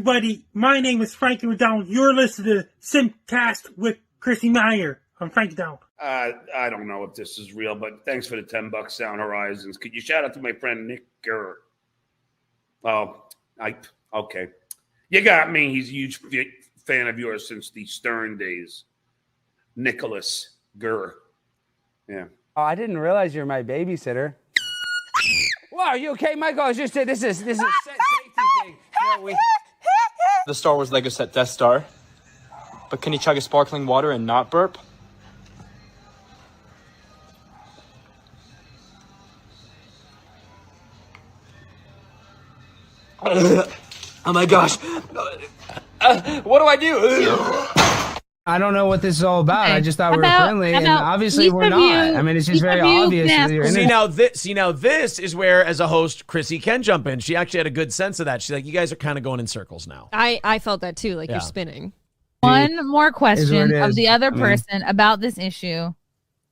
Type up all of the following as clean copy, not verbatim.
everybody. My name is Frankie McDonald. You're listening to SimpCast with Chrissie Mayr. I'm Frankie McDonald. I don't know if this is real, but thanks for the $10 Sound Horizons. Could you shout out to my friend Nick Gurr? Oh, okay. You got me. He's a huge fan of yours since the Stern days. Nicholas Gurr. Yeah. Oh, I didn't realize you're my babysitter. Wow, are you okay, Michael? I was just saying, this is a set safety thing. No, The Star Wars Lego set Death Star. But can you chug a sparkling water and not burp? Oh my gosh. What do I do? I don't know what this is all about. Okay. I just thought we were friendly, and obviously we're not. I mean, it's just very obvious. See now this is where, as a host, Chrissie can jump in. She actually had a good sense of that. She's like, you guys are kind of going in circles now. I felt that too, like you're spinning. One more question of the other person about this issue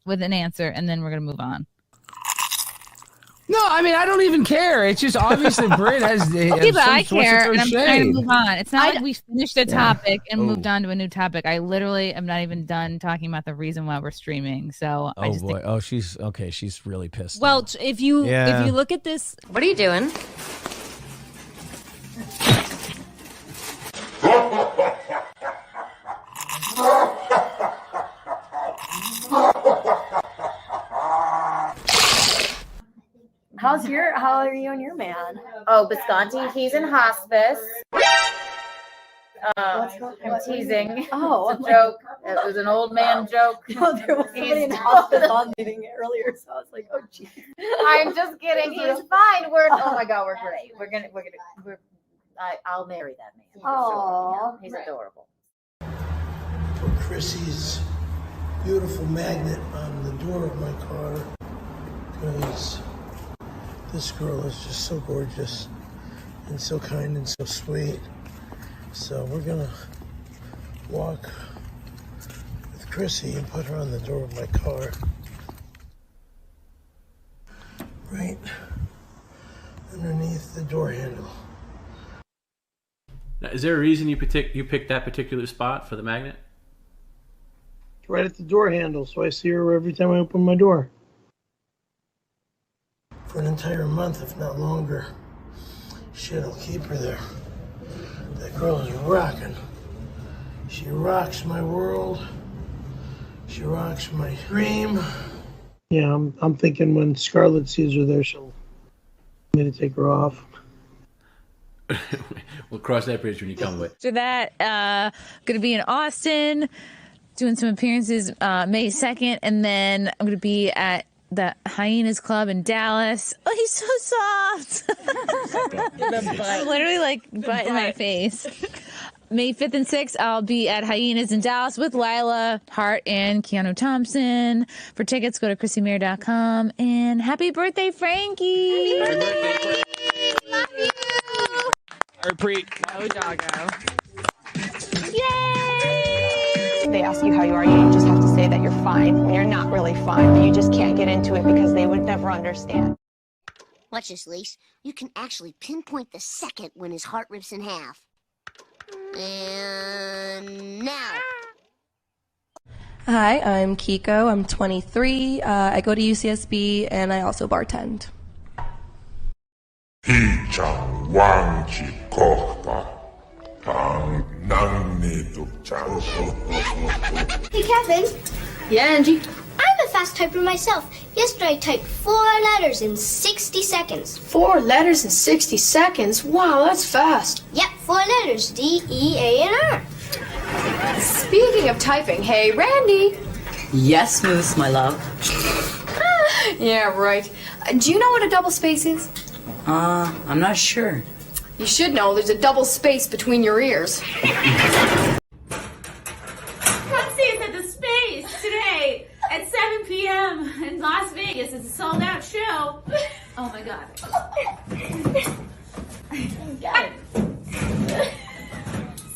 with an answer, and then we're going to move on. No, I mean, I don't even care. It's just obviously Britt has okay, but I care, and I'm trying to move on. It's not like we finished a topic and moved on to a new topic. I literally am not even done talking about the reason why we're streaming. So I just think... she's okay. She's really pissed. Well, if you look at this, what are you doing? How are you and your man? Oh, Bisconti, he's in hospice. I'm teasing. Oh, it's a joke. It was an old man joke. No, there was somebody in hospice on meeting earlier, so I was like, oh geez. I'm just kidding. He's fine. Oh my god, we're great. I'll marry that man. Oh, he's adorable. Put Chrissie's beautiful magnet on the door of my car because this girl is just so gorgeous and so kind and so sweet. So we're gonna walk with Chrissie and put her on the door of my car. Right underneath the door handle. Now, is there a reason you picked that particular spot for the magnet? Right at the door handle, so I see her every time I open my door. For an entire month, if not longer. Shit, I'll keep her there. That girl is rocking. She rocks my world. She rocks my dream. Yeah, I'm thinking when Scarlett sees her there, she'll want me to take her off. We'll cross that bridge when you come with. After that, going to be in Austin, doing some appearances May 2nd, and then I'm going to be at the Hyenas Club in Dallas. Oh, he's so soft. I'm literally like butt in my face. May 5th and 6th, I'll be at Hyenas in Dallas with Lila, Hart, and Keanu Thompson. For tickets, go to ChrissieMayr.com. And happy birthday, Frankie! Happy birthday! Love you! Oh, doggo. Yay! They ask you how you are, you just have to say that you're fine when you're not really fine, but you just can't get into it because they would never understand. Watch this, Lise. You can actually pinpoint the second when his heart rips in half. And now. Hi, I'm Kiko. I'm 23. I go to UCSB and I also bartend. Hey, Kevin. Yeah, Angie? I'm a fast typer myself. Yesterday I typed 4 letters in 60 seconds. 4 letters in 60 seconds? Wow, that's fast. Yep, 4 letters. D, E, A, and R. Speaking of typing, hey, Randy. Yes, Moose, my love. Yeah, right. Do you know what a double space is? I'm not sure. You should know. There's a double space between your ears. Come see us at the Space today at 7 p.m. in Las Vegas. It's a sold-out show. Oh, my God. Got it.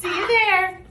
See you there.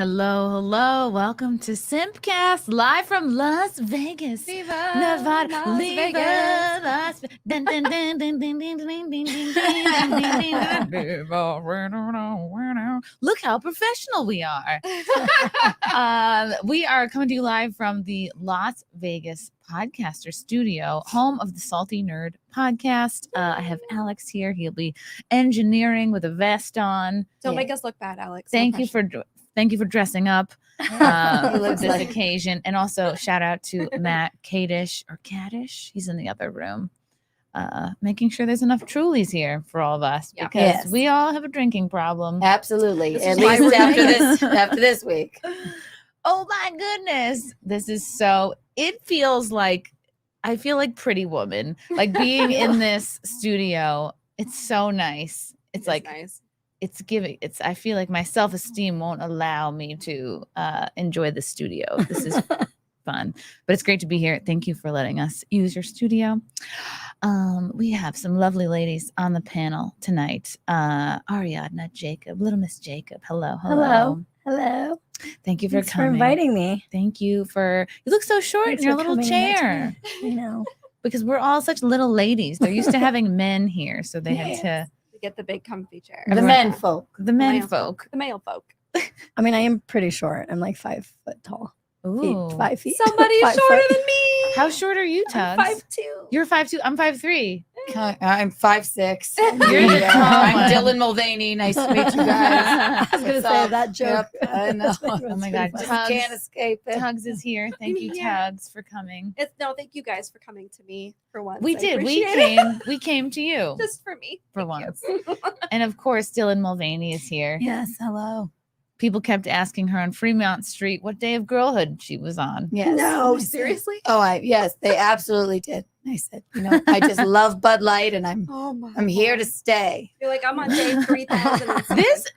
Hello. Welcome to SimpCast, live from Las Vegas, Nevada. Las Vegas. Las dun, dun, dun, dun, dun, dun, dun, dun, dun, dun. Look how professional we are. We are coming to you live from the Las Vegas Podcaster Studio, home of the Salty Nerd podcast. I have Alex here. He'll be engineering with a vest on. Don't make us look bad, Alex. Thank you for dressing up for this occasion. And also shout out to Matt Kadish. He's in the other room, making sure there's enough Trulies here for all of us because we all have a drinking problem. Absolutely. At least after this week. Oh my goodness. It feels like, I feel like Pretty Woman, like being in this studio. It's so nice. It's like, nice. I feel like my self-esteem won't allow me to enjoy the studio. This is fun, but it's great to be here. Thank you for letting us use your studio. We have some lovely ladies on the panel tonight. Ariadna, Jacob, Little Miss Jacob. Hello. Thank you for coming. Thanks for inviting me. Thank you you look so short in your little chair. I know. Because we're all such little ladies. They're used to having men here, so they had to get the big comfy chair. The men folk. The male folk. I mean, I am pretty short. I'm like 5 foot tall. Ooh. 5 feet. Somebody shorter than me. How short are you, Tuggs? 5'2". You're 5'2". I'm 5'3". I'm 5'6". You're the tall I'm one. Dylan Mulvaney. Nice to meet you guys. I was going to say that joke. Yep, I know. Oh my God. Tuggs, can't escape it. Tuggs is here. Thank you, Tuggs, for coming. Thank you guys for coming to me for once. We I did. appreciate We came to you. Just for me. For once. And of course, Dylan Mulvaney is here. Yes. Hello. People kept asking her on Fremont Street what day of girlhood she was on. Yes. No, seriously? Yes, they absolutely did. I said, I just love Bud Light, and I'm here to stay. You're like, I'm on day 3,000.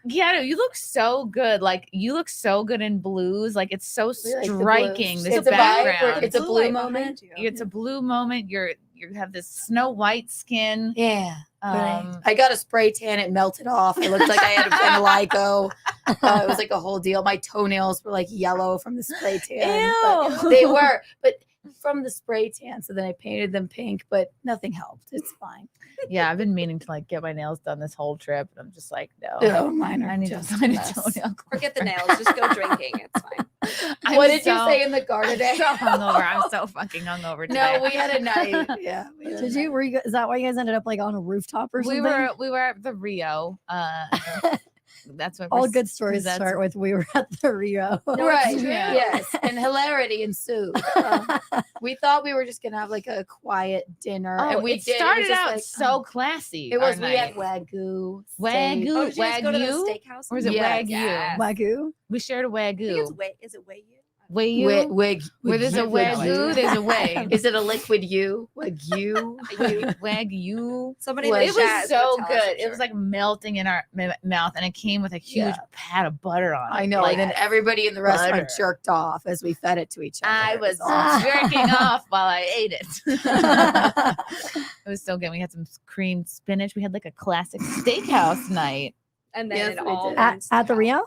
Keanu, you look so good. Like, you look so good in blues. Like, it's so striking. This It's background. It's a blue moment. It's a blue moment. You have this snow white skin. Yeah. I got a spray tan. It melted off. It looked like I had a vitiligo. It was like a whole deal. My toenails were like yellow from the spray tan. Ew. They were, but from the spray tan. So then I painted them pink, but nothing helped. It's fine. Yeah, I've been meaning to get my nails done this whole trip, and I'm just like, no. Oh, mine are I need to find a toenail. Forget the nails. Just go drinking. It's fine. What did you say in the car today? So hungover. I'm so fucking hungover today. No, we had a night. Yeah. Did you? Is that why you guys ended up like on a rooftop or something? We were at the Rio. That's what all good stories start with. We were at the Rio. Right. Yeah. Yes. And hilarity ensued. We thought we were just gonna have like a quiet dinner, and we did. Started out so classy. It was. We had wagyu. Wagyu. Oh, did you guys go to the steakhouse? Or is it wagyu? Yes. Wagyu. We shared a wagyu. Is it wagyu? Where there's a wagyu, there's a wag. Is it a liquid U? Wagyu. Wagyu. Somebody. It was so good. It was like melting in our mouth, and it came with a huge pat of butter on it. I know. Like, and then everybody in the restaurant jerked off as we fed it to each other. I was jerking off while I ate it. It was so good. We had some creamed spinach. We had like a classic steakhouse night. And then at the Rio?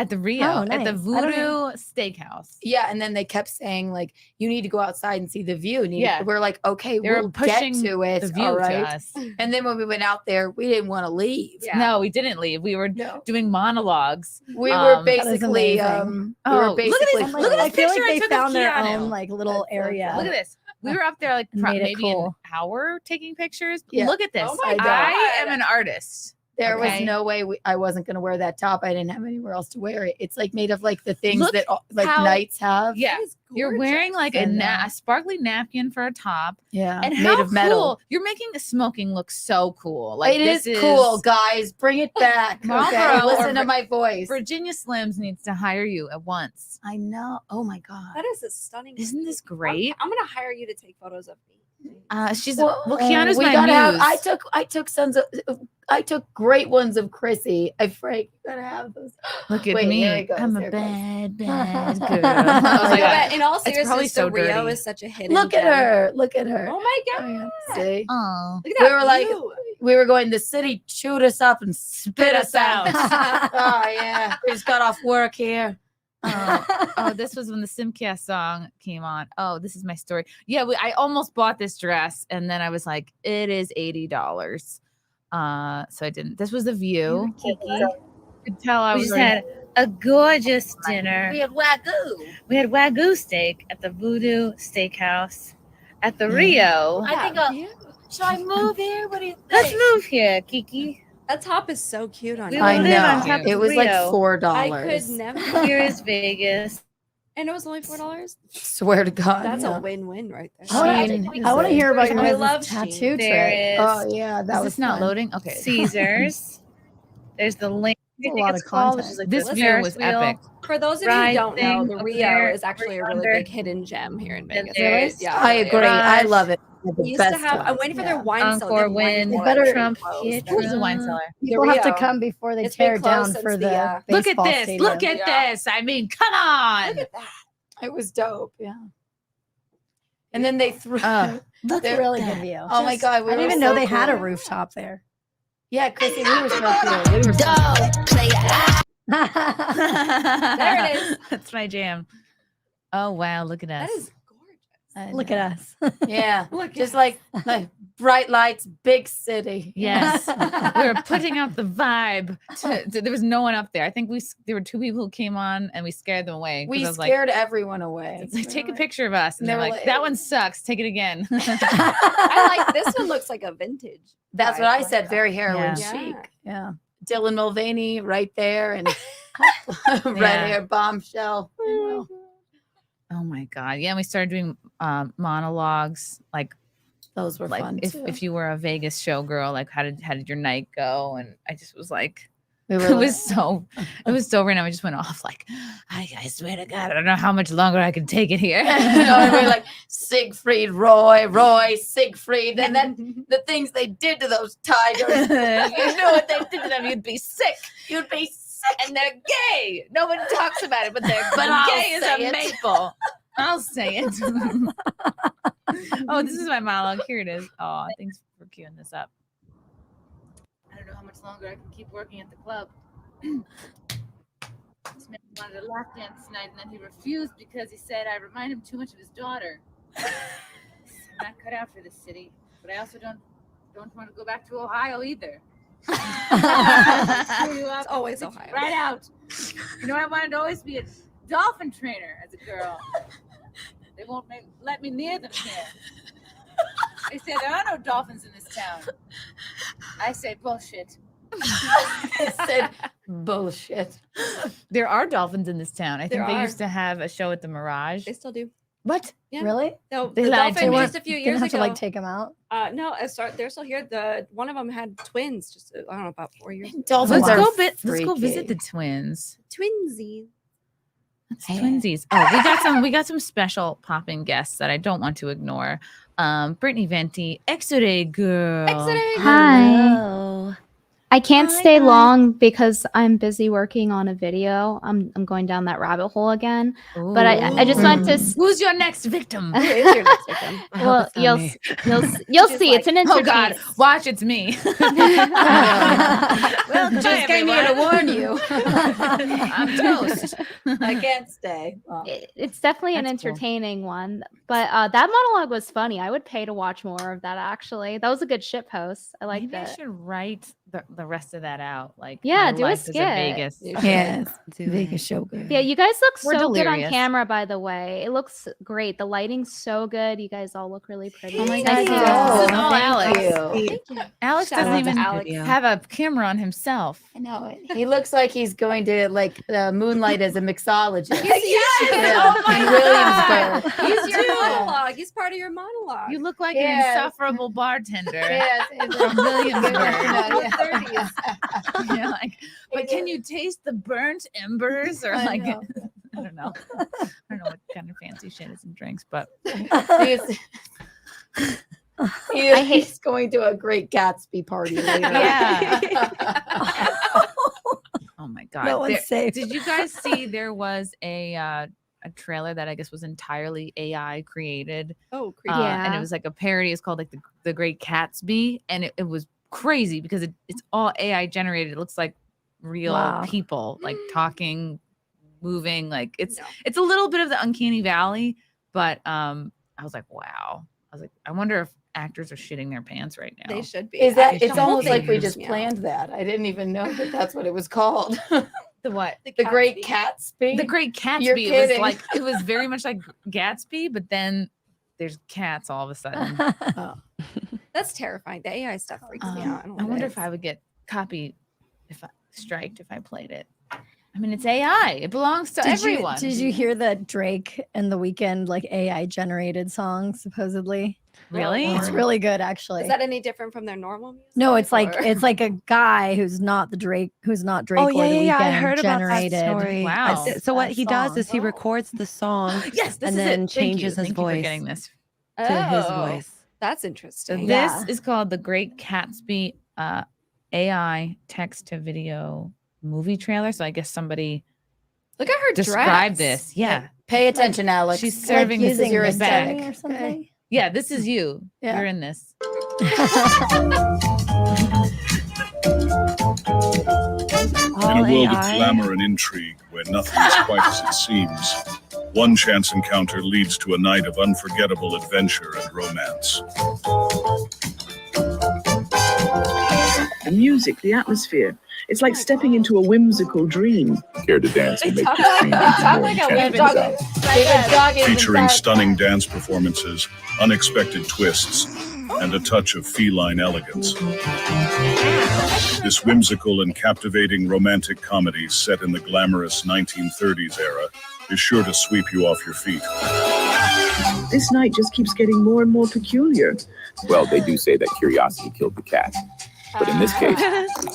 At the Rio, at the Voodoo Steakhouse. Yeah, and then they kept saying like, "You need to go outside and see the view." And we're like, "Okay, they were we'll pushing get to it." the view all right. to us. And then when we went out there, we didn't want to leave. Yeah. No, we didn't leave. We were doing monologues. We were basically, look at this I feel picture like I they took found of their Keanu. own like little area. Look at this. We were up there like maybe cool. an hour taking pictures. Yeah. Look at this. Oh my God. I am an artist. There was no way I wasn't going to wear that top. I didn't have anywhere else to wear it. It's like made of like the things Look that like how- knights have. Yeah. You're wearing like a sparkly napkin for a top. Yeah. And made how of metal. cool. You're making the smoking look so cool. Like It this is cool, guys. Bring it back. Okay? Marlboro Listen or to my voice. Virginia Slims needs to hire you at once. I know. Oh my God. That is a stunning. Isn't this great? I'm gonna hire you to take photos of me. She's Keanu's we my gotta muse. have. I took great ones of Chrissie. Frank, you gotta have those. Look at Wait, me. here he goes, I'm here a it goes. bad girl. Oh my God. But in all It's probably seriousness, so the Rio dirty. is such a hidden. Look at gem. her. Look at her. Oh my God. See? Oh. Look at We that were like, view. we were going, the city chewed us up and spit us out. out. Oh, yeah. We just got off work here. Oh, this was when the SimpCast song came on. Oh, this is my story. Yeah, I almost bought this dress, and then I was like, it is $80. So I didn't. This was the view. Kiki. You could tell I was had a gorgeous dinner. We had Wagyu. We had Wagyu steak at the Voodoo Steakhouse at the Rio. I think. Should I move here? What do you think? Let's move here, Kiki. That top is so cute on you. I know. It was like $4. I could never. Here is Vegas. And it was only $4? Swear to God. That's a win-win right there. I want to hear about your I guys' love tattoo There trip. is. Oh yeah, that Is was this not fun. loading? Okay. Caesars. There's the link. That's a lot of content. This view was epic. For those of you who don't know, the Rio is actually a really big hidden gem here in Vegas. Really? Yeah, I agree. I love it. We used to have. I'm waiting for their wine cellar. Encore win. better- Trump. Who's the wine cellar? People have to Rio. come before they It's tear been it down closed for since the. the, Look at baseball this. stadium. Look at this. I mean, come on. Look at that. It was dope. Yeah. And then they threw. That's They're- a really good view. Oh my God, we I didn't were even know so they had a cool. rooftop there. Yeah, Chrissy, we were so cool. We were so There it is. That's my jam. Oh wow, look at us. That is Look at us. Yeah, just like bright lights, big city. Yes, we were putting out the vibe. There was no one up there. I think there were 2 people who came on, and we scared them away. 'cause We I was scared everyone away. Like, take a picture of us, and They they're were like, like- "That one sucks. Take it again." I like this one. Looks like a vintage. That's vibe. what I said. Very heroin Yeah. chic. Yeah. Dylan Mulvaney right there, and red hair bombshell. You Oh my god! Yeah, and we started doing monologues, like those were fun too. if you were a Vegas showgirl, like how did your night go? And I just was like, We were it was so random. I just went off like, I swear to God, I don't know how much longer I can take it here. And we were like Siegfried, Roy, Siegfried, and then the things they did to those tigers. You know what they did to them? You'd be sick. You'd be sick. And they're gay. Nobody talks about it, but they're But I'll gay as say a it. maple. I'll say it. Oh, this is my monologue. Here it is. Oh, thanks for queuing this up. I don't know how much longer I can keep working at the club. This man wanted a lap dance tonight, and then he refused because he said I remind him too much of his daughter. I'm not cut out for this city, but I also don't want to go back to Ohio either. It's always Ohio. Right out. You know, I wanted to always be a dolphin trainer as a girl. They won't let me near them here. They say there are no dolphins in this town. I say bullshit. I said bullshit. There are dolphins in this town. I think There they are. used to have a show at the Mirage. They still do. What? Yeah. Really? No, They the lied to dolphin me. just a few Didn't years have ago. to like take them out. No, they're still here. One of them had twins. Just I don't know, about 4 years. Dolphins Let's are go freaky. visit the twins. Twinsies. That's twinsies. Oh, we got some special pop-in guests that I don't want to ignore. Brittany Venti, X-Ray Girl. Hi. I can't stay long because I'm busy working on a video. I'm going down that rabbit hole again. But I just want to. Who's your next victim? Who is your next victim? Well, you'll see. It's an Oh entertainment. God, watch, it's me. Well, Just came here to warn you. I'm toast. I can't stay. Well, It's definitely an That's cool. entertaining one. But that monologue was funny. I would pay to watch more of that. Actually, that was a good shit post. I liked Maybe I it. should write the rest of that out. Like, Yeah, my do a life as skit. Vegas. yes, Do Vegas it. show good. Yeah, you guys look We're so good on delirious. camera, by the way. It looks great. The lighting's so good. You guys all look really pretty. Oh my Nice God, to This is see you. all Thank Alex. you. Thank you. Alex Shout doesn't out to even Alex. have a camera on himself. I know it. He looks like he's going to like moonlight as a mixologist. Yes. Yeah, Oh my in God. Williamsburg. He's your monologue. He's part of your monologue. You look like Yes. an insufferable bartender. Yes, it's From Williamsburg. Yeah. You're like, but can you taste the burnt embers or I like know. I don't know. I don't know what kind of fancy shit is in drinks, but He's- He's going to a Great Gatsby party later. yeah. Oh my god. No one's safe. Did you guys see there was a trailer that I guess was entirely AI created? Oh, creepy. And it Yeah. was like a parody. It's called like the Great Gatsby, and it was crazy because it's all AI generated. It looks like real Wow. people like talking moving. Like it's a little bit of the uncanny valley, but I was like, wow. I was like, I wonder if actors are shitting their pants right now. They should be. Is that? It's The whole almost like thing we creeps just me out. planned that. I didn't even know that that's what it was called. The what? The Great Gatsby. The Great You're Gatsby. It was kidding. like it was very much like Gatsby, but then there's cats all of a sudden. That's terrifying. The AI stuff freaks me out. I wonder if I would get copy if I striked if I played it. I mean, it's AI. It belongs to everyone. Did you hear that Drake and The Weeknd like AI generated songs supposedly? Really? It's really good actually. Is that any different from their normal music? No, it's like or- it's like a guy who's not Drake Oh or The yeah, Weeknd I heard about that generated. story. Wow. So what he does is he records the song Yes, this and is then it. Thank you. changes his Thank you for voice getting this. to his Oh, voice. That's So interesting. this is called the Great Gatsby AI text to video movie trailer. So I guess somebody Look at her describe dress. this. Yeah. Pay attention, Alex. She's serving this using your Midjourney bag. or something. Yeah, this is you. Yeah. You're in this. In a world of glamour and intrigue where nothing is quite as it seems, one chance encounter leads to a night of unforgettable adventure and romance. The music, the atmosphere. It's like stepping into a whimsical dream. Care to dance and make Talk your dream like more a enchanting sound. Featuring stunning dance performances, unexpected twists, and a touch of feline elegance. This whimsical and captivating romantic comedy set in the glamorous 1930s era is sure to sweep you off your feet. This night just keeps getting more and more peculiar. Well, they do say that curiosity killed the cat. But in this case,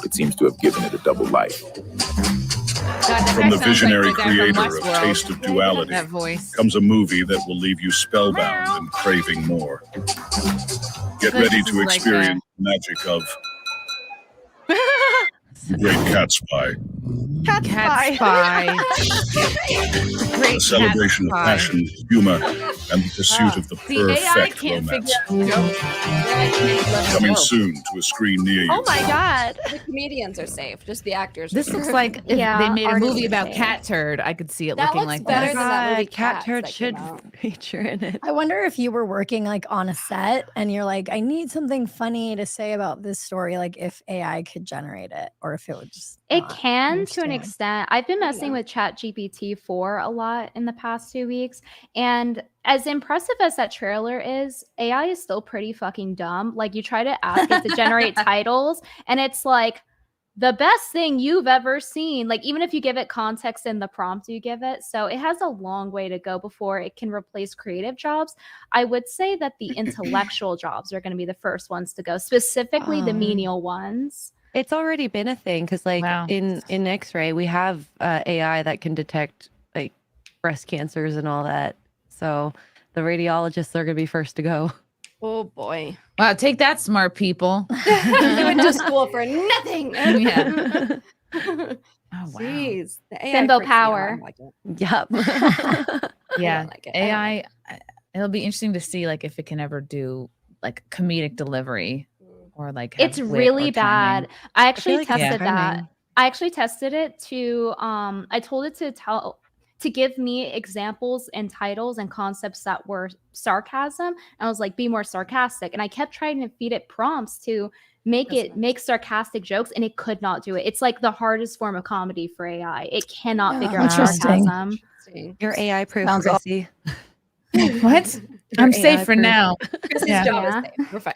it seems to have given it a double life. From the visionary creator of Taste of Duality That voice. comes a movie that will leave you spellbound and craving more. Get ready to experience the magic of The Great Cat Spy, Cat Spy. a celebration of passion, humor, and the pursuit of the The AI perfect can't romance. figure Coming soon to a screen near you. Oh my god. The comedians are safe. Just the actors. This looks like if they made a movie about Cat Turd. I could see it That looking looks like better this. than that movie Cat Cats Turd that should came out. feature in it. I wonder if you were working like on a set and you're like, I need something funny to say about this story, like if AI could generate it or if it would just It not. can to an understand. extent. I've been messing with ChatGPT 4 a lot in the past 2 weeks. And as impressive as that trailer is, AI is still pretty fucking dumb. Like you try to ask it to generate titles, and it's like the best thing you've ever seen. Like even if you give it context in the prompt you give it. So it has a long way to go before it can replace creative jobs. I would say that the intellectual jobs are going to be the first ones to go, specifically the menial ones. It's already been a thing because, like, in X-ray, we have AI that can detect like breast cancers and all that. So the radiologists are going to be first to go. Oh boy. Wow, take that, smart people. They went to school for nothing. Yeah. Oh, wow. Jeez. The AI Simbo freaks me out. power. I like it. Yep. Yeah. I don't like it. I don't AI, it'll be interesting to see like if it can ever do like comedic delivery or like have It's wit really or bad. timing. I actually like it's tested that. trending. I actually tested it to I told it to give me examples and titles and concepts that were sarcasm. And I was like, be more sarcastic. And I kept trying to feed it prompts to make sarcastic jokes, and it could not do it. It's like the hardest form of comedy for AI. It cannot figure out Interesting. sarcasm. You're AI proof, Sounds Chrissy. What? You're I'm safe AI for proof. now. Chrissy's Yeah. job Yeah. is safe. We're fine.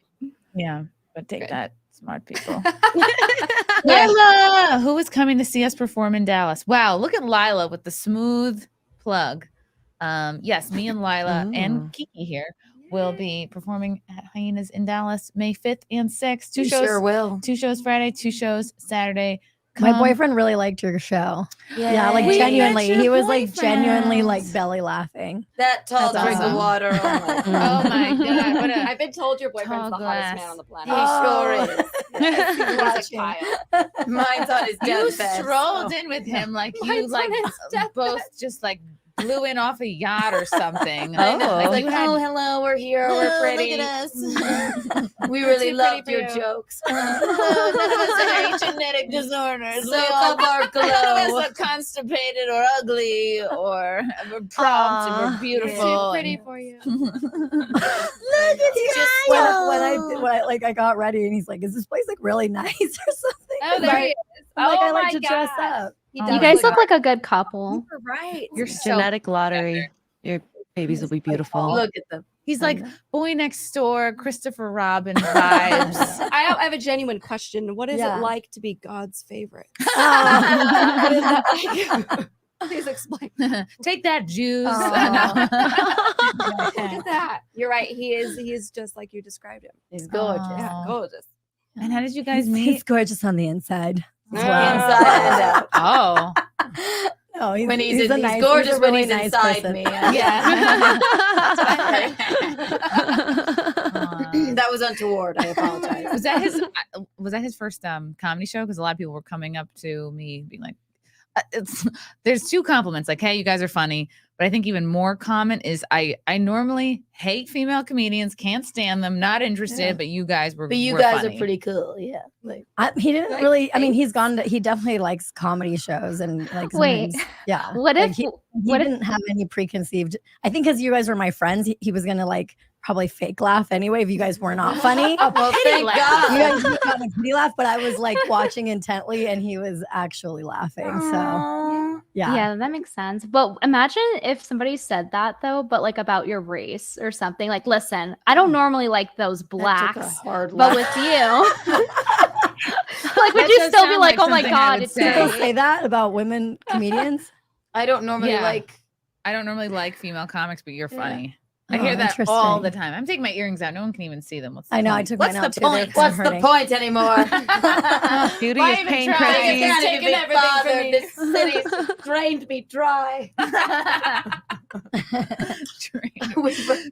Yeah, but take Good. that, smart people. Lila, who is coming to see us perform in Dallas? Wow, look at Lila with the smooth plug. Yes, me and Lila and Kiki here will be performing at Hyenas in Dallas May 5th and 6th. Two You shows. sure will. 2 shows Friday, 2 shows Saturday. My Come- boyfriend really liked your show. Yeah, like We met genuinely. your He was like genuinely boyfriend. like belly laughing. That tall That's drink awesome. of water. Oh my Oh my god, what a I've been told your boyfriend's tall the hottest glass. man on the planet. He sure is. He's watching. watching. Mine's on his You deathbed. strolled in with him like you Mine's like on his deathbed. both just like flew in off a yacht or something. I know. It's like, You had- hello, we're here, we're pretty. Look at us. We really Too loved pretty your for you. jokes. None of us have genetic disorders. Soak up our None of us glow. are constipated or ugly or we're prompt and we're beautiful. Too pretty and- for you. Look at when I got ready and he's like, "Is this place like really nice or something?" Oh, there he is. I'm like, Oh I like my to dress gosh. up. He You does guys look like like a good couple. You're right. You're so Genetic lottery. Your babies will be beautiful. Look at them. He's like boy next door, Christopher Robin vibes. I have a genuine question. What is Yeah. it like to be God's favorite? Oh. What is that like? Please explain. Take that, Jews. Look at that. You're right. He is just like you described him. He's gorgeous. Yeah, gorgeous. And how did you guys He's meet? gorgeous on the inside. As Yeah. well. Inside and out. Oh, No, When he's a nice, gorgeous he's a when really he's nice inside person. me. Yeah. That was untoward. I apologize. was that his first comedy show? Because a lot of people were coming up to me being like, there's two compliments, like, hey, you guys are funny. But I think even more common is I normally hate female comedians, can't stand them, not interested. Yeah. But you guys were. But you were guys funny. are pretty cool. Yeah. Like, He didn't really. I mean, he definitely likes comedy shows and like. Wait, sometimes- yeah. what like, if- he what if- didn't have any preconceived? I think because you guys were my friends, he was gonna like probably fake laugh anyway if you guys were not funny. well, thank You God. guys didn't have a pity laugh, but I was like watching intently, and he was actually laughing. So yeah. Yeah, that makes sense. But imagine if somebody said that though, but like about your race or something. Like, listen, I don't normally like those That took a blacks, hard but laugh. with you, like, would That you does still be sound like, like oh my something I god, would it's say. People great? say that about women comedians. I don't normally Yeah. like. I don't normally like female comics, but you're Yeah. funny. I Oh, hear that all interesting. the time. I'm taking my earrings out. No one can even see them. What's the I know. I point? took What's mine the out too. They're point? kind of What's the hurting. point anymore? Beauty Why is even pain try? crazy. Can't taking even be everything from bothered. me. This city's drained me dry.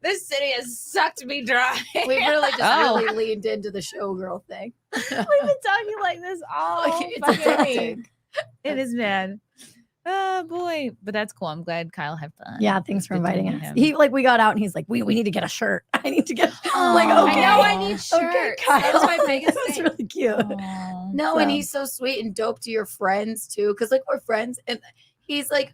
This city has sucked me dry. We've really just Oh. really leaned into the showgirl thing. We've been talking like this all It's fucking addicting. week. It is bad. Oh boy, but that's cool. I'm glad Kyle had fun. Yeah, thanks for Good to inviting meet us. him. He we got out and he's like, we need to get a shirt. I need to get. I'm like, I okay. know I need Okay, shirts. Kyle. That's my biggest That's thing. really cute. Aw. No, and So- he's so sweet and dope to your friends too, because like we're friends, and he's like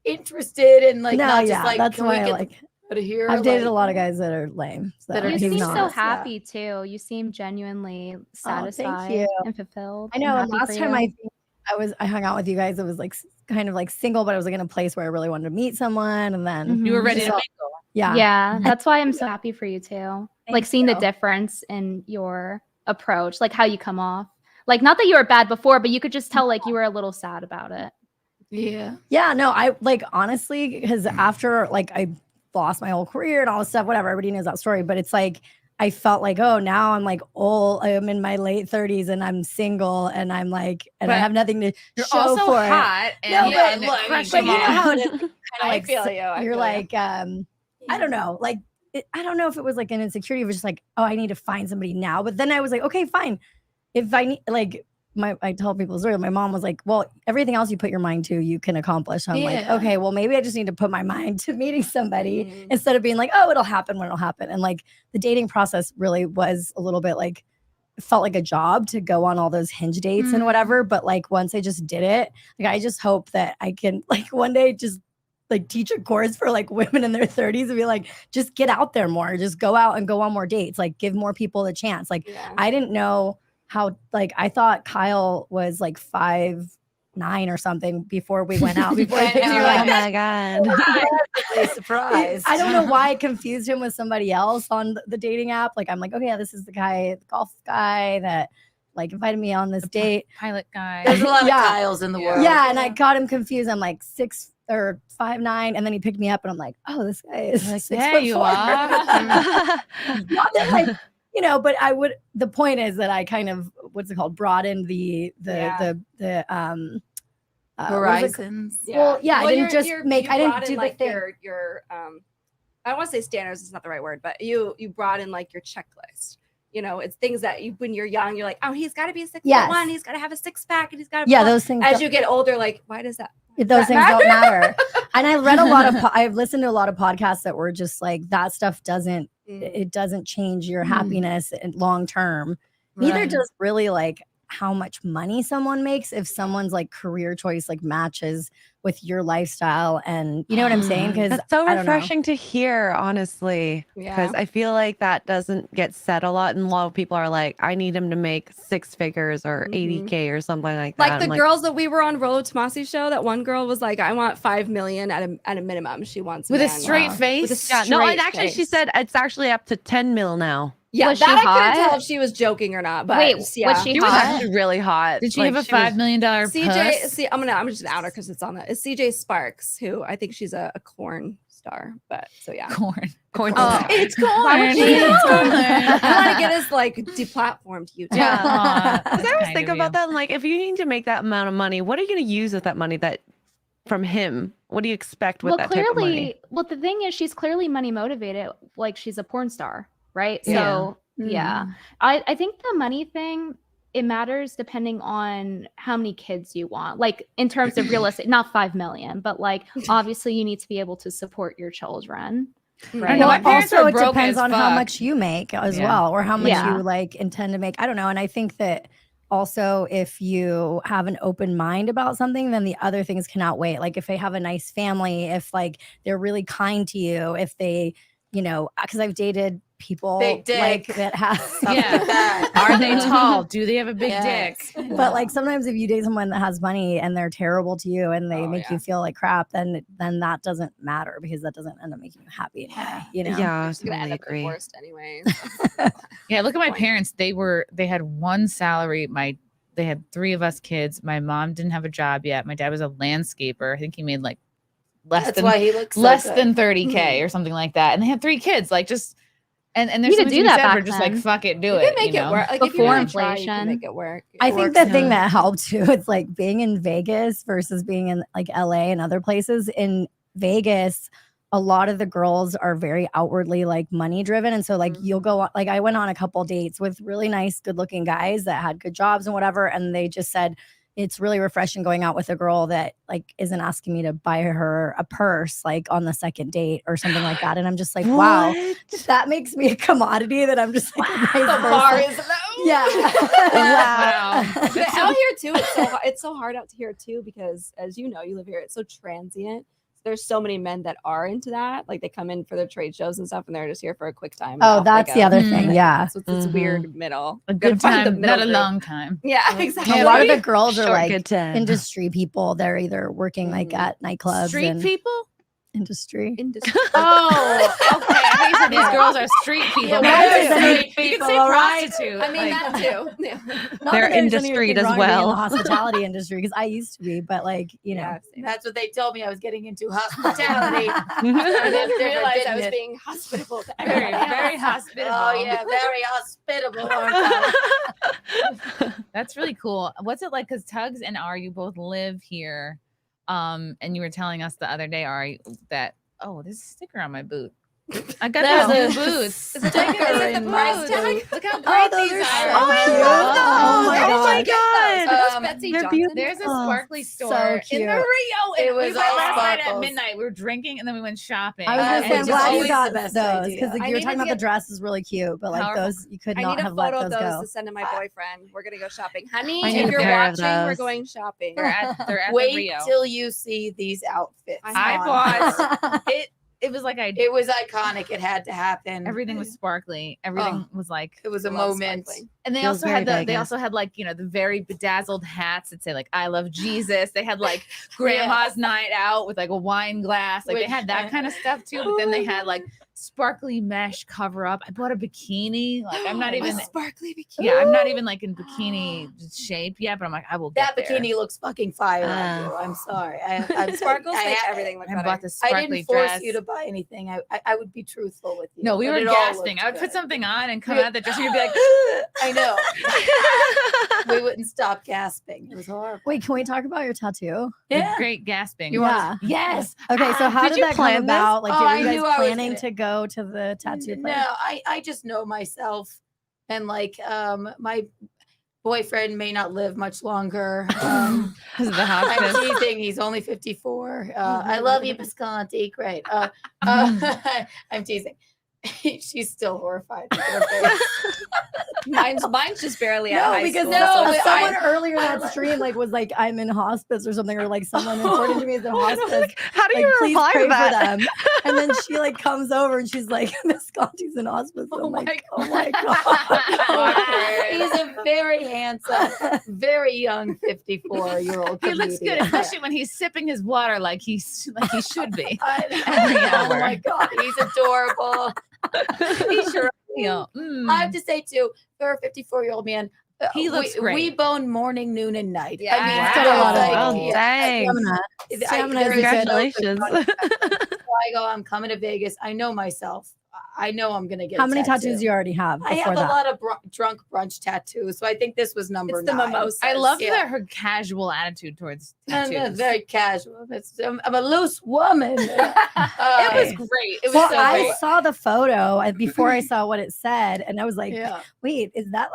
interested and like No, not yeah, just like that's can why we I get like. out of here? I've dated Like, a lot of guys that are lame. So That are You he's seem not. so yeah. happy too. You seem genuinely satisfied you. and fulfilled. I know. I'm And happy last for time you. I hung out with you guys, it was like kind of like single, but I was like in a place where I really wanted to meet someone, and then You were ready just to all- mingle. yeah, Yeah, that's why I'm so happy for you too. Like Thank seeing the you. difference in your approach, like how you come off. Like not that you were bad before, but you could just tell like you were a little sad about it. yeah. Yeah, no, I like honestly, because after like I lost my whole career and all this stuff, whatever, everybody knows that story. But it's like I felt like, oh, now I'm like old. I'm in my late 30s and I'm single and I'm like, and I But have nothing to You're show also for it. hot and, No, but and look, crush But you know them all. how it is. Kind of I like feel you. I you're feel like, I don't know, like I don't know if it was like an insecurity. It was just like, oh, I need to find somebody now. But then I was like, okay, fine. If I need like. I tell people story. My mom was like, well, everything else you put your mind to, you can accomplish. I'm like, Yeah. okay, well, maybe I just need to put my mind to meeting somebody instead of being like, oh, it'll happen when it'll happen. And like the dating process really was a little bit like, it felt like a job to go on all those Hinge dates and whatever. But like once I just did it, like I just hope that I can like one day just like teach a course for like women in their 30s and be like, just get out there more, just go out and go on more dates, like give more people a chance. Like I didn't know how, like I thought Kyle was like 5'9" or something before we went out. Before I picked you Oh up. my god. Surprised. I don't know why I confused him with somebody else on the dating app. Like I'm like, okay, yeah, this is the guy, the golf guy that like invited me on this date. Pilot guy. There's a lot Yeah. of Kyles in the world. Yeah, and I got him confused. I'm like 6 or 5'9", and then he picked me up, and I'm like, oh, this guy is like 6 there foot you 4. are. Not that, like, you know, but I would. The point is that I kind of what's it called? Broadened the Horizons. Well, yeah, I didn't you're- just you're- make. you I didn't brought in, do the like thing. your I don't want to say standards is not the right word, but you brought in like your checklist. You know, it's things that you when you're young, you're like, oh, he's got to be 6'1", Yes. he's got to have a 6-pack, and he's got to. Yeah, those things As don't- you get older, like, why does that Those things don't matter. And I read a lot of, I've listened to a lot of podcasts that were just like, that stuff doesn't, it doesn't change your happiness long term. Neither Right. does really like how much money someone makes if someone's like career choice like matches with your lifestyle. And you know what I'm saying? Because That's so refreshing to hear, honestly. Because Yeah. I feel like that doesn't get said a lot. And a lot of people are like, I need him to make 6 figures or 80K or something like that. Like the I'm girls that we were on Rolo Tomasi's show, that one girl was like, I want 5 million at a minimum. She wants With a man. straight face? With a Yeah, no, straight and actually she face. said it's actually up to 10 mil now. Yeah, Was that she I couldn't hot? tell if she was joking or not. But Wait, was yeah. she She was hot? actually really hot. Did she Like, have a she was- $5 million CJ, puss? see, I'm just an outer because it's on the. It's CJ Sparks, who I think she's a corn star. But so yeah, Corn. Corn. Oh, It's why would corn. she- It's corn. I want to get us like deplatformed YouTube. Yeah. Aw, Because I that's was kind thinking of about you. that. I'm like, if you need to make that amount of money, what are you going to use with that money that from him? What do you expect with Well, that type of money? well, the thing is, she's clearly money motivated. Like she's a porn star, right? Yeah. So yeah, I think the money thing, it matters depending on how many kids you want. Like in terms of realistic, not 5 million, but like obviously you need to be able to support your children. Right. know, my Well, parents also were it broke depends as on how fuck. much you make as Yeah. well, or how much Yeah. you like intend to make. I don't know. And I think that also if you have an open mind about something, then the other things can outweigh it. Like if they have a nice family, if like they're really kind to you, if they, you know, because I've dated people Big dick. like that have Yeah. Are they tall? Do they have a big Yes. dick? But like sometimes if you date someone that has money and they're terrible to you and they make you feel like crap, then that doesn't matter because that doesn't end up making you happy anyway. You know? Yeah, I She's gonna end totally up agree. divorced anyway. Yeah, look at my parents. They had one salary. They had 3 of us kids. My mom didn't have a job yet. My dad was a landscaper. I think he made like less That's than why he looks so less good. than 30K or something like that. And they had 3 kids. Like just and there's You could something do to be that said for back just then. like fuck it, do You it. can make you it know? work. Like if Before you're gonna try, you inflation. can make it work. I It think works the now. thing that helped too, it's like being in Vegas versus being in like LA and other places. In Vegas, a lot of the girls are very outwardly like money driven. And so like you'll go on, like I went on a couple dates with really nice, good looking guys that had good jobs and whatever. And they just said, it's really refreshing going out with a girl that like isn't asking me to buy her a purse like on the second date or something like that. And I'm just like, wow, that makes me a commodity that I'm just like a nice The person. bar is low. Yeah. Wow. But out here too, it's so hard out here too because as you know, you live here. It's so transient. There's so many men that are into that. Like they come in for their trade shows and stuff, and they're just here for a quick time. and Oh, off they that's the go. other thing. Yeah. So it's this weird middle. A You gotta good find the time, middle not a group. long time. Yeah, exactly. A lot of the girls are Short like good time. industry people. They're either working like at nightclubs Street and people? industry. Oh, okay. I think you said these girls are street people. Yeah, But well, you there's can say- street you can people, say all right. prostitute. I mean like- that too. Yeah. Not They're that there's anything industryed as wrong being in well. the hospitality industry because I used to be, but like you know, That's what they told me I was getting into hospitality. I didn't realize I was being hospitable to everybody. Very hospitable. Oh yeah, very hospitable. Aren't I? That's really cool. What's it like? Because Tuggs and Ari, you both live here. And you were telling us the other day, Ari, that there's a sticker on my boot. I got There's those a new boots. sticker in my boot. Look how Oh, great those these are are. so cute. Oh my Oh my God. god. Are those Betsy They're Johnson? beautiful. There's a Oh, sparkly so store in cute. the Rio. And It was we went all last night at sparkles. midnight. We were drinking and then we went shopping. I was gonna And say I'm it's glad you always got the best those idea. because I you were need talking to about the get- dress is really cute, but like Powerful. those you could I not need a have let photo of those those go. to send to my boyfriend. We're gonna go shopping, honey. I need If a you're pair of watching, we're those. going shopping. They're at the Wait Rio. till you see these outfits. I on. bought it was like It was iconic. It had to happen. everything was sparkly. Everything was like It was a I love moment. sparkling. and they Feels also very had the they Vegas. also had like, you know, the very bedazzled hats that say like I love Jesus. They had like grandma's night out with like a wine glass. Like they Which- had that kind of stuff too, but then they had like sparkly mesh cover up. I bought a bikini. Like I'm not A even sparkly bikini. yeah, I'm not even like in bikini shape yet, but I'm like I will That get there. bikini looks fucking fire on you. I'm sorry. I'm Sparkles I, make I, everything look I better. bought this I sparkly didn't force dress. you to buy anything. I would be truthful with you. No, we but were it all gasping. looked I would put good. something on and come out of the dressing room and be like, I know. We wouldn't stop gasping. It was horrible. Wait, can we talk about your tattoo? Yeah. great gasping. Yeah. Yes. Okay, so how Did did you that plan come this? about? Like, Oh, I were you knew guys I was planning gonna- to go to the tattoo place? No, I just know myself, and like boyfriend may not live much longer. The hospice. I'm teasing. He's only 54. I love you, Visconti. Great. I'm teasing. She's still horrified. Mine's just barely No, out of high because school. someone earlier in that stream was like, I'm in hospice or something, or like someone reported to me as in hospice. How do you please reply pray to that? for them? And then she like comes over and she's like, Visconti's in hospice. I'm like, oh my god. He's a very handsome, very young 54-year-old. He looks good, especially when he's sipping his water like he should be. Oh my god, he's adorable. He sure I have to say too, for a 54-year-old man, he looks great. We bone morning, noon, and night. Yeah. I mean, He's got a lot of dang. Stamina is Congratulations. So I go, I'm coming to Vegas. I know myself. I know I'm gonna get. How many tattoos do you already have? I have a lot of drunk brunch tattoos, so I think this was number 9. mimosas. I love her casual attitude towards tattoos. Very casual. I'm a loose woman. It was great. It was Well, so I great. saw the photo and before I saw what it said, and I was like, wait, is that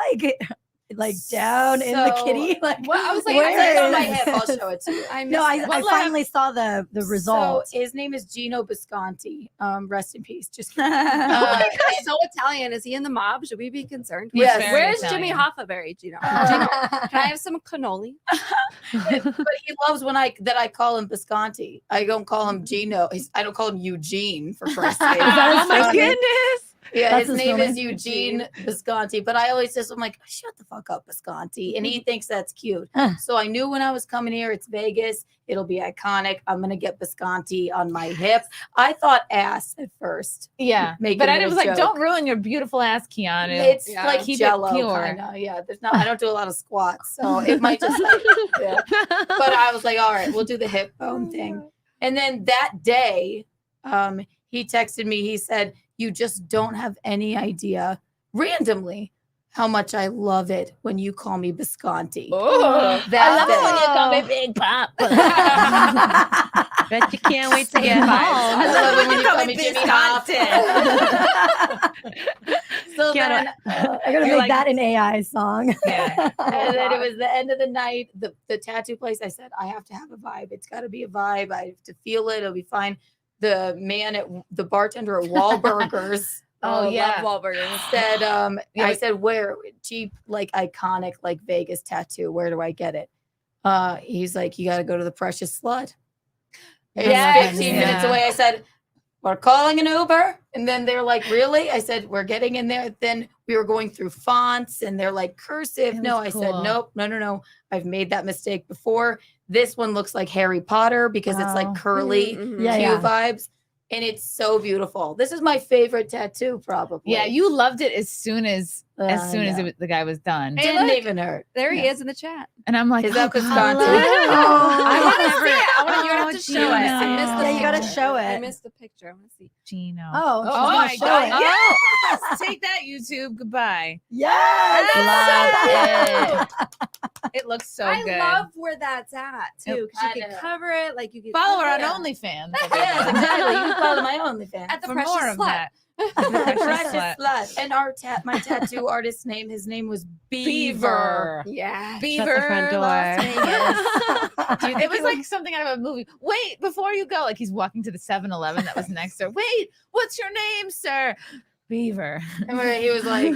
like down in the kitty? Like, well, I was like, where it's on my is hip. I'll it? show it to you. I finally saw the result. So his name is Gino Bisconti. Rest in peace. Just Oh my God, so Italian. Is he in the mob? Should we be concerned? Yes. Where's Italian. Jimmy Hoffa buried? Gino? Can I have some cannoli? but he loves when I call him Bisconti. I don't call him Gino. I don't call him Eugene, for Christ's sake. Oh my goodness. Yeah, That's his his name real is name? Eugene Bisconti, but I always I'm like, shut the fuck up, Bisconti. And he thinks that's cute. So I knew when I was coming here, it's Vegas. It'll be iconic. I'm going to get Bisconti on my hip. I thought ass at first. Yeah. Making But it I a was like, joke. don't ruin your beautiful ass, Keanu. It's like keep Jello, it pure. kinda. Yeah, I don't do a lot of squats, so it might just. Yeah. But I was like, all right, we'll do the hip bone thing. And then that day, he texted me. He said, "You just don't have any idea, randomly, how much I love it when you call me Bisconti." Oh, I love it when you call me Big Pop. Bet you can't wait to get home. I love it when you call me Jimmy Hop. So then I gotta make that an AI song. Yeah. And then it was the end of the night. The tattoo place, I said, I have to have a vibe. It's got to be a vibe. I have to feel it. It'll be fine. The bartender at Wahlburgers. Oh, yeah. Love Wahlburgers. Said, I said, where? Cheap, like iconic, like Vegas tattoo. Where do I get it? He's like, you got to go to the Precious Slut. It's 15 minutes away. I said, we're calling an Uber. And then they're like, really? I said, we're getting in there. Then we were going through fonts and they're like cursive. No, I said, nope, no. I've made that mistake before. This one looks like Harry Potter because it's like curly vibes. And it's so beautiful. This is my favorite tattoo, probably. Yeah, you loved it as soon as the guy was done. Didn't even hurt. There he is in the chat. And I'm like, Is that God. Bisconti? I want to see it. You have to Gino. show it. I missed the You gotta picture. show I it. missed the picture. I want to see. Gino. Oh, Oh my show God. it. Yes. Take that, YouTube. Goodbye. Yes. Love it. It looks so I good. love where that's at too, because you can cover it. Like you can Follow her on OnlyFans. Yes, exactly. You can follow my OnlyFans. at the For Precious more of Slut. that. Precious Slut. And my tattoo artist's name, his name was Beaver. Yeah. Beaver. Shut the front door. Las Vegas. It was like something out of a movie. Wait, before you go, like he's walking to the 7-Eleven that was next door. Wait, what's your name, sir? Beaver. And he was like,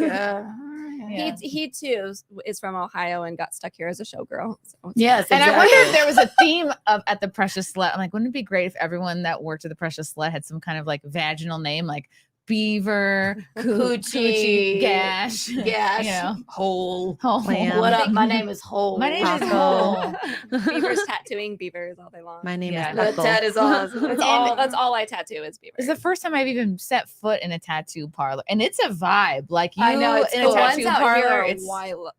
He too is from Ohio and got stuck here as a showgirl. So. yes. And exactly. I wonder if there was a theme at the Precious Slut. I'm like, wouldn't it be great if everyone that worked at the Precious Slut had some kind of like vaginal name, like Beaver, Coochie, Gash, you know, Hole. Lamb. What up? My name is Hole. My name is Hole. Beaver's tattooing beavers all day long. My name Yeah. is That Buckle. tat is awesome. That's all I tattoo is beaver. It's the first time I've even set foot in a tattoo parlor, and it's a vibe. Like you I know, it's in cool. a tattoo parlor. It's It's wild.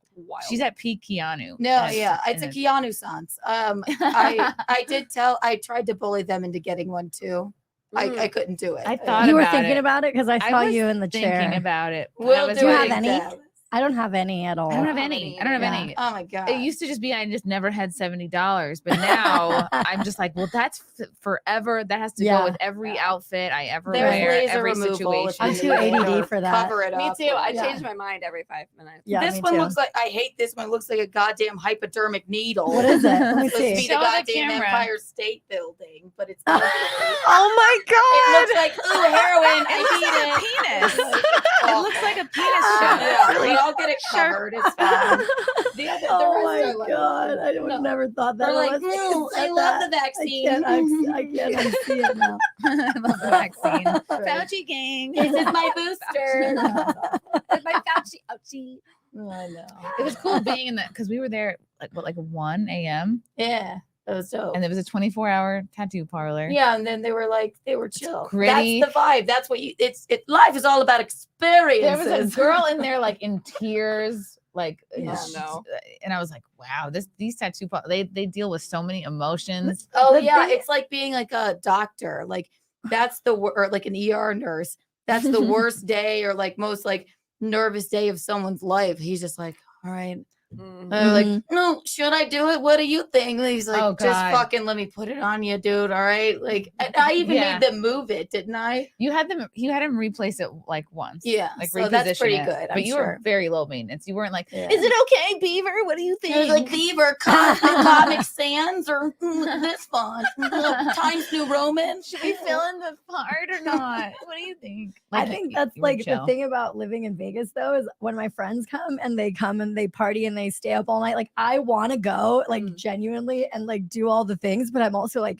she's at peak Keanu. No, yeah, it's a Keanu sans. I tried to bully them into getting one too. I couldn't do it. I thought You were about thinking it. about it because I saw was you in the chair. thinking about it. We'll I was do you it have in any? Dallas. I don't have any at all. I don't have any. I don't have any. Oh my god. It used to just be I just never had $70, but now I'm just like, well, that's forever. That has to go with every outfit I ever wear, every situation. I'm too ADD for that. Cover it Me up. too. I change my mind every 5 minutes. Yeah, this me one too. looks like I hate this one. It looks like a goddamn hypodermic needle. What is it? Let me It's supposed to see. be the Show the goddamn camera. Empire State Building, but it's ugly. Oh my It god! looks like heroin. I need it. Penis. It looks like a penis show. Yeah, but I'll get it covered. It's fine. The Oh rest my are like, god! I would have never thought that. They're like, unless you I said love that. the vaccine. I can't unsee it now. I love the vaccine. Fauci gang. This is my booster. My Fauci ouchie. I know. It was cool being in that because we were there like 1 a.m. Yeah, that was dope. and there was a 24-hour tattoo parlor. Yeah, and then they were chill. gritty. That's the vibe. That's what you. Life is all about experiences. There was a girl in there like in tears, like Yeah. and I was like, wow, these tattoo they deal with so many emotions. Oh yeah, it's like being like a doctor. Like that's or like an ER nurse. That's the worst day or like most like nervous day of someone's life. He's just like, all right. And they're like, no, should I do it? What do you think? And he's like, Oh, just God. fucking let me put it on you, dude. All right. Like I even Yeah. made them move it, didn't I? You had him replace it like once. Yeah, like so that's reposition pretty it. good, I'm But you sure. were very low maintenance. You weren't like, Yeah. is it okay, Beaver? What do you think? It was like Beaver, Comic Sans, or this font, Times New Roman. Should we fill in the part or not? What do you think? I think that's you were like the chill. thing about living in Vegas though is when my friends come and they party and they stay up all night. Like I want to go like genuinely and like do all the things, but I'm also like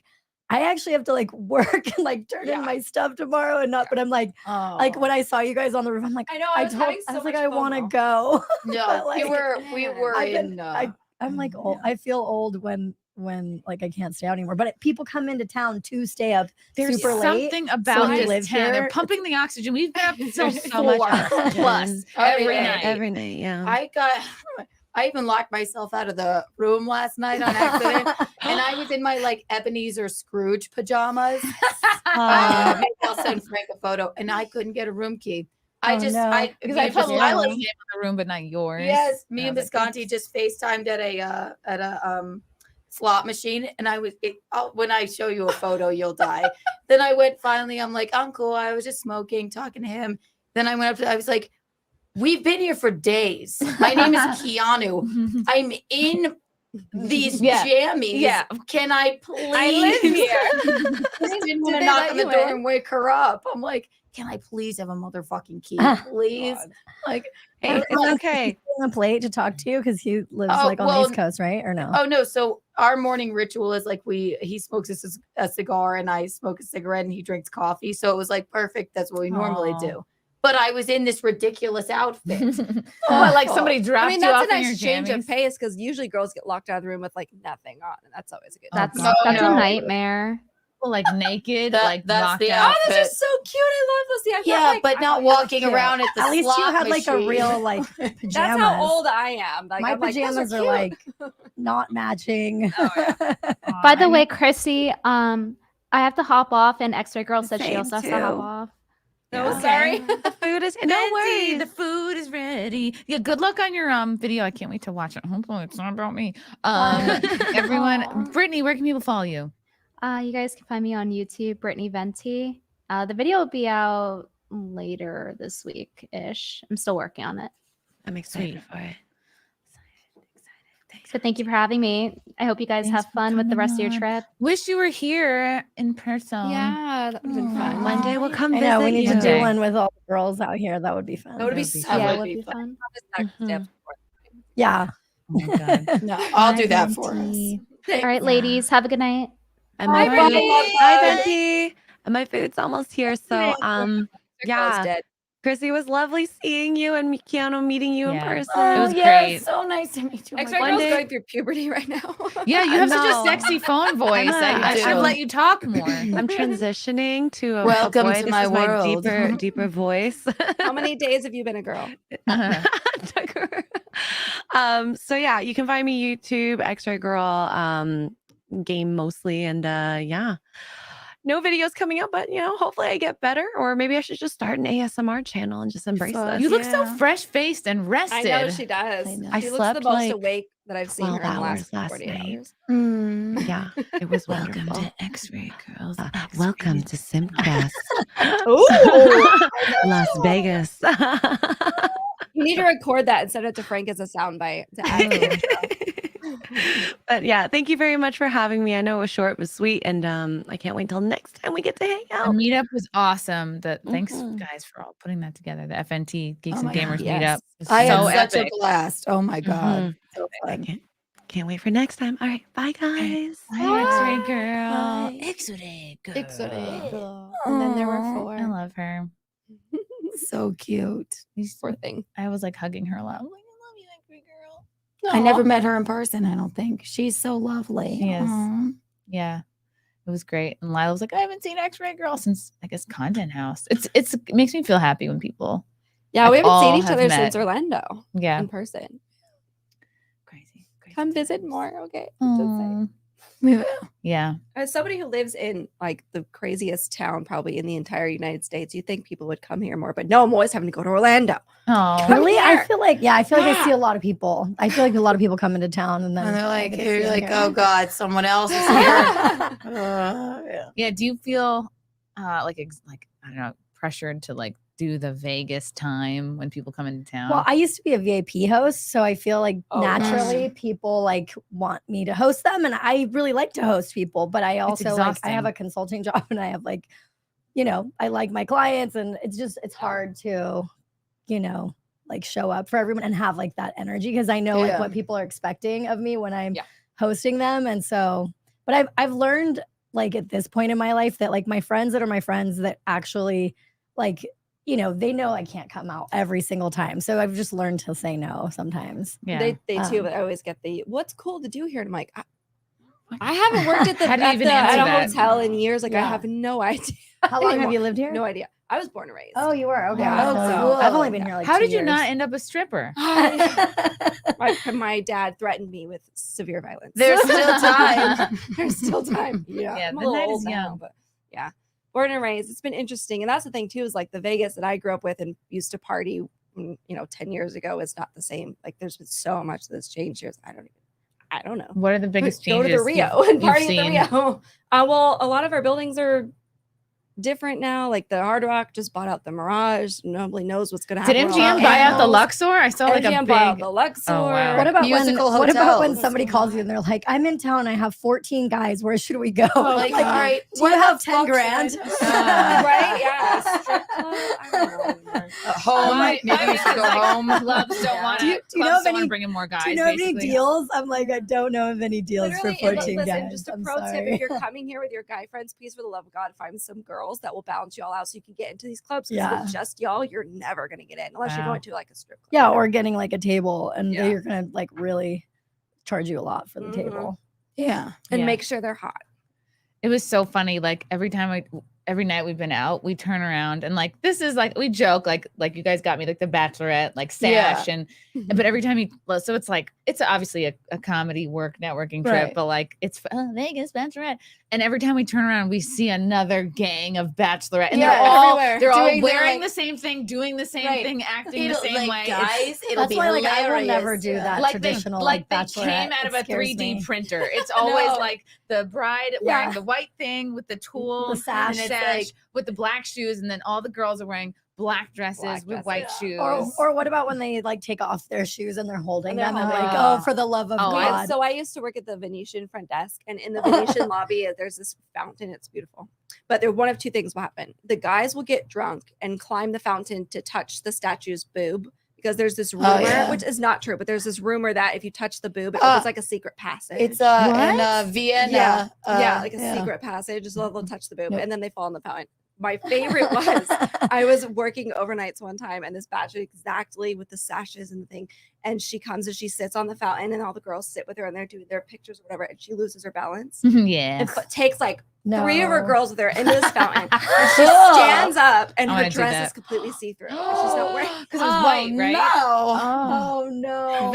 I actually have to like work and like turn in my stuff tomorrow and not. But I'm like when I saw you guys on the roof, I'm like I know. I was like I want to go. No, But, like, we were I've in. been- I'm like old. I feel old when like I can't stay out anymore. But people come into town to stay up There's super late. something so about they this live town. here. They're pumping the oxygen. We've been up till So much 4 oxygen. plus Every every day. night. Every night, yeah. I even locked myself out of the room last night on accident, and I was in my like Ebenezer Scrooge pajamas. Maybe I'll send Frank a photo, and I couldn't get a room key. Because I put Lila's name name in the room, but not yours. Yes, me I and was like, Visconti just FaceTimed at a slot machine, and when I show you a photo, you'll die. Then I went finally. I'm like, Uncle, I was just smoking, talking to him. Then I went up to. I was like, we've been here for days. My name is Keanu. I'm in these jammies. Yeah. Can I please? I live here. Just didn't want Did to they knock let on the you door in? and wake her up. I'm like, can I please have a motherfucking key, please? Like, Hey, it's okay. On a plate to talk to you because he lives Oh, like on well, the East Coast, right? Or no? Oh no! So our morning ritual is like he smokes a cigar and I smoke a cigarette and he drinks coffee. So it was like perfect. That's what we normally Aw. do. But I was in this ridiculous outfit. What, like somebody dropped I mean, you that's off a in your nice change of jammies? pace because usually girls get locked out of the room with like nothing on, and that's always a good. That's God. that's No. a nightmare. Like naked, That- like that's knocked the out. Oh, those are so cute. I love those. Yeah, I felt like but I not thought you looked walking cute. around at the At least you slot had like a machine. real like pajamas. That's how old I am. Like, My I'm like, those pajamas are cute. like not matching. By the way, Chrissy, I have to hop off, and X-Ray Girl said she Same also has to hop too. off. No, sorry. The food is no Venti, worries. the food is ready. Yeah, good luck on your video. I can't wait to watch it. Hopefully it's not about me. Everyone, Brittany, where can people follow you? You guys can find me on YouTube, Brittany Venti. The video will be out later this week-ish. I'm still working on it. I'm excited for it. So thank you for having me. I hope you guys Thanks have for fun with the coming rest of your on. trip. Wish you were here in person. Yeah, that would have been fun. One day we'll come I visit know we need you. to do Okay. one with all the girls out here. That would be fun. That would be That would be so Yeah, it would would be be fun. fun. Yeah. Oh my God. No, I'll do that for us. Venti. All right, ladies, have a good night. And my Bye, food, Brittany. hi Venti. And my food's almost here. So Yeah. yeah. Chrissy, it was lovely seeing you and Keanu meeting you in Yeah. person. It was yes, great. so nice to meet you. X-Ray One Girl's day- going through puberty right now. Yeah, you I have such a know. sexy phone voice. know. I've let you talk more. I'm transitioning to a Welcome boy. to This my is world. my deeper voice. How many days have you been a girl? So yeah, you can find me YouTube, X-Ray Girl, game mostly, and yeah. no videos coming out, but hopefully I get better, or maybe I should just start an ASMR channel and just embrace this. You look so fresh-faced and rested. I know she does. I She looks slept the most like awake that I've seen her in 12 the last hours 48 last night. hours. Yeah, it was wonderful. Welcome to X-Ray Girls. Welcome to SimpCast, Ooh. Las Vegas. You need to record that and send it to Frank as a soundbite to add. But yeah, thank you very much for having me. I know it was short, but sweet, and I can't wait till next time we get to hang The out. meetup was awesome. Thanks Mhm. guys for all putting that together. The FNT Geeks Oh and my Gamers God, meetup. yes. Was I so had such epic. a blast. Oh my God. Mhm. So fun. Can't wait for next time. All right, bye guys. Bye, X-Ray Girl. Bye. X-Ray Girl. X-ray girl. And then there were 4. I love her. So cute. Poor thing. I was like hugging her a lot. I was like, I love you, X-Ray Girl. I never met her in person, I don't think. She's so lovely. She is. Aw. Yeah. It was great. And Lila was like, I haven't seen X-Ray Girl since I guess Content House. It makes me feel happy when people Yeah, we haven't all seen each have other met. since Orlando. Yeah. In person. Crazy. Come visit more. Okay. Aw. We will. Yeah. As somebody who lives in like the craziest town probably in the entire United States, you think people would come here more, but no, I'm always having to go to Orlando. Oh. Really? I here. feel like, I feel like I see a lot of people. I feel like a lot of people come into town and then And they're I like, get to see you're them like, here. oh God, someone else is here. Yeah. Yeah. Do you feel like I don't know, pressured to like do the Vegas time when people come into town? Well, I used to be a VIP host, so I feel like Oh, naturally people like want me to host them, and I really like to host people. But I also like I have exhausting. a consulting job, and I have like, I like my clients, and it's hard to, like show up for everyone and have like that energy because I know like Yeah. what people are expecting of me when I'm hosting them, and so. But I've learned like at this point in my life that like my friends that are my friends that actually like. They know I can't come out every single time. So I've just learned to say no sometimes. Yeah. They too, but I always get the what's cool to do here. And I'm like, I haven't worked at How do you even at answer a that? hotel in years. Like I Yeah. have no idea. How long have anymore. you lived here? No idea. I was born and raised. Oh, you were? Okay. Yeah. So I've only been here like How 2 did you years. not end up a stripper? My dad threatened me with severe violence. There's still time. There's still time. Yeah, I'm a the little night is old now, young. but yeah. Born and raised. It's been interesting. And that's the thing too, is like the Vegas that I grew up with and used to party, 10 years ago is not the same. Like there's been so much that's changed here. I don't know. What are the biggest Go to changes? the Rio and party at the Rio. Well, a lot of our buildings are different now. Like the Hard Rock just bought out the Mirage. Nobody knows what's going to Did happen. MGM buy out the Luxor? I saw like a MGM big. bought out the Luxor. Oh, wow. What about Musical what about when hotels. somebody calls you and they're like, "I'm in town. I have 14 guys. Where should we go?" Like, all right, do you where have the 10 fuck grand? should I Right? Yeah. Strip club? I don't know anymore. Home. Maybe we should go home. Clubs don't want Do you to. know Clubs of don't want any- to bring in more guys. Do you know of any basically. deals? I'm like, I don't know of any deals Literally, for and 14 listen, guys. just a I'm pro tip: sorry. if you're coming here with your guy friends, please, for the love of God, find some girls that will balance you all out so you can get into these clubs. Because Yeah. with just y'all, you're never gonna get in unless you're Wow. going to like a strip club. Yeah, or getting like a table, and Yeah. they're gonna like really charge you a lot for the Mhm. table. Yeah. And Yeah. make sure they're hot. It was so funny. Like every night we've been out, we turn around and like this is like we joke like you guys got me like the Bachelorette like sash and but every time so it's like it's obviously a comedy work networking trip, Right. but like it's Vegas Bachelorette, and every time we turn around we see another gang of Bachelorette, and Yeah, they're everywhere. all Doing their, wearing like- the same thing, doing the same Right. thing, acting the It'll- same like, way. guys, it'll That's be why like I will hilarious. never do Yeah. that like traditional they like came bachelorette. out of It a scares 3D me. printer. It's always know. like the bride wearing the white thing with the tulle, The sash. and It's sash like- with the black shoes, and then all the girls are wearing black dresses with white shoes. Or what about when they like take off their shoes and they're holding And they're them and holding like, them. oh, for the love of Oh, God. So I used to work at the Venetian front desk, and in the Venetian lobby, there's this fountain. It's beautiful, but there one of two things will happen: the guys will get drunk and climb the fountain to touch the statue's boob. Because there's this rumor, yeah. which is not true, but there's this rumor that if you touch the boob, it opens like a secret passage. It's in Vienna. yeah, like a yeah. secret passage. Just they'll touch the boob, Nope. and then they fall in the fountain. My favorite was I was working overnights one time, and this bachelor exactly with the sashes and the thing, and she comes and she sits on the fountain, and all the girls sit with her and they're doing their pictures or whatever, and she loses her balance. Yeah. And takes like No. 3 of her girls with her into this fountain. And she stands up, and I her wanna do dress that. is completely see-through. And she's not wearing Because it was white, right? Oh no.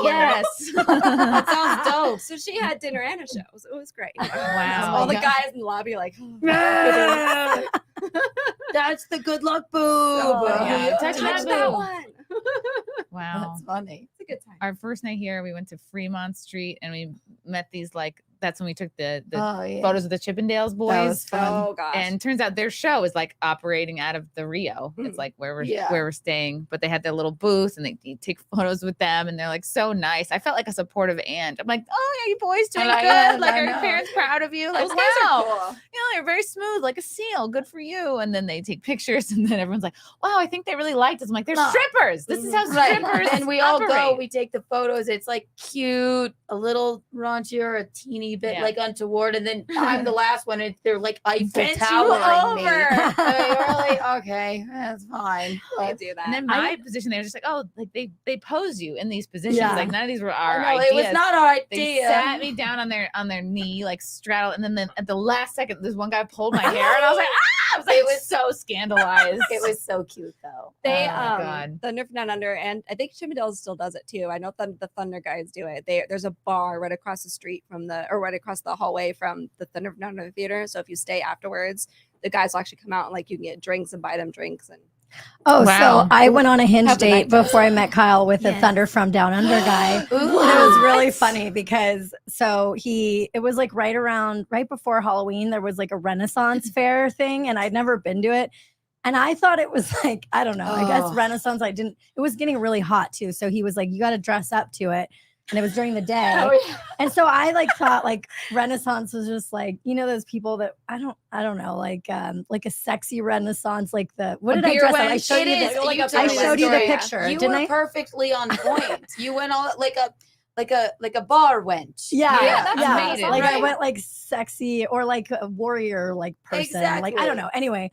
Yes. that sounds dope. So she had dinner and a show. It was great. Wow. All the guys in the lobby are like, That's the good luck boob. Touch touch that one. Wow. That's funny. It's a good time. Our first night here, we went to Fremont Street and we met these that's when we took the photos of the Chippendales boys. That was fun. Oh gosh. And turns out their show is like operating out of the Rio. It's like where we're staying, but they had their little booth and you take photos with them and they're like so nice. I felt like a supportive aunt. I'm like, oh yeah, you boys doing good. Like, are your parents proud of you? Like, Those guys are wow, cool. you're very smooth, like a seal. Good for you. And then they take pictures and then everyone's like, wow, I think they really liked us. I'm like, they're strippers. This is how strippers And we all go, operate. we take the photos. It's like cute, a little raunchier, a teeny bit like untoward, and then I'm the last one, and they're like Eiffel Bent you Towering me. over. Really? Okay, that's fine. Can't do that. And then my position, they were just like, oh, like they pose you in these positions. Yeah. Like none of these were our No, ideas. it was not our They idea. sat me down on their knee, like straddled, and then at the last second, this one guy pulled my hair, and I was like, ah! I was like, It was so scandalized. It was so cute though. They Oh, my God. Thunder from Down Under, and I think Chippendales still does it too. I know the Thunder guys do it. There's a bar right across the street right across the hallway from the Thunder from Down Under theater. So if you stay afterwards, the guys will actually come out and like you can get drinks and buy them drinks. And Oh, Wow. so I went on a hinge Have a date night. before I met Kyle with the Thunder from Down Under guy. And it was really funny because it was like right before Halloween, there was like a Renaissance fair thing, and I'd never been to it. And I thought it was like, I don't know, I guess Renaissance, it was getting really hot too. So he was like, you got to dress up to it. And it was during the day. Oh, yeah. And so I thought Renaissance was just like, those people that I don't know, like a sexy Renaissance, like what did I dress up? I showed you I showed you the picture. You didn't were I? perfectly on point. You went all like a bar wench. Yeah. that's yeah. amazing. Like I Right. went like sexy or like a warrior person. Exactly. Like I don't know. Anyway.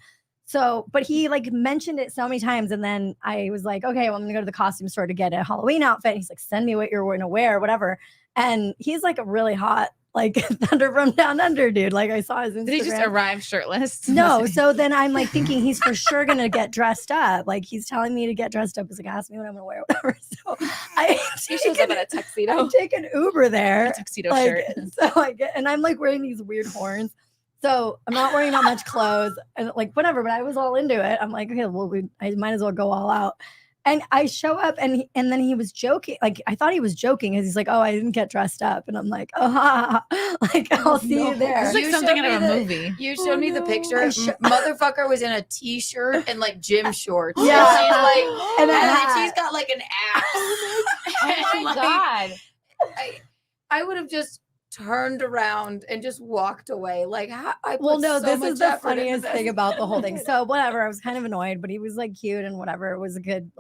So, but he mentioned it so many times, and then I was like, okay, well, I'm gonna go to the costume store to get a Halloween outfit. He's like, send me what you're going to wear, whatever. And he's like a really hot, Thunder from Down Under dude. Like I saw his Instagram. Did he just arrive shirtless? No. So then I'm thinking he's for sure gonna get dressed up. Like he's telling me to get dressed up. He's like, ask me what I'm gonna wear, whatever. So he shows up in a tuxedo. I take an Uber there. A tuxedo shirt. So and I'm wearing these weird horns. So I'm not wearing that much clothes and whatever, but I was all into it. I'm like, okay, well, I might as well go all out. And I show up and then he was joking. I thought he was joking because he's like, oh, I didn't get dressed up. And I'm like, oh, ha, ha. I'll see you there. It's like something out of a movie. You showed me the picture. Motherfucker was in a t-shirt and gym shorts. Yeah. And then she's got an axe. Oh my God. I would have just turned around and just walked away. This is the funniest thing about the whole thing. So whatever, I was kind of annoyed, but he was cute and whatever. It was a good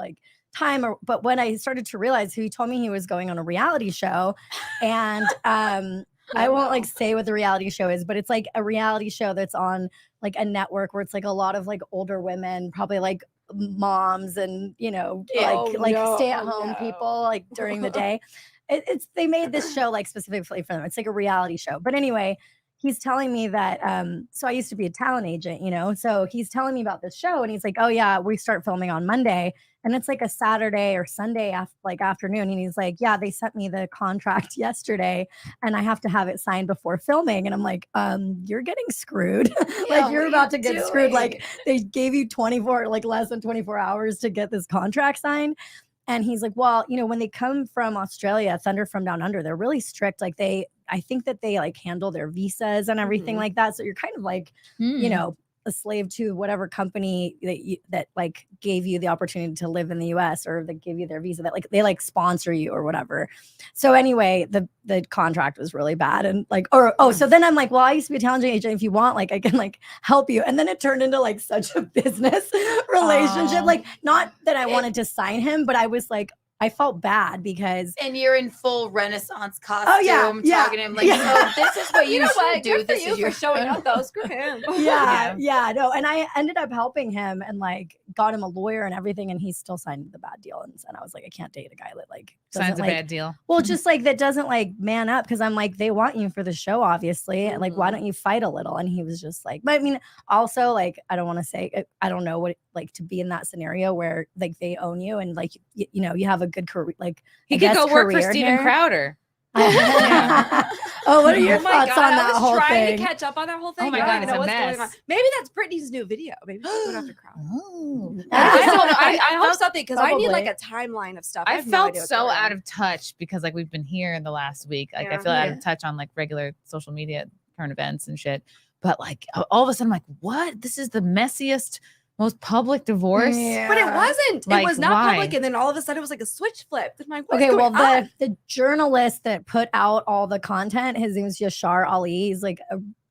time. But when I started to realize, he told me he was going on a reality show, and I won't say what the reality show is, but it's a reality show that's on a network where it's a lot of older women, probably moms and stay-at-home people during the day. They made this show specifically for them. It's a reality show. But anyway, he's telling me that so I used to be a talent agent, so he's telling me about this show, and he's like, oh yeah, we start filming on Monday, and it's a Saturday or Sunday afternoon, and he's like, yeah, they sent me the contract yesterday and I have to have it signed before filming. And I'm like, you're getting screwed. You're about to get screwed. They gave you 24 less than 24 hours to get this contract signed. And he's like, well, when they come from Australia, Thunder from Down Under, they're really strict. I think that they handle their visas and everything like that. So you're kind of a slave to whatever company that gave you the opportunity to live in the US, or that gave you their visa, that they sponsor you or whatever. So anyway, the contract was really bad. And so then I'm like, well, I used to be a talent agent. If you want, I can help you. And then it turned into such a business relationship. Not that I wanted to sign him, but I was I felt bad because. And you're in full Renaissance costume. Oh, yeah, talking to him so this is what you should do. This is your showing up though. Screw him. Yeah, no. And I ended up helping him and got him a lawyer and everything, and he still signed the bad deal. And I was like, I can't date a guy that like Signs a like, bad deal. Well, just like that doesn't like man up, because I'm like, they want you for the show, obviously. And like, why don't you fight a little? And he was just like, but I mean, also like, I don't want to say, I don't know what like to be in that scenario where like they own you and like you know you have a good career. Like He could go work for Steven Crowder. Oh, what are your Oh my thoughts God, on that I was whole trying thing? to catch up on that whole thing. Oh my I don't God, even it's know a what's mess. going on. Maybe that's Britney's new video. Maybe she's going after Crowder. I I don't know. I hope something, because I need like Probably. a timeline of stuff. I have no felt idea what's so going out on. of touch because like we've been here in the last week. Like I Yeah. feel out of touch on like regular social media, current events and shit. But like all of a sudden, I'm like, what? This is the messiest, most public divorce. But it wasn't. Like, it was not why? public, and then all of a sudden it was like a switch flip. I'm like, what's Okay, well, going on? the journalist that put out all the content, his name is Yashar Ali. He's like,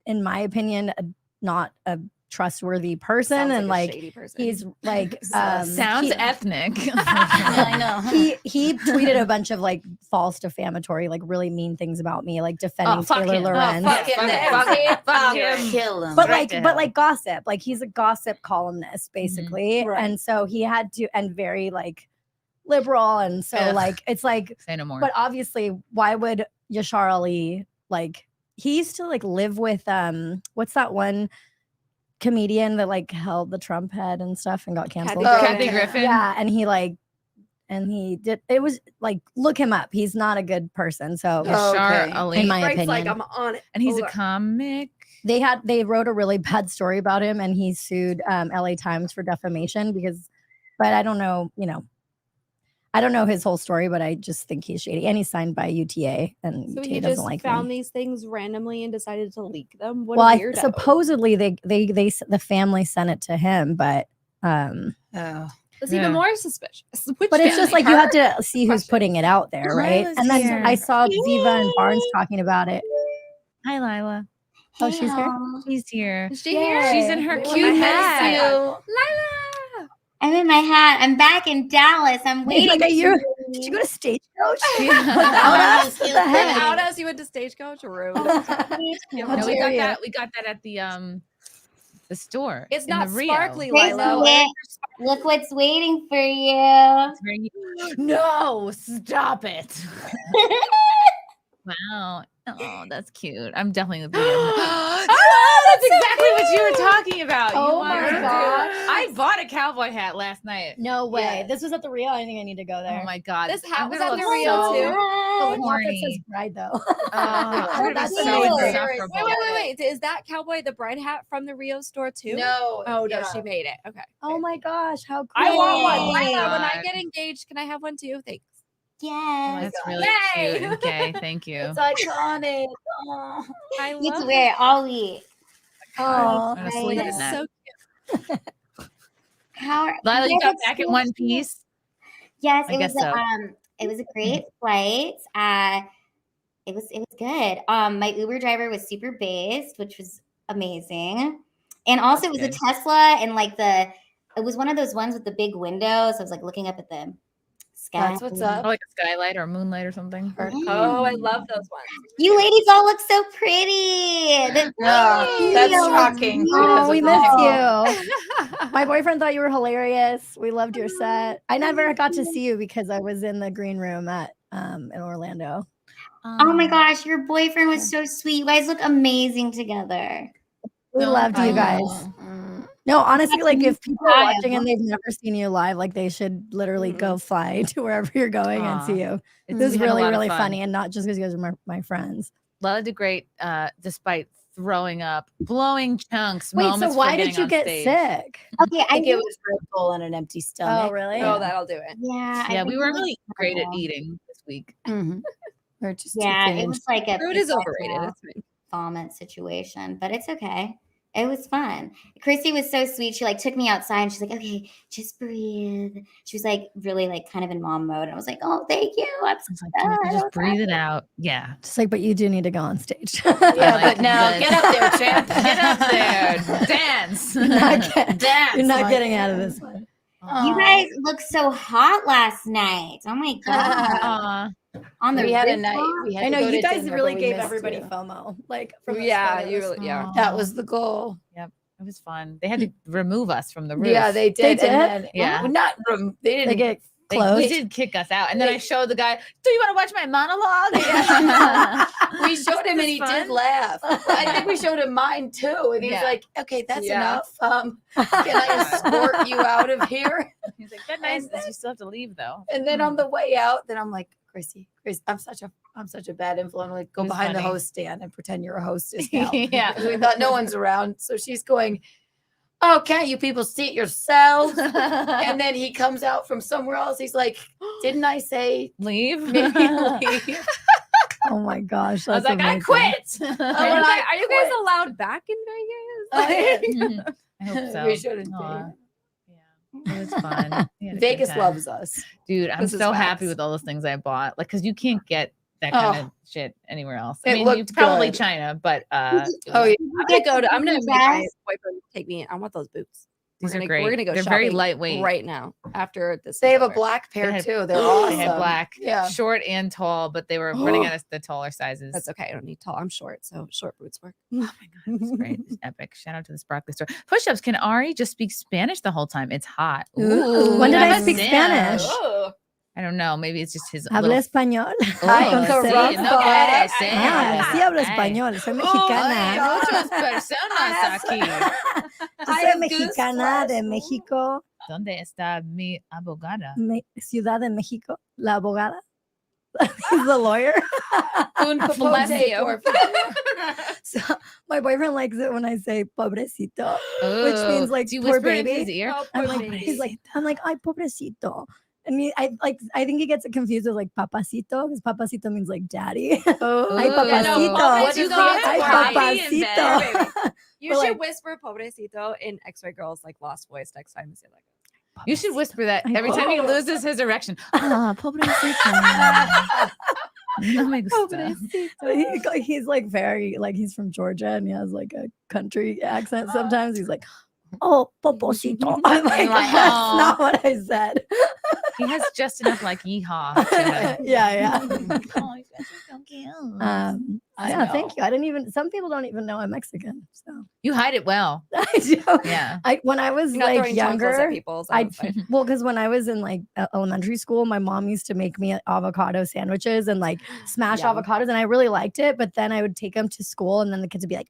in my opinion, not a trustworthy person, Sounds and like a like shady person. he's like Sounds he- ethnic. I know. He tweeted a bunch of like false defamatory, like really mean things about me, like defending fuck Taylor him. Lorenz. Fuck him. But Straight to but hell. like gossip, like he's a gossip columnist basically, Right. and so he had to, and very like liberal, and so Ugh. like it's like, Say no more. but obviously, why would Yashar Ali like? He used to like live with what's that one comedian that like held the Trump head and stuff and got canceled? Kathy Griffin. Yeah, and he like. And he did. It was like, look him up. He's not a good person. So, Yashar Ali. in my Frank's opinion, like, I'm on it. And he's a Hold on. comic. they wrote a really bad story about him, and he sued LA Times for defamation because, but I don't know, you know, I don't know his whole story, but I just think he's shady, and he's signed by UTA, and So UTA he doesn't just like found me. these things randomly and decided to leak them. What Well, a weirdo. supposedly they the family sent it to him, but That's even more suspicious. Which but it's just like you have family? to see who's putting it out there, right? Lila's And then here. I saw Viva and Barnes talking about it. Hi, Lila. Oh, she's here. She's here. Is she here? She's in her Wait, cute my hat. head is set You. up. Lila! I'm in my hat. I'm back in Dallas. I'm Wait, waiting. like, for did you. you go to Stagecoach? Yeah. What the heck? Out as you went to Stagecoach. Rude. No, we How got dare you. that. We got that at the store. It's in not the Rio. sparkly, Chrissie Lila. Mayr, look what's waiting for you. No, stop it. Wow. Oh, that's cute. I'm definitely gonna be. That's exactly what you were talking about. Oh You wanted my to do- gosh. I bought a cowboy hat last night. No way. Yeah. This was at the Rio. I think I need to go there. Oh my god. This hat I'm was gonna at the look Rio, so too? Oh, it's not that horny. says bride though. I'm gonna That's be so amazing. insufferable. Wait. Is that cowboy the bride hat from the Rio store too? No. Oh no, yeah. she made it. Okay. Oh my gosh, how cool. I want one. Oh my Lila, when I God. get engaged, can I have one too? Thanks. Yes. That's really Yay! cute. Okay, thank you. It's iconic. Oh. I You love can wear it all week. Oh, I'm gonna sleep That in is that. so How Lila, you guys got back in one experienced- piece. Yes, I it guess was so. it was a great flight. It was good. My Uber driver was super based, which was amazing. And also it was That's a Tesla, and like it was one of those ones with the big windows. I was like looking up at the sky. That's what's up. Oh, like a skylight or a moonlight or something. Oh, I love those ones. You ladies all look so pretty. That's video was shocking. Oh, we miss beautiful. you. My boyfriend thought you were hilarious. We loved your set. I never got to see you because I was in the green room at in Orlando. Oh my gosh, your boyfriend was so sweet. You guys look amazing together. We loved you guys. No, honestly, like if people are Hi. watching and they've never seen you live, like they should literally go fly to wherever you're going and see you. It was we had a really, lot of really fun. funny, and not just because you guys are my friends. Lila did great, despite throwing up, blowing chunks. Wait, so moments why for did getting you on get stage. sick? Okay, I think it was Red Bull and an empty stomach. Oh, really? Oh, that'll do it. Yeah. I Yeah, we think were it was really great at horrible. eating this week. Or just Yeah, too it was like a Food is pizza overrated. hut It's fine. vomit situation, but it's okay. It was fun. Chrissy was so sweet. She like took me outside and she's like, okay, just breathe. She was like really like kind of in mom mode. And I was like, oh, thank you. I'm so Like, just breathe it out. Yeah. Just like, but you do need to go on stage. Yeah, like but now this. get up there, champ. Get up there. Dance. You're not, Dance. you're not like- getting out of this one. You guys looked so hot last night. Oh my god. Aw. On the We had a rooftop? night. We had I to know go you to guys dinner, really but we gave missed everybody you. FOMO. Like, from those Yeah, photos. you really, yeah. That was the goal. Yep. It was fun. They had to remove us from the roof. Yeah, they did. They And then, Yeah. well, not they didn't They get They closed. did kick us out. And then I showed the guy, do you want to watch my monologue? we showed him and he did laugh. I think we showed him mine too. And he's Yeah. like, okay, that's Yeah. enough. Can I escort you out of here? He's like, that nice. You still have to leave though. And then on the way out, then I'm like, Chrissy, I'm such a bad influence. I'm like, go It was behind the funny. host stand and pretend you're a hostess now. Yeah. Because we thought no one's around. So she's going, oh, can't you people see it yourselves? And then he comes out from somewhere else. He's like, didn't I say leave? Maybe leave. Oh my gosh. I was that's like, I amazing. quit. Are you guys allowed back in Vegas? I hope so. We shouldn't Aw. be. It was fun. We had a good Vegas time. loves us. Dude, I'm This is so happy facts. with all those things I bought. Like, because you can't get that kind of shit anywhere else. I It mean, looked probably good. China, but Oh, yeah. I'm gonna make my boyfriend take me. I want those boots. These are We're great. gonna go. They're very shopping lightweight. right now. After this, They is have a over. black pair They had- too. They're awesome. They had black, Yeah. short and tall, but they were running out of the taller sizes. That's okay. I don't need tall. I'm short, so short boots work. Oh my god, it's great. It's epic. Shout out to the sparkly store. Push-ups. Can Ari just speak Spanish the whole time? It's hot. Ooh. When did I speak Damn. Spanish? I don't know. Maybe it's just his. Habla español. Ay, Con sí, C. no quieres, Ah, sí hablo Ay. español. Soy Ay, mexicana. muchas personas aquí. Yo soy mexicana de México, ¿Dónde está mi abogada? Ciudad de México. La abogada. He's the lawyer. Un Bless popote, you. por favor. So my boyfriend likes it when I say pobrecito, which Oh. means like Do you poor whisper it in baby. his ear? Oh, I'm poor like, baby. he's like, I'm like, ay pobrecito. And I think he gets it confused with like papacito because papacito means like daddy. Oh, Ay papacito. What does that Ay mean? papacito. You But, should like- whisper "pobrecito" in X-Ray Girls like Lost Voice next time you say like. You should whisper that every time he loses his erection. Ah, pobrecito. No me gusta. He's like very like he's from Georgia and he has like a country accent sometimes. He's like, oh, poposito. I'm like, Like, that's "Aw." not what I said. He has just enough like yeehaw. to him. yeah. Oh, you guys are so cute. I Yeah, know. thank you. Some people don't even know I'm Mexican. So You hide it well. I do. Yeah. When I was You're not like throwing chunkles at younger, people, so I it's fine. well, because when I was in like elementary school, my mom used to make me avocado sandwiches and like smash Yum. avocados, and I really liked it. But then I would take them to school, and then the kids would be like,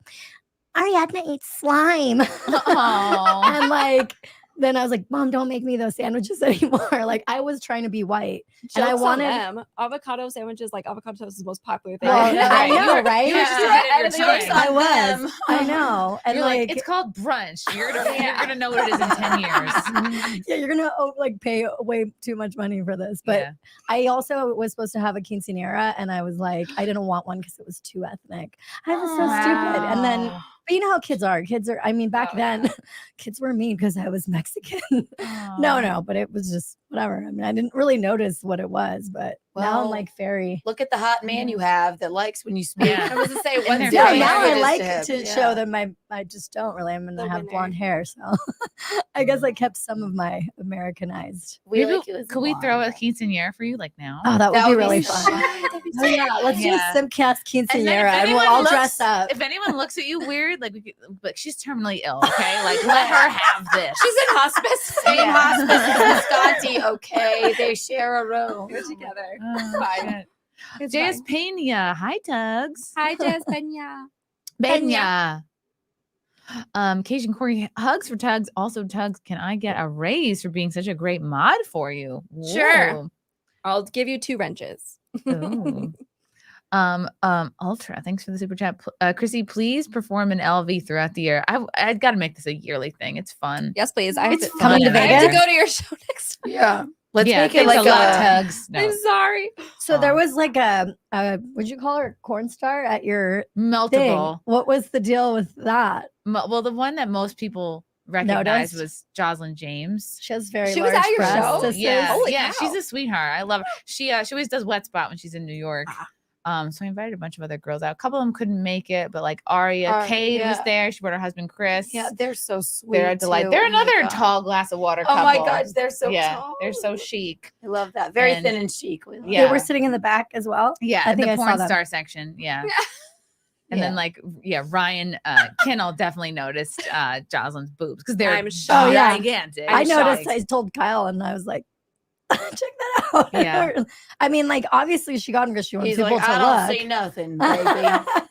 "Ariadna eats slime," Aw. and like. Then I was like, Mom, don't make me those sandwiches anymore. Like I was trying to be white. And I Jokes on wanted them. Avocado sandwiches, like avocado toast is the most popular thing. Well, Yeah, I know, You're- right? You were just ahead of your Jokes time. I on was. them. I know. And You're like, like, it's called brunch. You're gonna know what it is in 10 years. yeah, you're gonna like pay way too much money for this. But Yeah. I also was supposed to have a quinceanera, and I was like, I didn't want one because it was too ethnic. I was so stupid. And then, but you know how kids are. Kids are. I mean, back then, kids were mean because I was Mexican. No, but it was just whatever. I mean, I didn't really notice what it was, but now I'm Well, like very. Look at the hot man you have that likes when you speak. Yeah. I was to say And one they're day. Yeah, very now I it is like him. to Yeah. show that I just don't really. I'm gonna The have winner. blonde hair, so I guess I kept some of my Americanized. We Maybe like you as could we blonde. throw a quinceanera for you like now? Oh, that would That be would be really so fun. Oh, yeah, let's Yeah. do a SimpCast And then if quinceanera, and we'll anyone all looks- dress up. If anyone looks at you weird, like, but she's terminally ill, okay? Like, let her have this. She's in hospice. Same hospice as Scotty. Okay, they share a room. We're together. Oh, Fine. shit. J.S. Pena. Hi, Tuggs. Hi, Jess Pena. Pena. Cajun Corey, hugs for Tuggs. Also, Tuggs, can I get a raise for being such a great mod for you? Sure. I'll give you 2 wrenches. Ooh. Ultra, thanks for the super chat. Chrissy, please perform an LV throughout the year. I've got to make this a yearly thing. It's fun. Yes, please. I have It's to, fun to I have to Vegas? go to your show next time. Yeah. Let's Yeah, make it thanks like a lot, a. Tuggs. No. I'm sorry. So there was like a what'd you call her, corn star at your thing? Multiple. What was the deal with that? Well, the one that most people recognized Noticed? was Jocelyn James. She has very She was large at your breasts, show? sisters. Yeah, Holy yeah, cow. she's a sweetheart. I love her. She always does Wet Spot when she's in New York. So I invited a bunch of other girls out. A couple of them couldn't make it, but like Aria, Kate was yeah. there. She brought her husband Chris. Yeah, they're so sweet. They're a delight. too. They're Oh my another God. tall glass of water Oh couple. my God, they're so yeah, tall. they're so chic. I love that. Very And- thin and chic. We love Yeah. They were sitting in the back as well. Yeah, I think the I saw porn them. star section. Yeah. And then Ryan Kinnell definitely noticed Jocelyn's boobs because they're gigantic. I noticed. I told Kyle and I was like, check that out. Yeah. I mean, like, obviously she got him because she wants He's people like, to I look. don't see nothing, baby.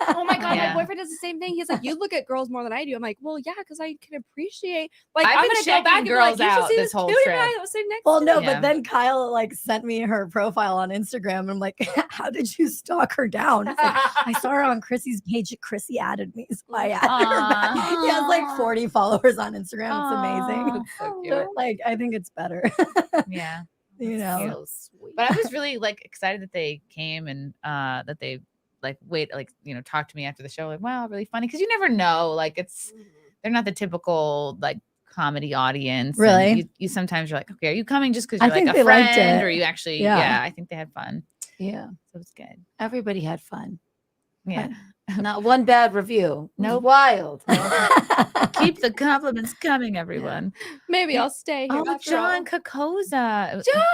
Oh my god, Yeah. my boyfriend does the same thing. He's like, you look at girls more than I do. I'm like, well, yeah, because I can appreciate. Like, I've I'm been gonna go checking back and be girls like, you should out see this whole cutie trip. guy that was sitting next Well, to no, me. but then Kyle like sent me her profile on Instagram. And I'm like, how did you stalk her down? It's like, I saw her on Chrissy's page. Chrissy added me, so I added her back. He has like 40 followers on Instagram. It's amazing. That's so cute. So, like, I think it's better. Yeah. You know. So sweet. But I was really like excited that they came and that they talked to me after the show. Like, wow, really funny. Because you never know. Like, they're not the typical like comedy audience. And Really? you sometimes you're like, okay, are you coming just because I you're like think a they liked friend, it. or you actually? Yeah. Yeah, I think they had fun. Yeah. So it's good. Everybody had fun. Yeah. Not one bad review. No. Wild. Keep the compliments coming, everyone. Maybe I'll stay here. Oh, after John all. Kokoza. John!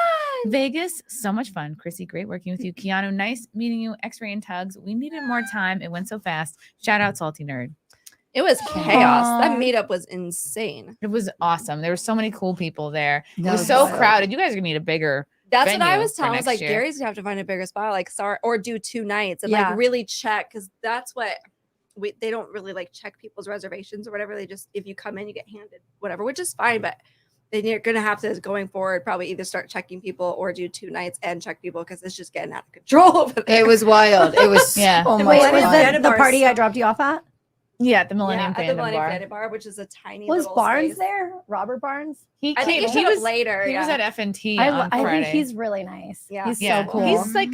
Vegas, so much fun. Chrissy, great working with you. Keanu, nice meeting you. X-Ray and Tuggs. We needed more time. It went so fast. Shout out, Salty Nerd. It was chaos. Aw. That meetup was insane. It was awesome. There were so many cool people there. It That was was so wild. crowded. You guys are gonna need a bigger. That's what I venue was for telling. I was next like, year. Gary's gonna have to find a bigger spot, like start or do 2 nights and Yeah. like really check because that's what they don't really like check people's reservations or whatever. They just if you come in, you get handed whatever, which is fine, but then you're gonna have to going forward probably either start checking people or do 2 nights and check people because it's just getting out of control over there. It was wild. It was Yeah. so The much Wait, was fun. Millennium the Bar party is I dropped you off at? Yeah, at the Millennium at the Fandom Millennium Bar. Fandom Bar, which is a tiny Was little Barnes space. there? Robert Barnes? He I think came. he He showed up was later. He was yeah. at F&T on I Friday. think he's really nice. Yeah. He's yeah, so cool. he's like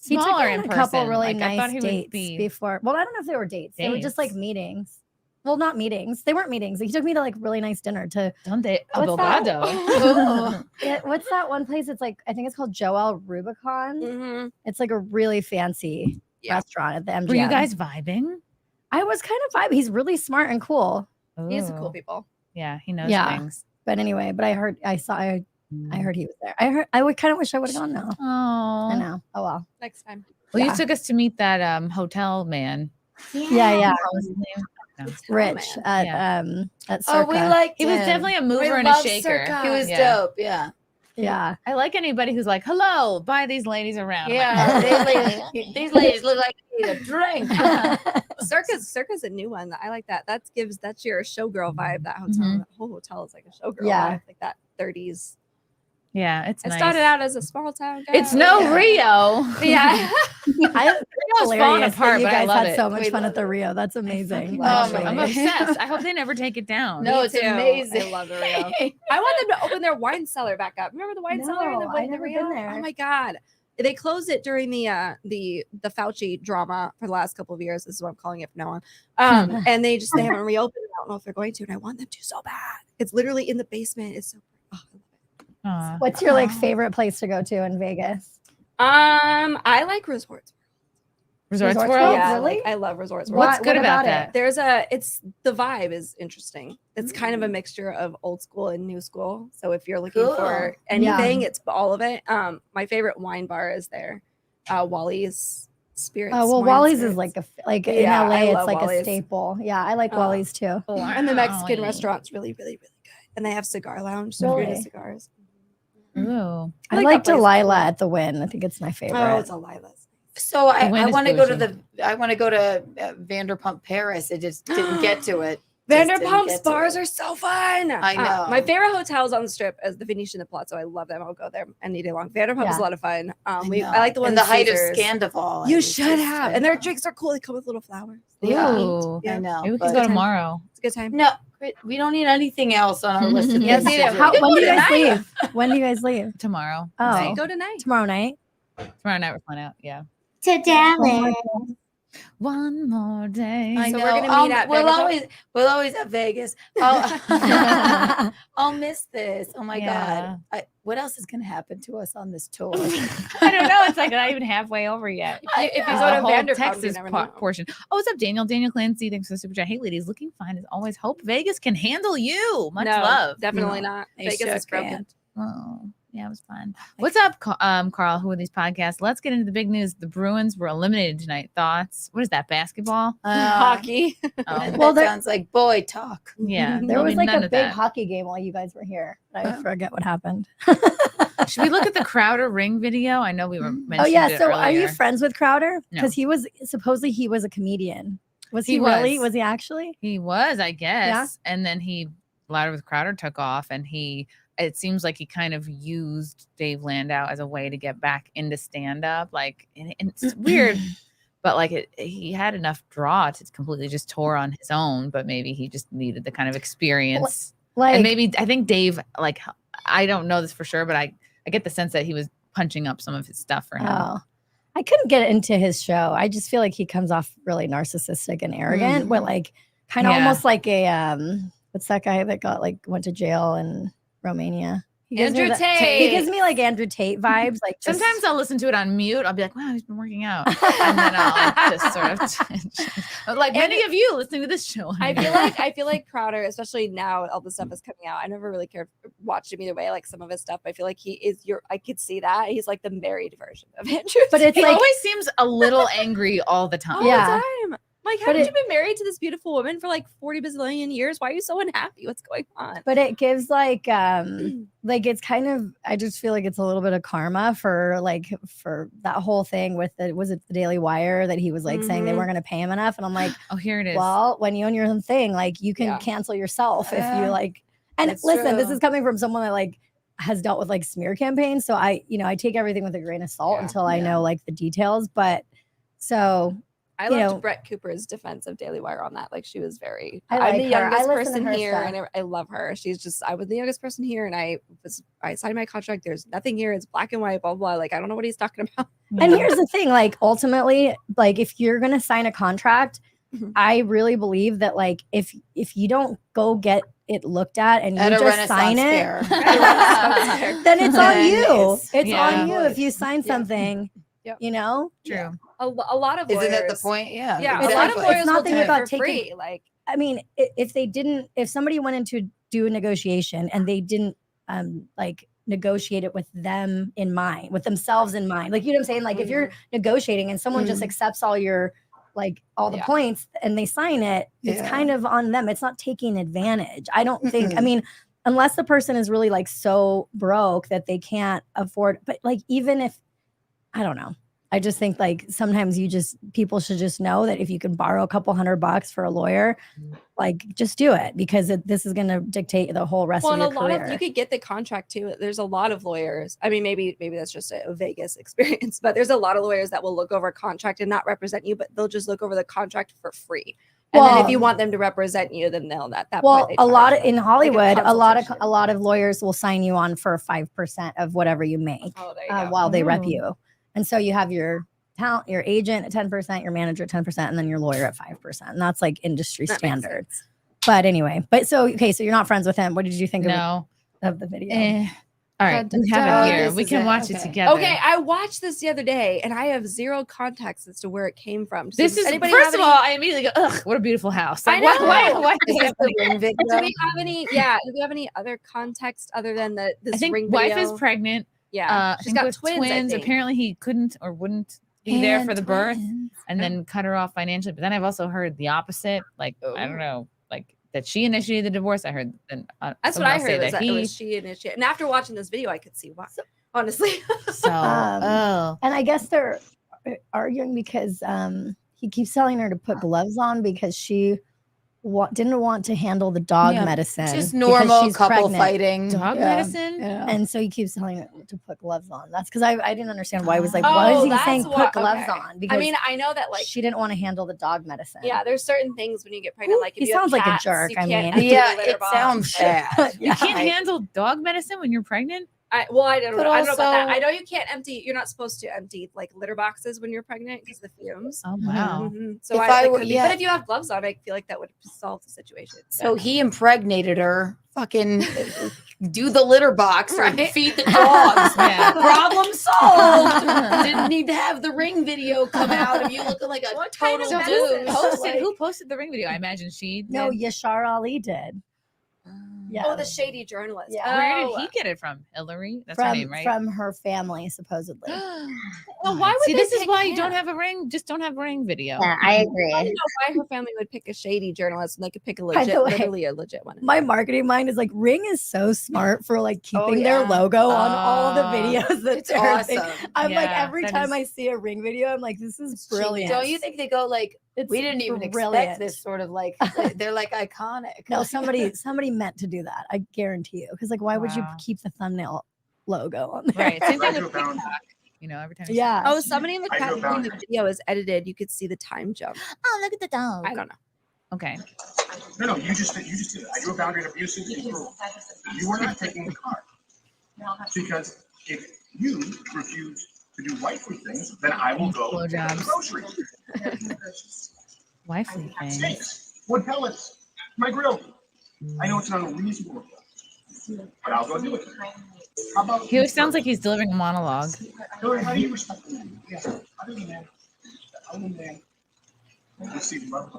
He took smaller me in on a person. couple really Like, I thought nice he would dates be before. Well, I don't know if they were dates. They were just like Dates. meetings. Well, not meetings. They weren't meetings. He took me to like really nice dinner to Donde What's that? abogado. what's that one place? It's like I think it's called Joel Rubicon. Mm-hmm. It's like a really fancy restaurant at the MGM. Were you guys vibing? I was kind of vibing. He's really smart and cool. He's a Ooh. cool people. Yeah, he knows Yeah. things. But anyway, but I heard he was there. I would kind of wish I would have gone now. Oh, I know. Oh well. Next time. Well, Yeah. you took us to meet that hotel man. Yeah. What was his name? No. Rich at Oh, Circa. we liked He was him. definitely a mover We and a love shaker. Circa. He was Yeah. dope. Yeah. Yeah. I like anybody who's like, "Hello, buy these ladies around." I'm Yeah. like, these ladies look like they need a drink. Circa's a new one. I like that. That's your showgirl vibe. That hotel, Mhm. that whole hotel is like a showgirl Yeah. vibe, like that 30s. yeah, it's It nice. started out as a small town. It's girl. no Yeah. Rio. Yeah. It's falling hilarious apart, that you but I guys love had so it. much We fun love at the Rio. That's amazing. Oh, Actually. I'm obsessed. I hope they never take it down. No, Me it's too. amazing. I love the Rio. I want them to open their wine cellar back up. Remember the wine cellar in the, No, I've the never Rio? been there. Oh my god. They closed it during the Fauci drama for the last couple of years. This is what I'm calling it from now on. And they haven't reopened it. I don't know if they're going to, and I want them to so bad. It's literally in the basement. It's so I love it. Aw. What's your like favorite place to go to in Vegas? I like Resorts. Resorts Resorts World. World? Yeah, really? I love Resorts World. What's good about that? There's it's the vibe is interesting. It's kind of a mixture of old school and new school. So if you're looking for anything, it's all of it. My favorite wine bar is there. Wally's Spirits. Oh well, Wine Wally's Spirits. is like in Yeah, LA, I it's love like Wally's. a staple. Yeah, I like Wally's too. And the Mexican Wally. restaurant's really, really, really good. And they have cigar lounge, so if you're into Really? cigars. Ooh. I like like that place. Delilah at the Wynn. I think it's my favorite. Oh, it's a Lila's. So I Wynn is want to go to bougie. I want to go to Vanderpump Paris. I just didn't get to it. Just didn't Vanderpump's get to bars it. are so fun. I know. My favorite hotels on the strip is the Venetian and Palazzo. I love them. I'll go there any day long. Vanderpump is a lot of fun. I like the one in the height of Caesars. Scandival. You It was should just have. so And their fun. drinks are cool. They come with little flowers. Yeah. Ooh. I know. Maybe we but- can go tomorrow. It's a good time. No, we don't need anything else on our list of Yes, things we to do. do. When do you guys tonight. leave? When do you guys leave? Tomorrow. Oh, night. Go tonight. tomorrow night. Tomorrow night we're flying out. Yeah. To Dallas. One more day. I So know. we're gonna meet at Vanderpump? we'll always at Vegas. I'll miss this. Oh my Yeah. god! What else is gonna happen to us on this tour? I don't know. It's like not even halfway over yet. If you There's go the to whole Vanderpump, you Texas never know. portion. Oh, what's up, Daniel? Daniel Clancy. Thanks for the super chat. Hey, ladies, looking fine as always. Hope Vegas can handle you. Much No, love. definitely not. They Vegas sure is broken. can't. Oh, Yeah, it was fun. What's up, Carl? Who are these podcasts? Let's get into the big news. The Bruins were eliminated tonight. Thoughts? What is that? Basketball? Hockey. Well, That sounds like boy talk. Yeah, There was like none a of big that. hockey game while you guys were here. I forget what happened. Should we look at the Crowder ring video? I know we were mentioning Oh yeah. it So are you earlier. friends with Crowder? No. Because he was supposedly he was a comedian. Was he, He really? was. Was he actually? He was, I guess. Yeah. And then Louder with Crowder took off, and it seems like he kind of used Dave Landau as a way to get back into stand-up. Like, and it's weird, but like he had enough draw to completely just tour on his own, but maybe he just needed the kind of experience. Like, and maybe I think Dave, like, I don't know this for sure, but I get the sense that he was punching up some of his stuff for him. Oh, I couldn't get into his show. I just feel like he comes off really narcissistic and arrogant, but like kind of almost like a what's that guy that went to jail in Romania? He gives me Andrew that- Tate. He gives me like Andrew Tate vibes. Like just, Sometimes I'll listen to it on mute. I'll be like, wow, he's been working out. And then I'll just sort of like many of you listening to this show. I feel like Crowder, especially now all the stuff is coming out. I never really watched him either way. Like some of his stuff, I feel like he is I could see that. He's like the married version of Andrew. But it's He like always seems a little angry all the time. all Yeah. the time. Like, haven't you been married to this beautiful woman for like 40 bazillion years? Why are you so unhappy? What's going on? but it gives like it's kind of I just feel like it's a little bit of karma for that whole thing with was it the Daily Wire that he was like saying they weren't going to pay him enough, and I'm like, oh, here it is. well, when you own your own thing, like you can cancel yourself if you like. And That's listen, this true. is coming from someone that like has dealt with like smear campaigns, so I take everything with a grain of salt until I know like the details. But so I you loved know, Brett Cooper's defense of Daily Wire on that. Like she was very. I I'm like the her. youngest I listen to person her here, stuff. and I love her. She's just. I was the youngest person here, and I signed my contract. There's nothing here. It's black and white. Blah blah. Like I don't know what he's talking about. And here's the thing, like ultimately, like if you're gonna sign a contract, I really believe that like if you don't go get it looked at and At you a just sign Renaissance it, fair. then it's on Then you. It's Yeah. on you if you sign something. Yep. You know, True. A lot of lawyers. Isn't that the point? Yeah. Yeah, It's a lot like- of it's lawyers not will that do you're it about for taking- free. Like I mean, if somebody went in to do a negotiation and they didn't like negotiate it with them in mind, with themselves in mind, like you know what I'm saying? Like if you're negotiating and someone just accepts all your like all the points and they sign it, it's kind of on them. It's not taking advantage. I don't think. I mean, unless the person is really like so broke that they can't afford. But like even if I don't know. I just think like sometimes people should just know that if you can borrow a couple $100 for a lawyer, like just do it because this is going to dictate the whole rest of your career. You could get the contract too. There's a lot of lawyers. I mean, maybe that's just a Vegas experience, but there's a lot of lawyers that will look over a contract and not represent you, but they'll just look over the contract for free. And then if you want them to represent you, then they'll at that point. They a lot of, charge in them, Hollywood, like a lot of lawyers will sign you on for 5% of whatever you make while they rep you. And so you have your talent, your agent at 10%, your manager at 10%, and then your lawyer at 5%. And that's like industry standard. But anyway, so you're not friends with him. What did you think of the video? All right, we have it here. We can watch it together. Okay, I watched this the other day, and I have zero context as to where it came from. So This is anybody first have of any- all, I immediately go, ugh, what a beautiful house. Like, I know. why Is is that the this ring video? Do we have any? Yeah. Do we have any other context other than this I think ring wife video? is pregnant. Yeah, she's she's got with twins. I think. Apparently, he couldn't or wouldn't be there And for the birth, twins. and then cut her off financially. But then I've also heard the opposite. Like I don't know, like that she initiated the divorce. I heard. Then That's what someone I else say heard. Was that it he. was she initiated. And after watching this video, I could see why. Honestly. So, And I guess they're arguing because he keeps telling her to put gloves on because she didn't want to handle the dog medicine. Just because normal she's couple pregnant. fighting. Dog medicine? Yeah. And so he keeps telling her to put gloves on. That's because I didn't understand why he was like, why is he that's saying what- put gloves okay. on? Because I mean, I know that like she didn't want to handle the dog medicine. yeah, there's certain things when you get pregnant. Like if He you have sounds like a cats, jerk, you I can't mean. empty Yeah, the litter it box. sounds bad. You can't handle dog medicine when you're pregnant. I don't know. I don't know about that. I know you can't empty. You're not supposed to empty like litter boxes when you're pregnant because the fumes. Oh wow. Mhm. So If I I it were- could be- yeah. but if you have gloves on, I feel like that would solve the situation. So he impregnated her. Fucking do the litter box or Right. feed the dogs. Yeah. Problem solved. Didn't need to have the ring video come out of you looking like a total So dude. who posted the ring video? I imagine she. No, did. Yashar Ali did. Yeah. Oh, the shady journalist. Yeah. Where Oh. did he get it from? Hilary? That's her From name, right? from her family, supposedly. Well, why would See, they this is pick why you him? don't have a ring. Just don't have a ring video. Yeah, I I agree. don't know why her family would pick a shady journalist when they could pick a By legit, the way, literally a legit one. My marketing mind is like Ring is so smart for like Oh, keeping their yeah. logo on all the videos that It's they're awesome. I'm like Yeah, every that time is- I see a Ring video, I'm like, this is brilliant. Don't you think they go like, It's we didn't even brilliant. expect this sort of like, they're like iconic. No, somebody meant to do that. I guarantee you. Because like, why would you Wow. keep the thumbnail logo on there? Right. Same thing with TikTok. You know, every time. you see- Yeah. Oh, somebody in the chat when the video is edited, you could see the time jump. Oh, look at the dog. I don't know. Okay. No, you just did it. I drew a boundary of abusive and cruel. You are not taking the car. Because if you refuse to do wifely things, then I will go to the Blowjobs. grocery. Wifely thing. Steaks, wood pellets, my grill. I know it's not unreasonable, but I'll go do it. How about He always sounds like he's delivering a monologue. Hilary, how do you respect the man? Yes, other than that, you see love.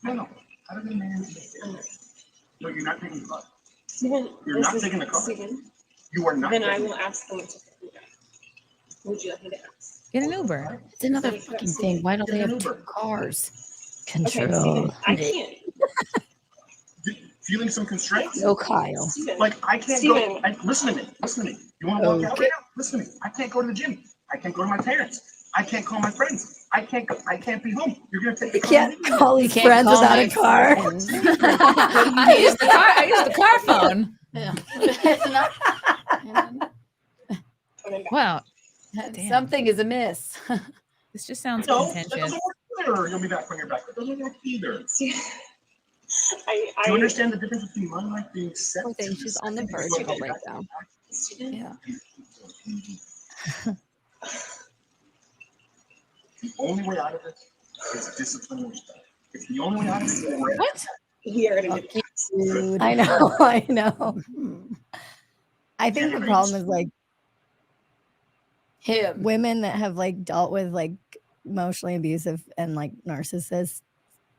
No, other than that, no, you're not taking the car. You're not taking the car. You are not. Then I taking will ask them to pick me up. Would you like me to ask? Get an Uber. It's another fucking thing. Why don't they have two cars? Okay, Control. Steven, I can't. Feeling some constraints? No, Kyle. Steven, Like I can't Steven. go. Listen to me. Listen to me. You want to walk out right now? Listen to me. I can't go to the gym. I can't go to my parents. I can't call my friends. I can't go. I can't be home. You're gonna take the You car. can't call his can't friends call without my a car. I use the car phone. Yeah. It's not- Wow. Something is amiss. This just sounds No, that contentious. doesn't work either. You'll be back when you're back. That doesn't work either. Do I you understand the difference between my life being set? Poor thing, she's on the verge of a breakdown. Yeah. The only way out of this is discipline and respect. It's the only way out of this. What? We are gonna get Dude. I know, I know. I think the problem is like Him. women that have like dealt with like emotionally abusive and like narcissists,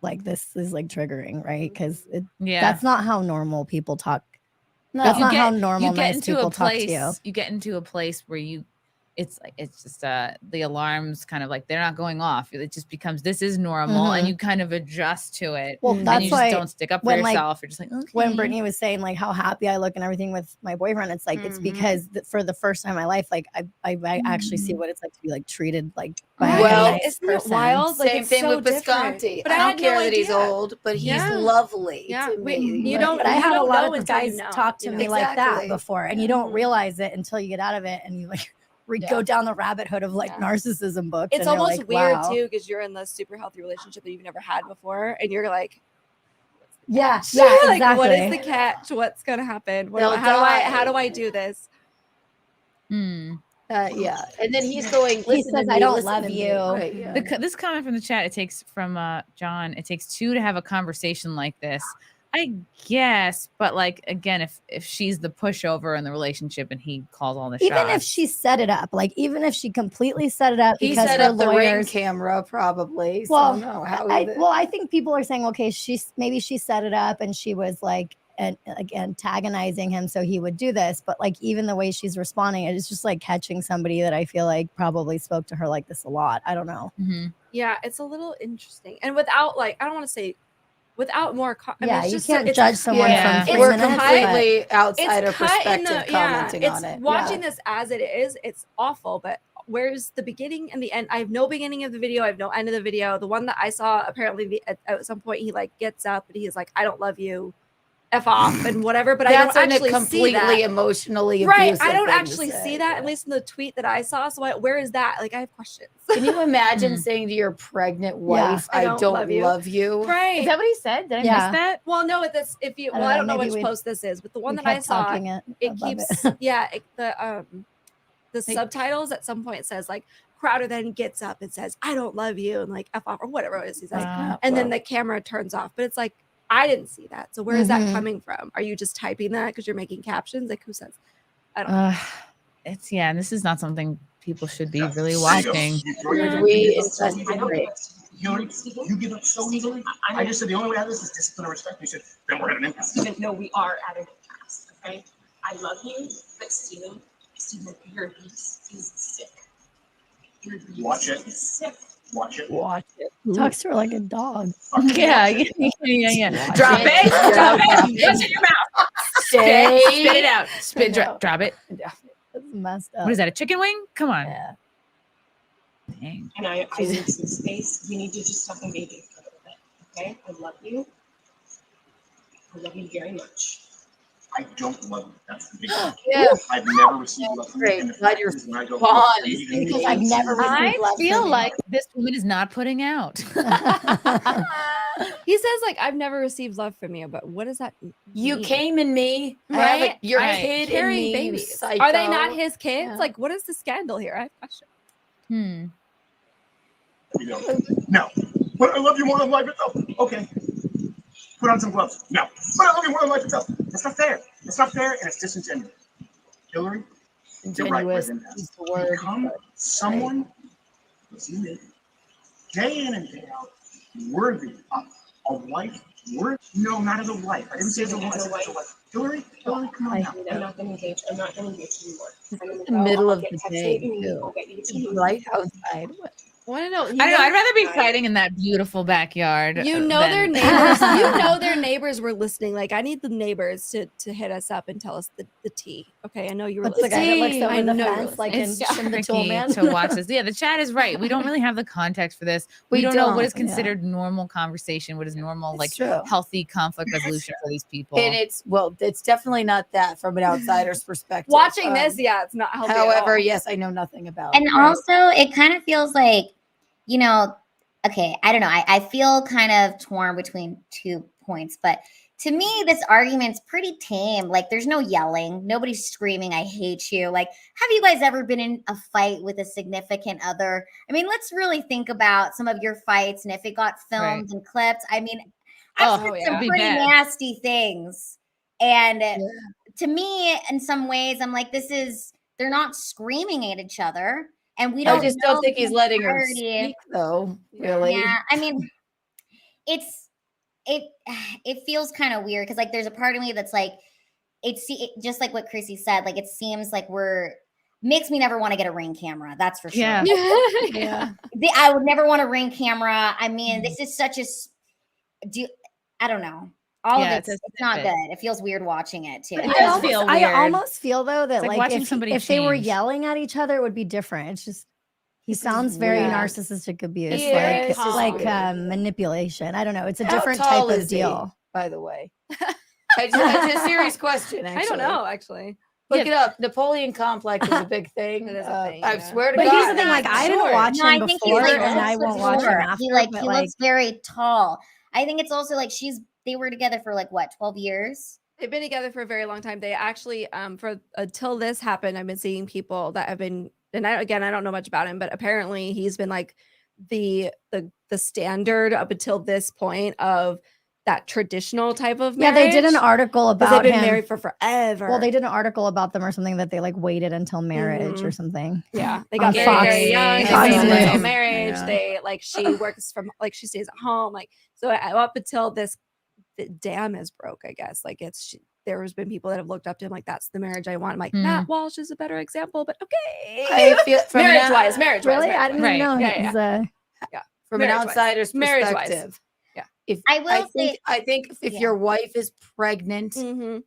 like this is like triggering, right? Because Yeah. that's not how normal people talk. No. That's You not get- how normal you get nice into people a talk place, to you. You get into a place where it's just the alarms kind of like they're not going off. It just becomes this is normal and Mhm. you kind of adjust to it. Well, and that's you just why don't stick up for when, like, yourself. You're just like, okay. When Brittany was saying like how happy I look and everything with my boyfriend, it's like it's because for the first time in my life, like I actually see what it's like to be like treated like by Well, a nice isn't it person. wild? Like, Same it's thing so with different. Visconti. But I I don't had no care that he's idea. old, but he's Yeah. lovely. Yeah, to wait, me. you But don't. I you had a don't lot know of until you guys know, talk to you know? me like that Exactly. before, and you don't realize it until you get out of it and you like go down the rabbit hood of like narcissism books. It's and you're almost like, weird wow. too because you're in this super healthy relationship that you've never had before, and you're like, Yeah, like, exactly. what is the catch? What's gonna happen? They'll How do die. I do this? Yeah, and then he's going. He Listen says, to "I me, don't listen love to me." you. Right, yeah. This comment from the chat, it takes from John, it takes two to have a conversation like this. I guess, but like again, if she's the pushover in the relationship and he calls all the shots. Even if she set it up, like even if she completely set it up He because set her up the ring lawyers. camera, probably. Well, so no, how I think people are saying, okay, maybe she set it up and she was like antagonizing him so he would do this. But like even the way she's responding, it's just like catching somebody that I feel like probably spoke to her like this a lot. I don't know. Yeah, it's a little interesting, and without like I don't want to say. Without more, I mean, Yeah, it's you just can't judge someone from 3 We're minutes, completely but- outsider it's cut in perspective the, commenting it's on it. watching this as it is. It's awful, but where's the beginning and the end? I have no beginning of the video. I have no end of the video. The one that I saw, apparently, at some point, he like gets up and he's like, "I don't love you." F off and whatever, but That's I don't when it actually see that. completely emotionally Right, abusive I don't thing to actually say, see that, at least in the tweet that I saw. So where is that? Like, I have questions. Can you imagine saying to your pregnant wife, I "I don't don't love you." Right? Is that what he said? Did I miss that? Well, no. This if you I well, I don't don't know, know maybe which we- post this is, but the one we that I kept saw, talking it above keeps the subtitles at some point says like Crowder then gets up and says, "I don't love you," and like F off or whatever it is. He's like, and then the camera turns off. But it's like I didn't see that. So where is that Mhm. coming from? Are you just typing that because you're making captions? Like who says? I don't know. It's and this is not something people should be really watching. We investigate. Hilary, you give up so easily. I just said the only way out of this is discipline and respect. You said, then we're at an impasse. Steven, no, we are at an impasse, okay? I love you, but Steven, your abuse is sick. Your abuse Watch it. is sick. Watch it. Watch it. Talks to her like a dog. Yeah. Drop it. Drop it. What's in your mouth? Spit it out. Spit. Drop it. That's messed up. What is that? A chicken wing? Come on. Yeah. Dang. And I need some space. We need to just stop engaging for a little bit, okay? I love you. I love you very much. I don't love you. That's the big thing. Yeah. I've never received love from you. Great. And the Glad fact you're is when I go gone. for it, Because I've never received love I feel from you. like this woman is not putting out. He says like I've never received love from you, but what does that mean? You came in me, Right? right? Your Right. kid in Carrying me. babies. Psycho. Are they not his kids? Yeah. Like, what is the scandal here? I have a question. You don't. No. But I love you more than life itself. Okay. Put on some gloves. No. But I love you more than life itself. That's not fair. It's not fair and it's disingenuous. Hilary, you're right. Ingenuous is the word. Become someone that's you day in and day out, worthy of a wife. No, not as a wife. I didn't say as a wife. Hilary, come on now. I'm not going to engage. I'm not going to engage anymore. It's the middle of the day, too. It's light outside. Want to know? I don't know. I'd rather be fighting in that beautiful backyard. You know their neighbors. You know their neighbors were listening. Like, I need the neighbors to hit us up and tell us the tea. Okay, I know you were. What's the guy that looks over I the know you're fence like in It's the Tool tricky Man? to watch this. Yeah, the chat is right. We don't really have the context for this. We don't know what is considered normal conversation, what is normal, like true. healthy conflict resolution for these people. And it's definitely not that from an outsider's perspective. Watching this, yeah, it's not healthy. However, at all. yes, I know nothing about. And it. also, it kind of feels like, you know, okay, I don't know. I feel kind of torn between 2 points, but to me, this argument's pretty tame. Like, there's no yelling. Nobody's screaming, I hate you. Like, have you guys ever been in a fight with a significant other? I mean, let's really think about some of your fights and if it got filmed and clipped. I mean, I've said some pretty nasty things. And to me, in some ways, I'm like, they're not screaming at each other. And we don't. I just don't think he's letting her speak, though. Really? Yeah, I mean, it feels kind of weird because like there's a part of me that's like, just like what Chrissy said. Like it seems like makes me never want to get a Ring camera. That's for sure. Yeah. Yeah. I would never want a Ring camera. I mean, this is such a. I don't know. All of it's not good. It feels weird watching it too. I almost feel though that like like watching if somebody they were change. yelling at each other, it would be different. It's just he sounds very narcissistic abuse, Yes. like manipulation. I don't know. It's a How different tall type of is he, deal. by the way? It's a serious question. Actually. I don't know. Actually, Look it up. Napoleon complex is a big thing. It is a thing, I yeah. swear to But God. here's the thing, like I didn't watch No, I him think he's before, like and I 6'4". won't watch him after. He but, looks very tall. I think it's also like they were together for like what, 12 years? they've been together for a very long time. They actually, until this happened, I've been seeing people that have been, and I don't know much about him, but apparently he's been like the standard up until this point of that traditional type of marriage. Yeah, they did an article about they've been him. married for forever. Well, they did an article about them or something that they like waited until marriage or something. Yeah, they On got Fox. very young. They Fox waited News. until marriage. Yeah. They like she works from like she stays at home. Like so up until this the dam is broke, I guess. Like there has been people that have looked up to him like that's the marriage I want. I'm like Matt Walsh is a better example, but okay. I feel from marriage wise. Really? I didn't even know. Yeah. From an outsider's Marriage-wise. perspective. Yeah. I think if your wife is pregnant,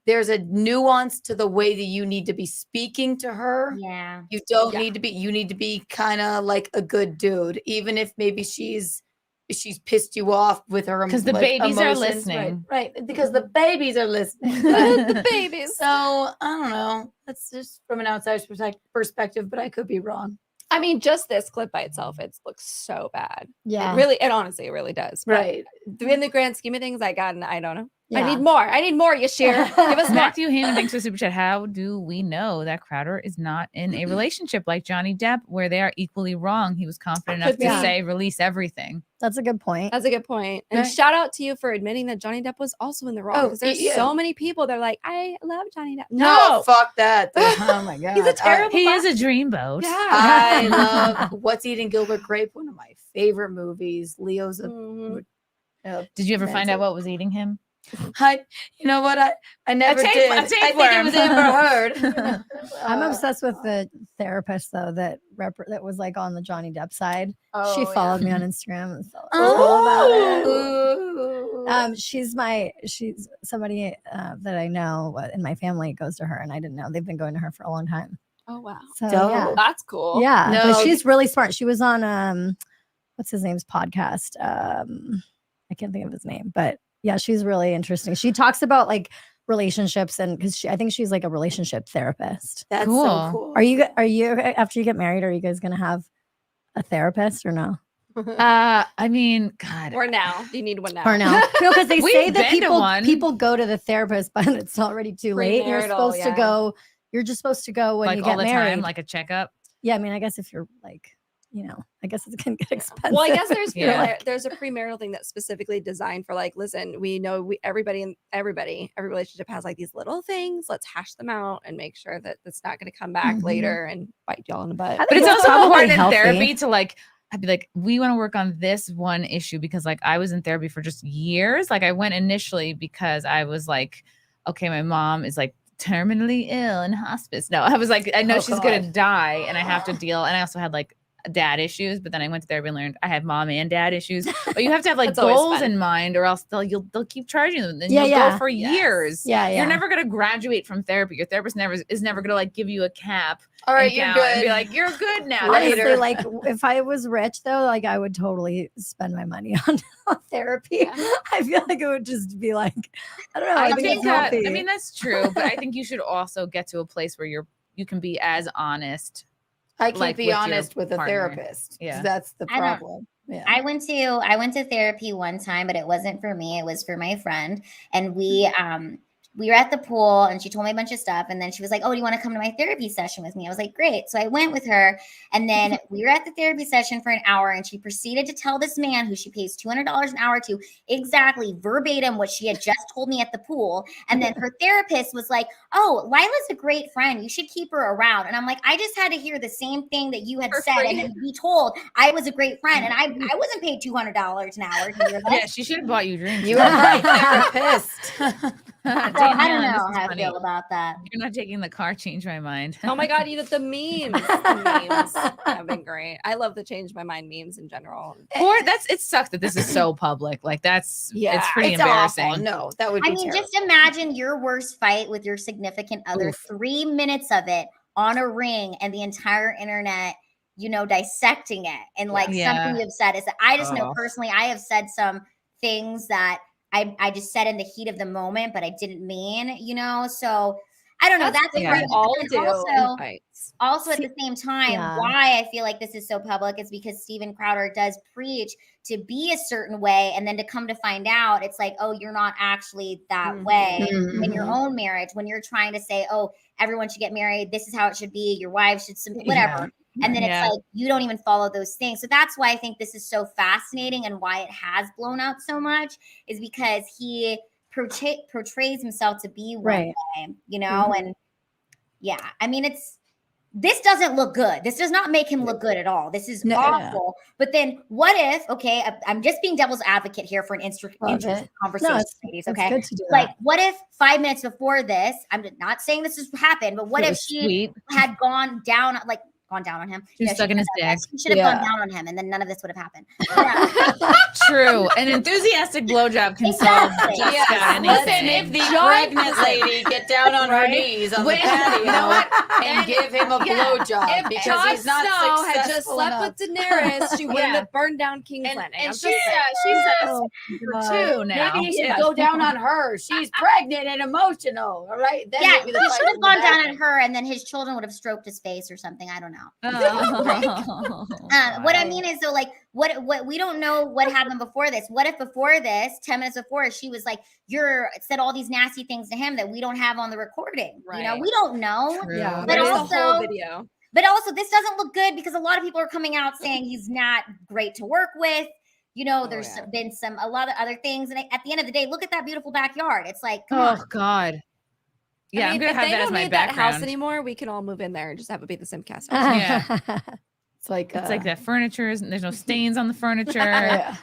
there's a nuance to the way that you need to be speaking to her. Yeah. You don't need to be, you need to be kind of like a good dude, even if maybe she's pissed you off with her. Because the babies are listening. Right. Because the babies are listening. The babies. So I don't know. That's just from an outsider's perspective, but I could be wrong. I mean, just this clip by itself, it looks so bad. Yeah. It honestly, it really does. But Right. in the grand scheme of things, I don't know. I need more. I need more, Yashir. Give us more. Matthew Heyman, thanks for super chat. How do we know that Crowder is not in a relationship like Johnny Depp, where they are equally wrong? He was confident enough to say release everything. That's a good point. That's a good point. And shout out to you for admitting that Johnny Depp was also in the wrong. Because there's so many people that are like, I love Johnny Depp. No, fuck that. Oh my god, he's a terrible. He is a dreamboat. Yeah, I love What's Eating Gilbert Grape. One of my favorite movies. Leo's a. Did you ever find out what was eating him? You know what? I never did. I think it was Amber Heard. I'm obsessed with the therapist though that was like on the Johnny Depp side. She followed me on Instagram and felt all about it. She's somebody that I know in my family goes to her, and I didn't know they've been going to her for a long time. Oh wow, so yeah. That's cool. Yeah, but she's really smart. She was on what's his name's podcast. I can't think of his name, but yeah, she's really interesting. She talks about like relationships, and because I think she's like a relationship therapist. That's so cool. Are you after you get married? Are you guys gonna have a therapist or no? I mean, God. Or now. Do you need one now? Or now? No, because they say that people go to the therapist, but it's already too late. You're supposed to go. You're just supposed to go when like you get all the married, time, like a checkup. Yeah, I mean, I guess if you're like, I guess it's gonna get expensive. Well, I guess there's a premarital thing that's specifically designed for like, listen, we know every relationship has like these little things. Let's hash them out and make sure that it's not going to come back later and bite y'all in the butt. But it's also important in therapy to like, I'd be like, we want to work on this one issue because like I was in therapy for just years. Like I went initially because I was like, okay, my mom is like terminally ill in hospice. No, I was like, I know she's going to die and I have to deal. And I also had like dad issues, but then I went to therapy and learned I have mom and dad issues. But you have to have like goals in mind, or else they'll keep charging them. Then you'll go for years. Yeah, You're never gonna graduate from therapy. Your therapist is never gonna like give you a cap. All right, you're good. And be like, you're good now. Honestly, like if I was rich though, like I would totally spend my money on therapy. Yeah. I feel like it would just be like, I don't know. I think that, I mean, that's true, but I think you should also get to a place where you can be as honest. I can't be honest with a therapist. Yeah, that's the problem. Yeah. I went to therapy one time, but it wasn't for me. It was for my friend, and we were at the pool, and she told me a bunch of stuff, and then she was like, "Oh, do you want to come to my therapy session with me?" I was like, "Great." So I went with her, and then we were at the therapy session for an hour, and she proceeded to tell this man who she pays $200 an hour to exactly verbatim what she had just told me at the pool. And then her therapist was like, "Oh, Lila's a great friend. You should keep her around." And I'm like, I just had to hear the same thing that you had said, and then be told I was a great friend, and I wasn't paid $200 an hour to hear that. Yeah, she should have bought you drinks. You were a therapist. I don't know how I feel about that. You're not taking the car. Change my mind. Oh my god, you did the memes. The memes have been great. I love the change my mind memes in general. Or it sucks that this is so public. Like it's pretty embarrassing. Awful. No, that would be terrible. Just imagine your worst fight with your significant other. 3 minutes of it on a ring, and the entire internet, dissecting it, and like something you've said is that I just know personally I have said some things that I just said in the heat of the moment, but I didn't mean, so I don't know. That's great. All do. Also at the same time, why I feel like this is so public is because Steven Crowder does preach to be a certain way, and then to come to find out, it's like, oh, you're not actually that way in your own marriage. When you're trying to say, oh, everyone should get married, this is how it should be, your wife should whatever. Yeah. And then it's like, you don't even follow those things. So that's why I think this is so fascinating, and why it has blown out so much is because he portrays himself to be one way, and I mean, this doesn't look good. This does not make him look good at all. This is awful. But then what if, I'm just being devil's advocate here for an interesting conversation. It's good to do that. What if 5 minutes before this, I'm not saying this has happened, but what if she had gone down on him? She's stuck in his dick. She should have gone down on him, and then none of this would have happened. True. An enthusiastic blowjob can solve just anything. Listen, if the pregnant lady get down on her knees on the patio and give him a blowjob because Jon he's not Snow successful had just slept with Daenerys, she wouldn't have burned down King's Landing. And she says two now. Maybe he should go down on her. She's pregnant and emotional. All right. Then he should have gone down on her, and then his children would have stroked his face or something. I don't know. out. Oh, What I mean is, though, like, what we don't know what happened before this. What if before this, 10 minutes before, she was like, said all these nasty things to him that we don't have on the recording. Right. You know, we don't know. True. Yeah, But there's the also, whole video. But also, this doesn't look good because a lot of people are coming out saying he's not great to work with. You know, there's been a lot of other things. And at the end of the day, look at that beautiful backyard. It's like, come on. God. Yeah, I mean, I'm gonna if have they that as don't my need that house background. anymore, we can all move in there and just have it be the SimpCast. Yeah. It's like It's like that furniture is there's no stains on the furniture. Yeah.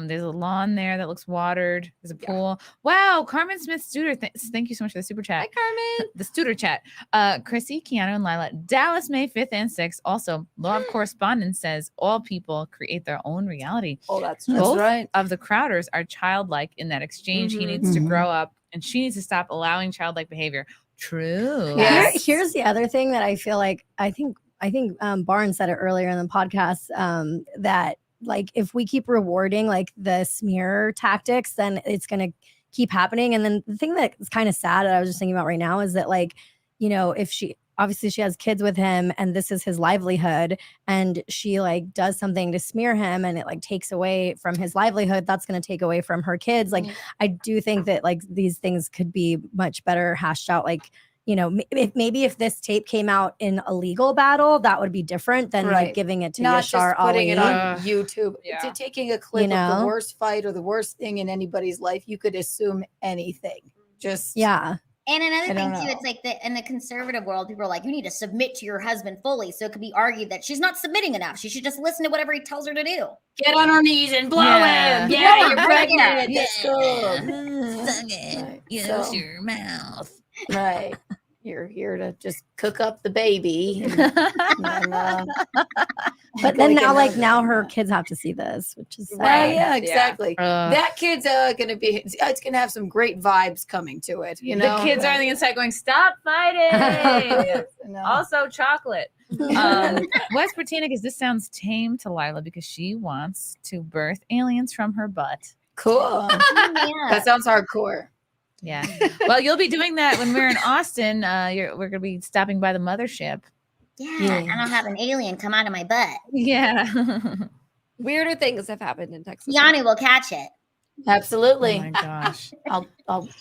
There's a lawn there that looks watered. There's a pool. Wow, Carmen Smith Studer. Thank you so much for the super chat. Hi, Carmen. The Studer chat. Chrissy, Keanu, and Lila. Dallas, May 5th and 6th. Also, Law of Correspondence says all people create their own reality. Oh, that's true. Both That's right. of the Crowders are childlike in that exchange. He needs to grow up, and she needs to stop allowing childlike behavior. True. Here's the other thing that I feel like I think Barnes said it earlier in the podcast that like if we keep rewarding like the smear tactics, then it's going to keep happening. And then the thing that's kind of sad that I was just thinking about right now is that like, you know, if she obviously she has kids with him and this is his livelihood and she like does something to smear him and it like takes away from his livelihood, that's going to take away from her kids. Like I do think that like these things could be much better hashed out. Like, you know, maybe if this tape came out in a legal battle, that would be different than like giving it to not Yashar just putting Ali. it on YouTube. To taking a clip You of know? the worst fight or the worst thing in anybody's life, you could assume anything. Just yeah. And another I thing don't too, know. it's like that in the conservative world, people are like, you need to submit to your husband fully. So it could be argued that she's not submitting enough. She should just listen to whatever he tells her to do. Get on her knees and blow Yeah. him. Yeah, Yeah, you're yeah, pregnant. yeah. Let's go. Suck it. Use your mouth. Right. You're here to just cook up the baby. And then, But then now her kids have to see this, which is sad. Right, yeah, exactly. Ugh. That kid's gonna be. It's gonna have some great vibes coming to it. You know, The kids are on the inside going, stop fighting. Also, chocolate. Wes Britannicus, this sounds tame to Lila because she wants to birth aliens from her butt. Cool. That sounds hardcore. Yeah. Well, you'll be doing that when we're in Austin. We're going to be stopping by the mothership. Yeah, and I'll have an alien come out of my butt. Yeah. Weirder things have happened in Texas. Keanu will catch it. Absolutely. Oh my gosh.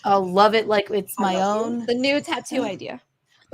I'll love it like it's my own. The new tattoo idea.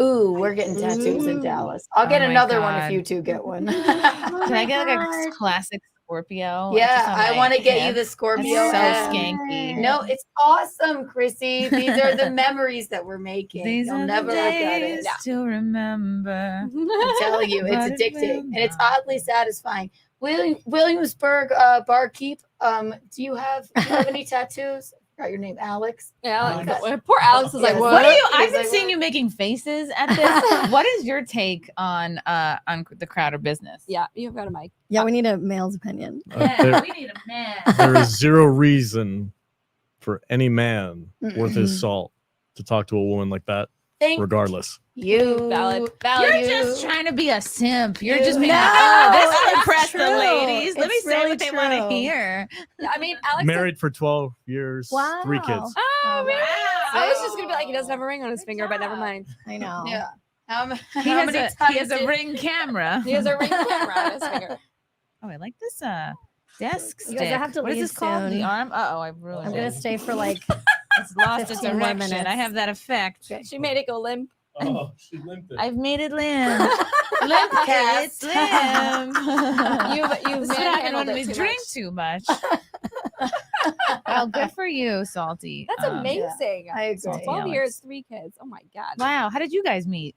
Ooh, we're getting tattoos in Dallas. I'll get Oh my another one if God. you two get one. Can I get like a classic Scorpio? Yeah, just on I my want to get you hip? the Scorpio. That's so M. skanky. No, it's awesome, Chrissy. These are the memories that we're making. These You'll are never the look at days it. to remember. I'm telling you, it's But it addicting will and it's oddly satisfying. Williamsburg barkeep. Do you have any tattoos? Got your name, Alex. Yeah, poor Alex is like, Yes. What are you? I've He's been like, seeing you making faces at this. What is your take on the Crowder business? Yeah, you've got a mic. Yeah, we need a male's opinion. Yeah, we need a man. There is zero reason for any man worth his salt to talk to a woman like that, Thank regardless. You valid. You're just trying to be a simp. You're just being No, like, oh, this will that's impress the true. ladies. Let me It's say really what they want to true. hear. Yeah, I mean, Alex. Married for 12 years, 3 kids. Oh, man. I was just gonna be like, he doesn't have a ring on his finger, but never mind. I know. Yeah. He has a ring camera. He has a ring camera on his finger. Oh, I like this desk You stick. guys, I have to What is leave this called? soon. The arm? Uh-oh, I ruined I'm it. gonna stay for like It's lost its 15 more erection. minutes. I have that effect. She made it go limp. Oh, she limped it. I've made it limp. Limp it's limp. You've This is what happens when manhandled we it too drink much. too much. Oh, good for you, Salty. That's amazing. I agree. Salty 12 Alex. years, 3 kids. Oh my god. Wow, how did you guys meet?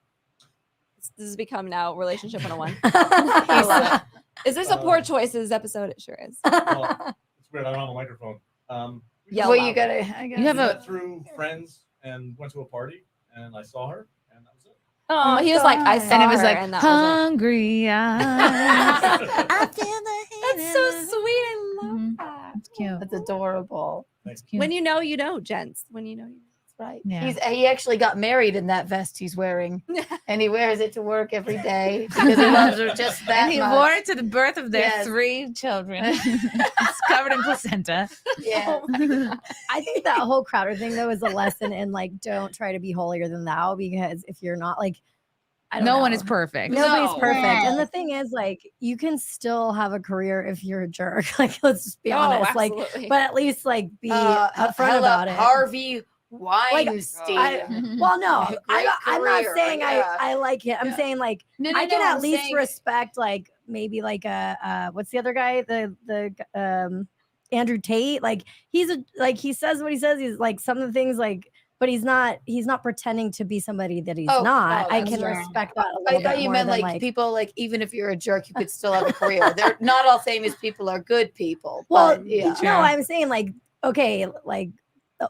This has become now relationship 101. I love it. Is this a poor choices episode? It sure is. Well, it's weird. I don't have a microphone. Yell Well, loud. you gotta. You have we a met through friends and went to a party, and I saw her, and that was it. Oh, he was like, I saw And it was her, like and that was hungry eyes. I feel the it. That's so sweet. I love that. It's cute. That's adorable. Thanks. Cute. When you know, you know, gents. When you know, you know. Right. Yeah. He actually got married in that vest he's wearing, and he wears it to work every day because he loves her just that And he much. wore it to the birth of their Yes. 3 children. It's covered in placenta. Yeah. I think that whole Crowder thing though is a lesson in like don't try to be holier than thou, because if you're not like No one is perfect. Nobody's perfect. Yes. And the thing is, like, you can still have a career if you're a jerk. Like, let's just be honest. Like, absolutely. but at least like be upfront Hello, about it. Harvey Weinstein. Well, no, Great I'm not career, saying yeah. I like it. I'm saying like No, I can at I'm least saying- respect like maybe like what's the other guy? The Andrew Tate. Like he says what he says. He's like some of the things like. But he's not pretending to be somebody that he's not. I can respect that a little I thought bit you more meant than, like people like even if you're a jerk, you could still have a career. They're not all famous people are good people. Well, But, yeah. no, I'm saying like okay, like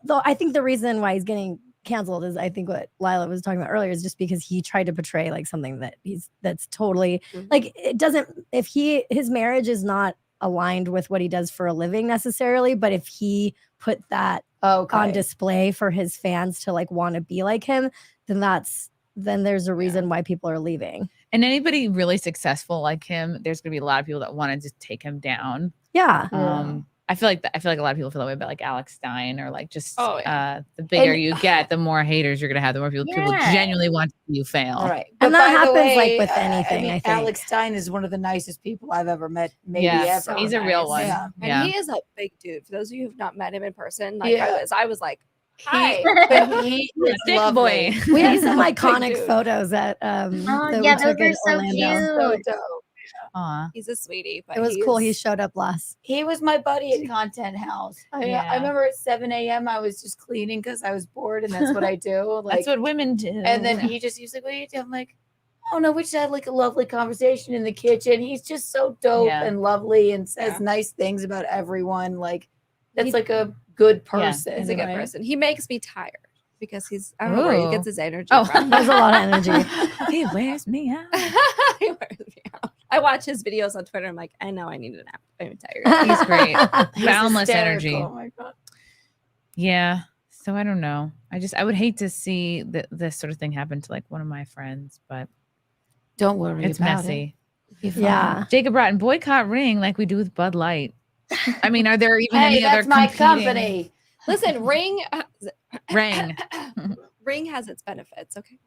though I think the reason why he's getting canceled is I think what Lila was talking about earlier is just because he tried to portray like something that that's totally like it doesn't if his marriage is not aligned with what he does for a living necessarily, but if he put that on display for his fans to like want to be like him, then there's a reason why people are leaving. And anybody really successful like him, there's gonna be a lot of people that want to just take him down. Yeah. I feel like a lot of people feel that way about like Alex Stein or like just the bigger And- you get, the more haters you're gonna have, the more people genuinely want to see you fail. Right. And But that by the happens, way, like, with anything, I think. Alex Stein is one of the nicest people I've ever met, maybe Yes, ever. he's a real one. Yeah. And he is a big dude. For those of you who've not met him in person, like Yeah. I was like, hi. But he is Thick lovely. boy. We have some Big iconic dude. photos at that yeah, we took those in are so Orlando. cute. So dope. Aw. He's a sweetie. But It was cool. He showed up last. He was my buddy at Content House. I Yeah. remember at 7 a.m. I was just cleaning because I was bored, and that's what I do. Like, That's what women do. and then he was like, "What do you do?" I'm like, "Oh no, we just had like a lovely conversation in the kitchen." He's just so dope Yeah. and lovely, and says nice things about everyone. Like, that's like a good person. He's a good right? person. He makes me tired because he's I don't know where he gets his energy Oh, from. There's a lot of energy. He wears me out. He wears me out. I watch his videos on Twitter. I'm like, I know I need a nap. I'm tired. He's great. He's Boundless hysterical. energy. Oh my god. Yeah. So I don't know. I would hate to see this sort of thing happen to like one of my friends, but Don't worry it's about messy. it. Yeah. Jacob Broughton, boycott Ring like we do with Bud Light. I mean, are there even Hey, any that's other my competing- company. Listen, Ring Ring. has its benefits. Okay.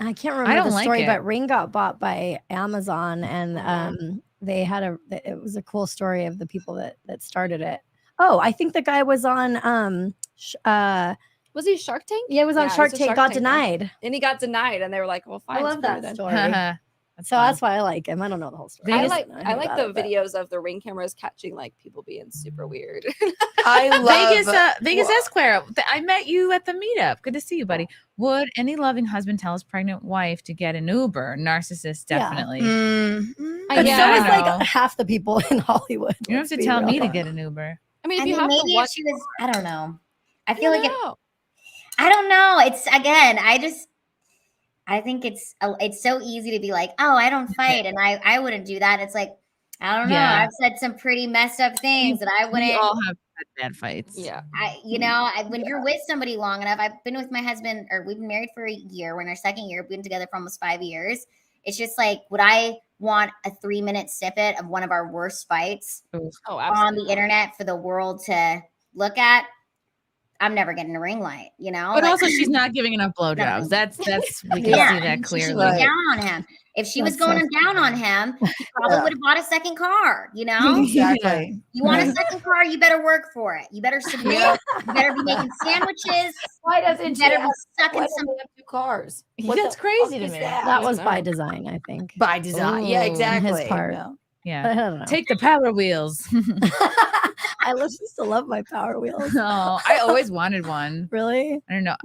I can't I remember don't the like story, it. but Ring got bought by Amazon, and they had it was a cool story of the people that started it. Oh, I think the guy was on Was he Shark Tank? Yeah, it was on he Shark a Tank, got Tank denied. And he got denied, and they were like, "Well, fine." I love screw that them. story. So that's why I like him. I don't know the whole story. I just like know I like about the it, but- videos of the Ring cameras catching like people being super weird. I love Vegas Esquire. I met you at the meetup. Good to see you, buddy. Would any loving husband tell his pregnant wife to get an Uber? Narcissist, Yeah. definitely. But Yeah, so I is like know. half the people in Hollywood. You don't have to let's be tell real. me to get an Uber. I mean, I if you mean, have to maybe watch, if she was, I don't know. I feel like I don't know. It's again, I think it's so easy to be like, oh, I don't fight, and I wouldn't do that. It's like, I don't know. Yeah. I've said some pretty messed up things that I wouldn't. We all have had bad fights. Yeah. When you're with somebody long enough, I've been with my husband, or we've been married for a year. We're in our second year. We've been together for almost 5 years. It's just like, would I want a 3-minute snippet of one of our worst fights on the internet for the world to look at? I'm never getting a ring light, you know? But Like- also, she's not giving enough blowjobs. That's we can see that She should clearly. be down on him. If she was That's going so down on him, he probably would have bought a second car, you know? Exactly. You want a second car, you better work for it. You better submit. You better be making sandwiches. Why doesn't You she better be have, sucking why some. don't we have 2 cars? That's crazy to me. That was by design, I think. By design. Yeah, Ooh. exactly. His part. Yeah. Yeah. I don't know. Take the power wheels. I used to love my Power Wheels. No, I always wanted one. Really? I don't know.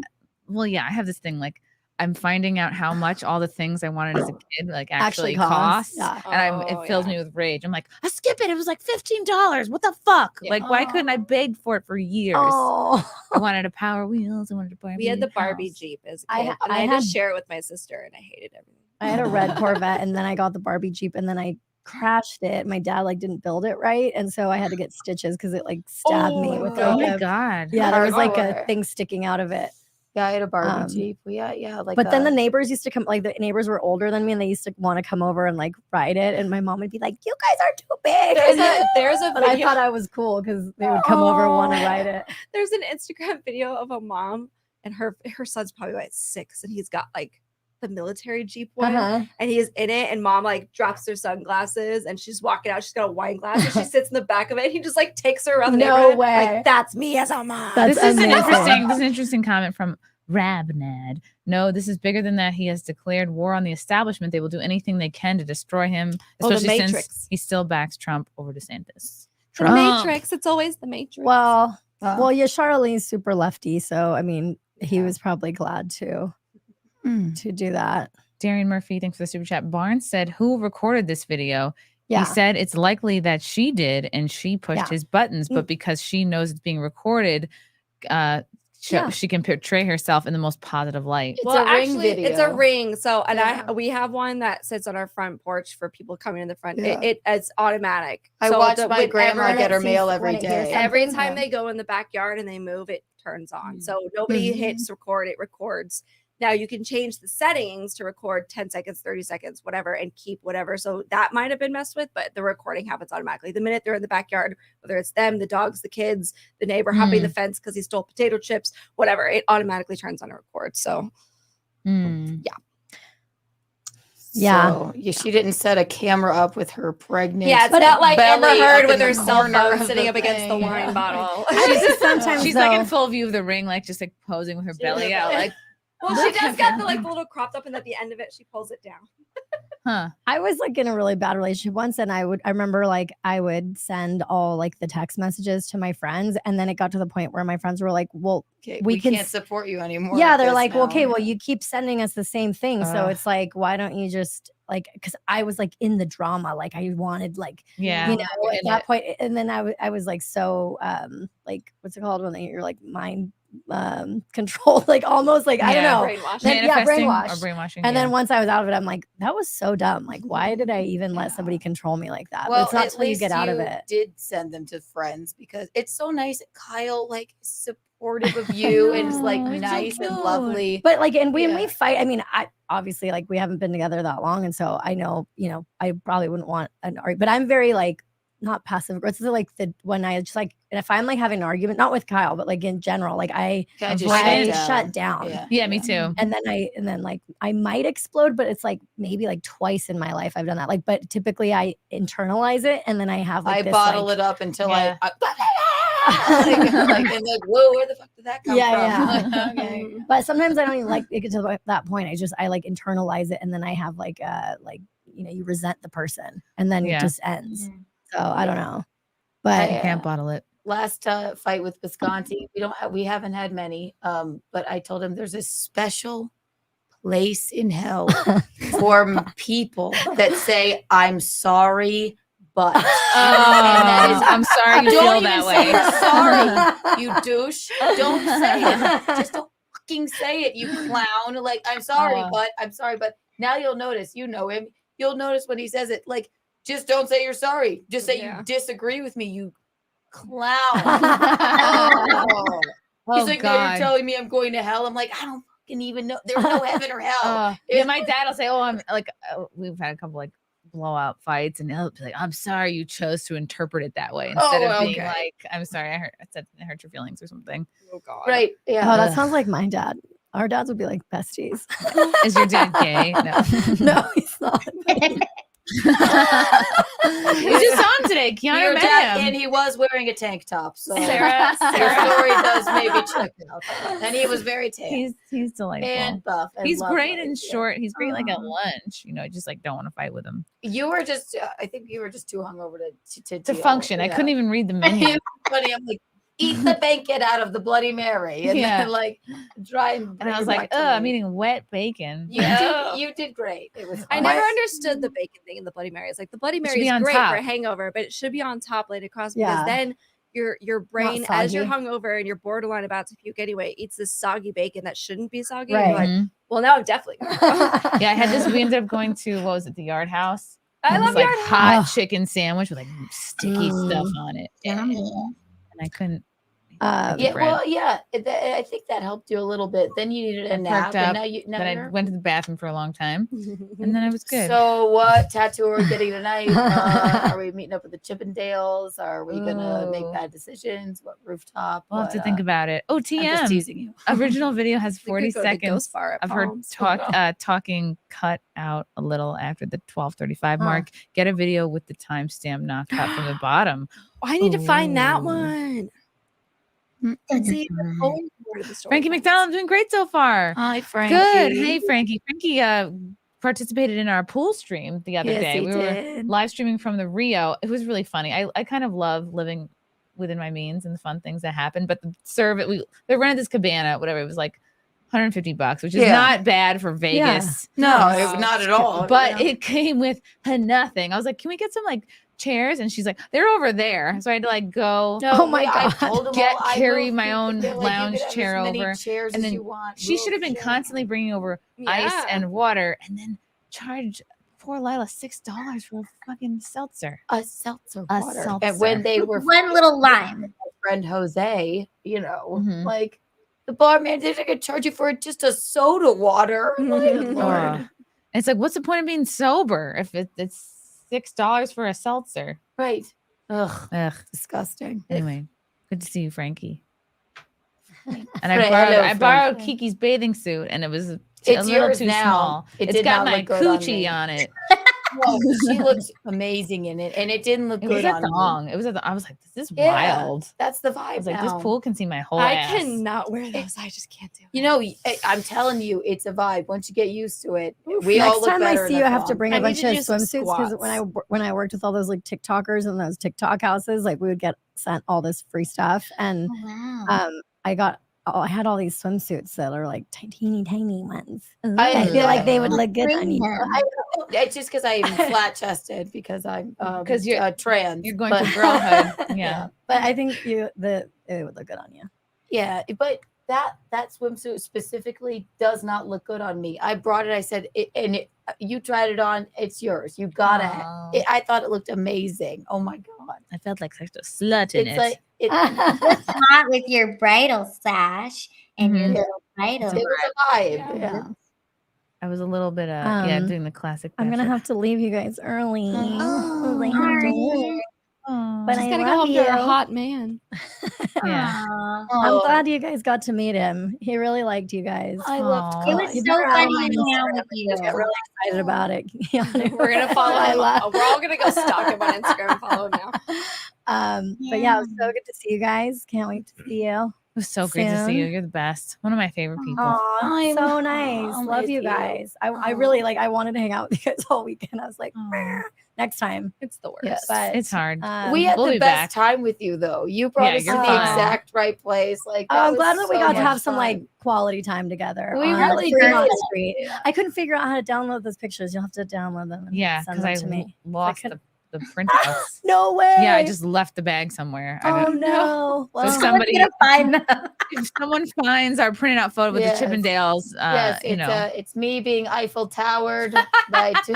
Well, yeah, I have this thing like I'm finding out how much all the things I wanted as a kid like actually cost. Yeah. And it fills me with rage. I'm like, I skip it. It was like $15. What the fuck? Yeah. Like, why couldn't I beg for it for years? Oh. I wanted a Power Wheels. I wanted a Barbie. we had the Barbie house. Jeep as a I kid, ha- and I I had had- to share it with my sister, and I hated everything. I had a red Corvette, and then I got the Barbie Jeep, and then I crashed it. My dad like didn't build it right, and so I had to get stitches because it like stabbed me with Oh like my a, god. yeah, there was like a Hardcore. thing sticking out of it. Yeah, I had a Barbie Jeep. Yeah, like. But then the neighbors used to come, like the neighbors were older than me, and they used to want to come over and like ride it. And my mom would be like, "You guys are too big." There's a But I video- thought I was cool because they would come over and want to ride it. There's an Instagram video of a mom and her son's probably like 6, and he's got like the military Jeep one, and he is in it, and mom like drops her sunglasses, and she's walking out. She's got a wine glass, and she sits in the back of it. He just like takes her around the neighborhood. way. Like, that's me as a mom. That's This is amazing. an interesting comment from Rabnad. No, this is bigger than that. He has declared war on the establishment. They will do anything they can to destroy him, Oh, the especially since Matrix. he still backs Trump over DeSantis. The Matrix. It's always the Matrix. Well, yeah, Charlene's super lefty, so I mean, he was probably glad to do that. Darian Murphy, thanks for the super chat. Barnes said, "Who recorded this video?" Yeah. He said it's likely that she did, and she pushed his buttons, but because she knows it's being recorded, she can portray herself in the most positive light. It's a ring actually, video. it's a ring. So, and we have one that sits on our front porch for people coming in the front. Yeah. It's automatic. I watch my grandma get her mail every day. Every time they go in the backyard and they move, it turns on. So nobody hits record, it records. Now you can change the settings to record 10 seconds, 30 seconds, whatever, and keep whatever. So that might have been messed with, but the recording happens automatically. The minute they're in the backyard, whether it's them, the dogs, the kids, the neighbor hopping the fence because he stole potato chips, whatever, it automatically turns on a record. So Yeah. So, she didn't set a camera up with her pregnant. Yeah, it's not like Amber belly Heard up with in her the cell corner phone of sitting the up against the thing. wine bottle. She's like in full view of the ring, like just like posing with her belly out, like. Well, she does got the like the little cropped up, and at the end of it, she pulls it down. I was like in a really bad relationship once, and I remember like I would send all like the text messages to my friends, and then it got to the point where my friends were like, "Well, we can't support you anymore." Yeah, with they're this like, "Well, now. okay, well, you keep sending us the same thing, so Ugh. it's like, why don't you just like?" Because I was like in the drama, like I wanted like, Yeah. you know, at that point, and then I was like so like what's it called when you're like mind controlled, like almost like I don't know, brainwashing. And then once I was out of it, I'm like, that was so dumb. Like, why did I even let somebody control me like that? But Well, it's not at until you least get out of it. Did send them to friends because it's so nice. that Kyle like is supportive of you and is like nice and lovely. But like, and when we fight, I mean, I obviously like we haven't been together that long, and so I know, you know, I probably wouldn't want an argument. But I'm very like not passive aggressive. Like when I just like, and if I'm like having an argument, not with Kyle, but like in general, like I shut down. Yeah, me too. And then like I might explode, but it's like maybe like twice in my life I've done that. Like, but typically I internalize it, and then I have like I bottle it up until I like, and like, whoa, where the fuck did that come from? Okay. But sometimes I don't even like it to that point. I like internalize it, and then I have like you know, you resent the person, and then it just ends. So I don't know, but you can't bottle it. Last fight with Visconti, we haven't had many. But I told him there's a special place in hell for people that say I'm sorry, but and that is, I'm sorry you feel that way. Sorry, you douche. Don't say it. Just don't fucking say it, you clown. Like I'm sorry, but now you'll notice. You know him. You'll notice when he says it. Like just don't say you're sorry. Just say you disagree with me. You clown. He's like, no, you're telling me I'm going to hell. I'm like, I don't fucking even know. There's no heaven or hell. Yeah, my dad will say, "Oh, I'm like," we've had a couple like blowout fights, and he'll be like, "I'm sorry you chose to interpret it that way instead of being like, I'm sorry, I hurt your feelings or something." Oh God. Right. Yeah. Oh, that sounds like my dad. Our dads would be like besties. Is your dad gay? No. No, he's not. We just saw him today. Keanu Your met dad, him. and he was wearing a tank top. So Sarah. your story does maybe check out. And he was very tan. He's delightful and buff. And he's great lovely. and short. He's great like at lunch. You know, I just like don't want to fight with him. You were just, I think you were just too hungover to To function. I couldn't even read the menu. Funny, I'm like, eat the bacon out of the Bloody Mary, and then like dry. And I was like, oh, I'm eating wet bacon. You did great. It was. I never understood the bacon thing in the Bloody Mary. It's like the Bloody Mary be is on great top. for a hangover, but it should be on top laid across Yeah. because then your brain, as you're soggy. hungover and you're borderline about to puke anyway, eats this soggy bacon that shouldn't be soggy. Right. And you're like, Mhm. well, now I'm definitely. Yeah, I had this. We ended up going to what was it, the Yard House? I And love this, like Yard hot House. chicken sandwich with like sticky stuff on it. And I couldn't. Yeah, well, yeah. I think that helped you a little bit. Then you needed a nap, and now you. Then I went to the bathroom for a long time, and then I was good. So what tattoo are we getting tonight? Are we meeting up with the Chippendales? Are we gonna make bad decisions? What rooftop? We'll have to think about it. Oh, TM. I'm just teasing you. Original video has We could 40 go to seconds Ghost Bar at of her Palms. talking cut out a little after the 12:35 mark. Get a video with the timestamp not cut from the bottom. I need to find that one. See the whole part of the story. Frankie McDonald doing great so far. Hi, Frankie. Good. Hey, Frankie. Frankie participated in our pool stream the other day. He We did. were live streaming from the Rio. It was really funny. I kind of love living within my means and the fun things that happen. But they rented this cabana, whatever. It was like $150, which is not bad for Vegas. No, not at all. But it came with nothing. I was like, can we get some like chairs? And she's like, they're over there. So I had to like go. No, my God. Carry my own lounge chair over. Chairs And as then you want. she should have been constantly bringing over ice and water, and then charge poor Lila $6 for a fucking seltzer. A seltzer A water. seltzer. And when they were One little lime. my friend Jose, you know, Mhm. like the barman, they're gonna charge you for just a soda water. Good Lord. It's like, what's the point of being sober if it's $6 for a seltzer? Right. Ugh. Disgusting. Anyway, good to see you, Frankie. And Hello, I borrowed Frankie. Kiki's bathing suit, and it was a It's little yours too now. small. It It's did got not my look good on coochie me. on it. Well, she looks amazing in it, and it didn't look It good was a on me. thong. It was I was like, this is Yeah, wild. That's the vibe. I was like, now. this pool can see my whole I ass. cannot wear those. I just can't do it. You know, I'm telling you, it's a vibe. Once you get used to it, we all Next look time I better see in you, a I have to thong. bring I a need bunch to of do some swimsuits because when I worked with all those like TikTokers and those TikTok houses, like we would get sent all this free stuff, and I had all these swimsuits that are like teeny tiny ones. I feel like they would look good on you. It's just because I'm flat chested because I'm Because you're trans. You're going to girlhood. Yeah. But I think it would look good on you. Yeah, but that swimsuit specifically does not look good on me. I brought it. I said, you tried it on. It's yours. You gotta. I thought it looked amazing. Oh my God. I felt like such a slut in It's it. like What's not with your bridal sash and your Mhm. little bridal? It was a vibe. Yeah. I was a little bit doing the classic. I'm gonna Basher. have to leave you guys early. Oh, I have to sorry. work. But She's I gotta love go home you. to her hot man. Yeah. I'm glad you guys got to meet him. He really liked you guys. I loved It was so fun hanging out with you. Get really excited about it. We're gonna follow him. Lila. We're all gonna go stalk him on Instagram and follow him now. But yeah, it was so good to see you guys. Can't wait to see you. It was so great to see you. soon. You're the best. One of my favorite people. Aw, so nice. I'm Love with you you. guys. I really I wanted to hang out with you guys all weekend. I was like, "Meh." Next time. It's the worst. Yes. But It's hard. We had We'll the be best back. time with you, though. You brought us to you're the fun. exact right place. Like, I'm glad was that we so got to much have some fun. like quality time together. We on really Fremont did. Street. I couldn't figure out how to download those pictures. You'll have to download them. And Yeah, send because them I to me. lost could- the printouts. No way. Yeah, I just left the bag somewhere. I Oh don't- no. So Well, somebody, gonna find them. if someone finds our printed out photo with Yes. the Chippendales, Yes, you know, it's me being Eiffel Towered by two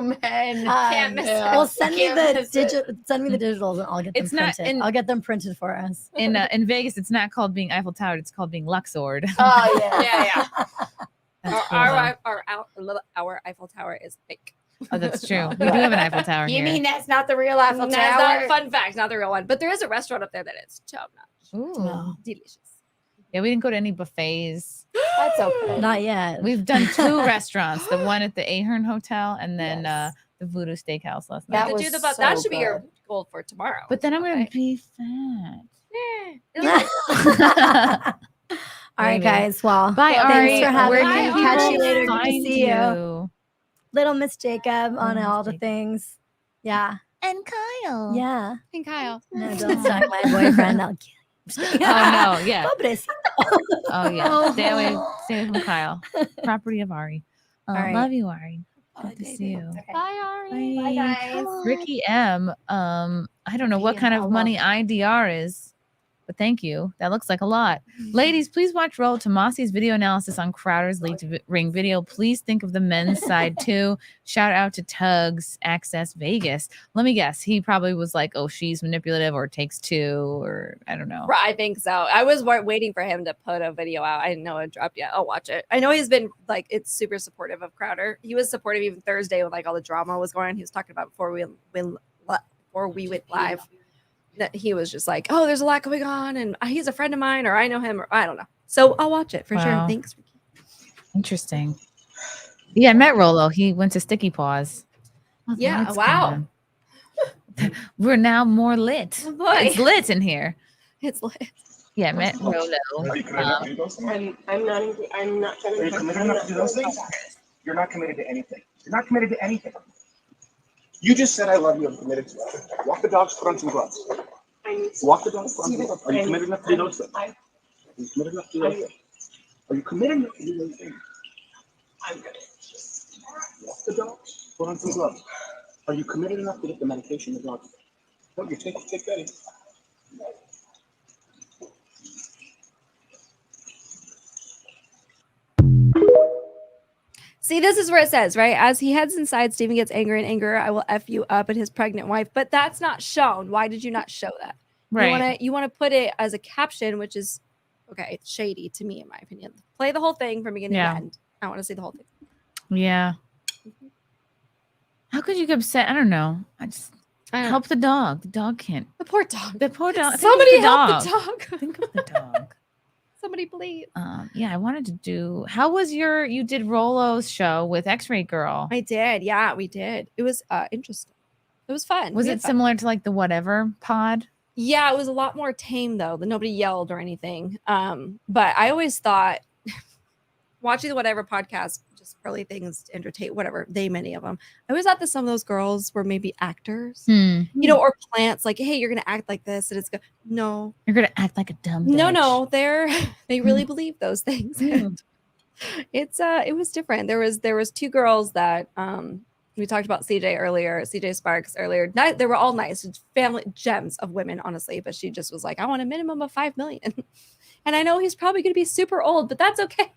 men. Can't miss it. well, send me Can't the miss it. digital. Send me the digitals, and I'll get them It's not printed. in- I'll get them printed for us. in Vegas, it's not called being Eiffel Towered. It's called being Luxord. Oh yeah. Yeah. That's cool, though. Our Eiffel Tower is fake. Oh, that's true. We do have an Eiffel Tower You here. mean that's not the real Eiffel That's Tower? not fun fact, not the real one. But there is a restaurant up there that is top notch. Ooh. Delicious. Yeah, we didn't go to any buffets. That's okay. Not yet. We've done 2 restaurants, the one at the Ahern Hotel and then Yes. The Voodoo Steakhouse last That night. was That so should be your good. goal for tomorrow. But then I'm going Okay. to be fat. All right, Maybe. guys. Well, Bye, thanks Ari. for having Where me. can Catch you people later. Good to find see you. you? Little Miss Jacob on Miss all the Jacob. things. Yeah. And Kyle. Yeah. And Kyle. No, don't stalk my boyfriend. I'll kill you. Oh, no. Yeah. Pobrecito. Oh, yeah. Stay away from Kyle. Property of Ari. right. Love you, Ari. Good to see you. Bye, Ari. Bye, guys. Ricky M. I don't know what Ricky kind M, of I money love IDR is. but thank you. That looks like a lot. Ladies, please watch Roll Tomasi's video analysis on Crowder's leaked ring video. Please think of the men's side too. Shout out to Tuggs Access Vegas. Let me guess. He probably was like, oh, she's manipulative or takes two or I don't know. I think so. I was waiting for him to put a video out. I didn't know it dropped yet. I'll watch it. I know he's been like, it's super supportive of Crowder. He was supportive even Thursday when like all the drama was going on. He was talking about before we went live. That he was just like, oh, there's a lot going on, and he's a friend of mine, or I know him, or I don't know. So I'll watch it for sure. Thanks. Interesting. Yeah, I met Rolo. He went to Sticky Paws. Yeah. Wow. We're now more lit. Oh, boy. It's lit in here. It's lit. Yeah, I met Rolo. I'm not trying to. Are you committed enough to do those things? You're not committed to anything. You're not committed to anything. You just said I love you. I'm committed to it. Walk the dogs. Put on some gloves. Walk the dogs. Put on some gloves. Are you committed enough to do those things? Are you committed enough to do those things? Are you committed enough to do those things? I'm good. Walk the dogs. Put on some gloves. Are you committed enough to get the medication the dogs? No, you take Betty. See, this is where it says, right? As he heads inside, Steven gets angry and angrier. I will F you up and his pregnant wife. But that's not shown. Why did you not show that? Right. You want to put it as a caption, which is, okay, it's shady to me, in my opinion. Play the whole thing from beginning to end. I want to see the whole thing. Yeah. How could you get upset? I don't know. Help the dog. The dog can't. The poor dog. The poor dog. Somebody help the dog. Think of the dog. Somebody please. Yeah, I wanted to do. How was you did Rolo's show with X-Ray Girl? I did. Yeah, we did. It was interesting. It was fun. Was it similar to like the Whatever pod? Yeah, it was a lot more tame though. Nobody yelled or anything. But I always thought watching the Whatever podcast, just early things to entertain, whatever, many of them. I always thought that some of those girls were maybe actors, or plants. Like, hey, you're gonna act like this, and it's good. No, you're gonna act like a dumb. No, they really believe those things. And it was different. There was two girls that we talked about CJ Sparks earlier. They were all nice, family gems of women, honestly. But she just was like, I want a minimum of 5 million, and I know he's probably gonna be super old, but that's okay.